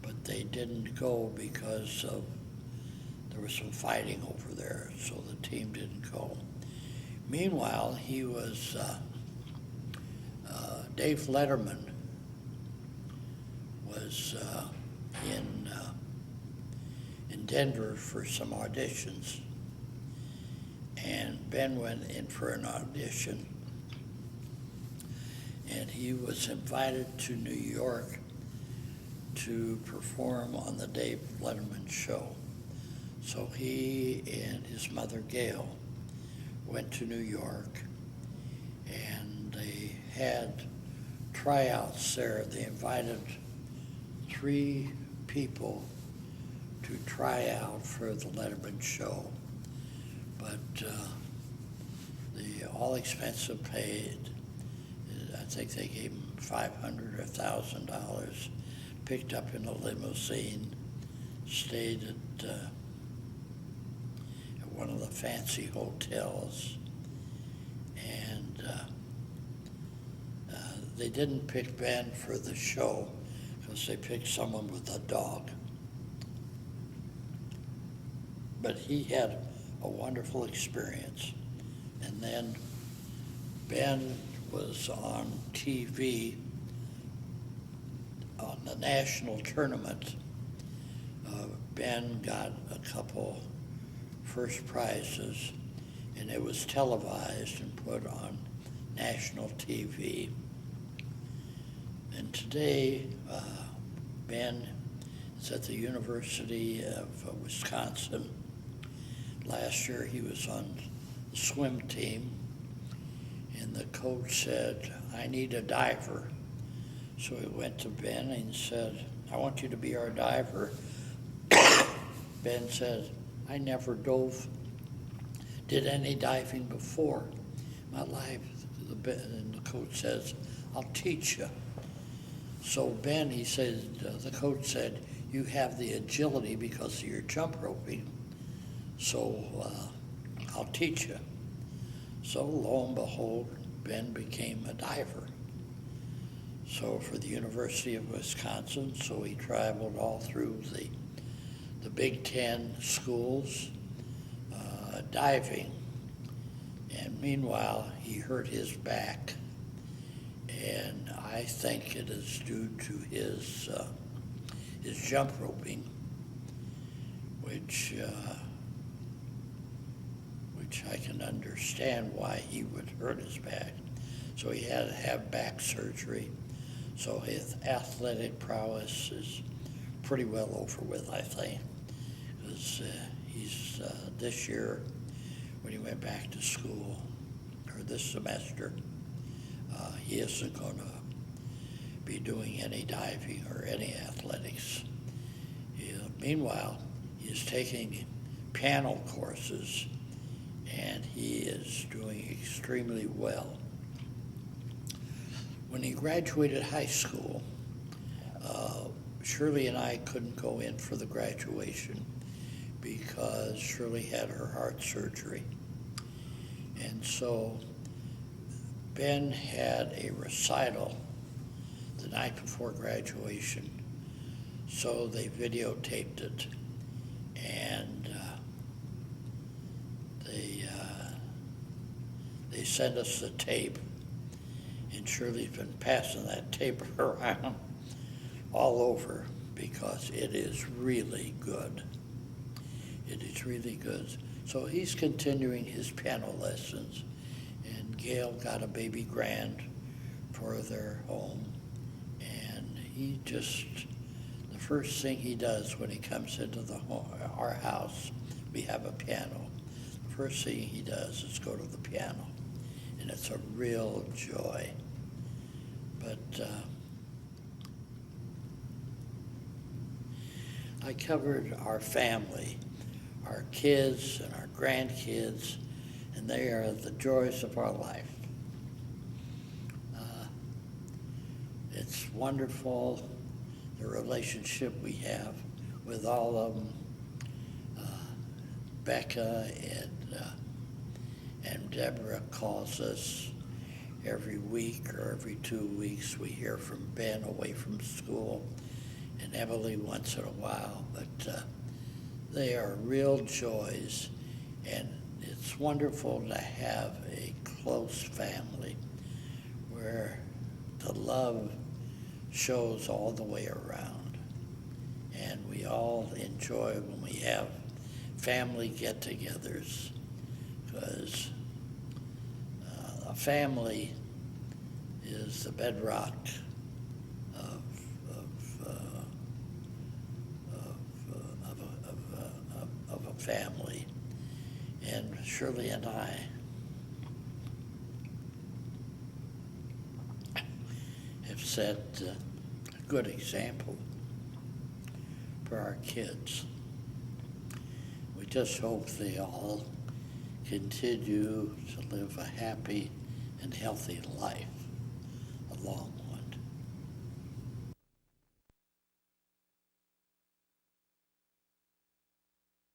but they didn't go because there was some fighting over there, so the team didn't go. Meanwhile, he was, Dave Letterman was in Denver for some auditions, and Ben went in for an audition, and he was invited to New York to perform on the Dave Letterman show. So he and his mother Gail went to New York, and they had tryouts there. They invited 3 people to try out for the Letterman show, but the all expenses paid. I think they gave him $500 or $1,000. Picked up in a limousine, stayed at one of the fancy hotels, and they didn't pick Ben for the show because they picked someone with a dog. But he had a wonderful experience. And then Ben was on TV on the national tournament, Ben got a couple first prizes, and it was televised and put on national TV. And today, Ben is at the University of Wisconsin. Last year he was on the swim team, and the coach said, "I need a diver." So he went to Ben and said, "I want you to be our diver." Ben said, "I never did any diving before in my life." And the coach says, "I'll teach you." So Ben, he said, the coach said, "You have the agility because of your jump roping, so I'll teach you." So lo and behold, Ben became a diver. So for the University of Wisconsin, so he traveled all through the Big Ten schools diving. And meanwhile, he hurt his back. And I think it is due to his jump roping, which I can understand why he would hurt his back. So he had to have back surgery. So his athletic prowess is pretty well over with, I think. Because he's this year, when he went back to school, or this semester, he isn't going to be doing any diving or any athletics. Meanwhile, he's taking piano courses, and he is doing extremely well. When he graduated high school, Shirley and I couldn't go in for the graduation because Shirley had her heart surgery. And so Ben had a recital the night before graduation, so they videotaped it, and they sent us the tape, and Shirley's been passing that tape around all over because it is really good. It is really good. So he's continuing his piano lessons, and Gail got a baby grand for their home, and he just, the first thing he does when he comes into our house, we have a piano. The first thing he does is go to the piano, and it's a real joy. But I covered our family, our kids and our grandkids, and they are the joys of our life. It's wonderful, the relationship we have with all of them. Becca and Deborah calls us every week or every 2 weeks. We hear from Ben away from school, and Emily once in a while, but they are real joys, and it's wonderful to have a close family where the love shows all the way around, and we all enjoy when we have family get-togethers, because a family is the bedrock of a family. And Shirley and I have set a good example for our kids. We just hope they all continue to live a happy and healthy life along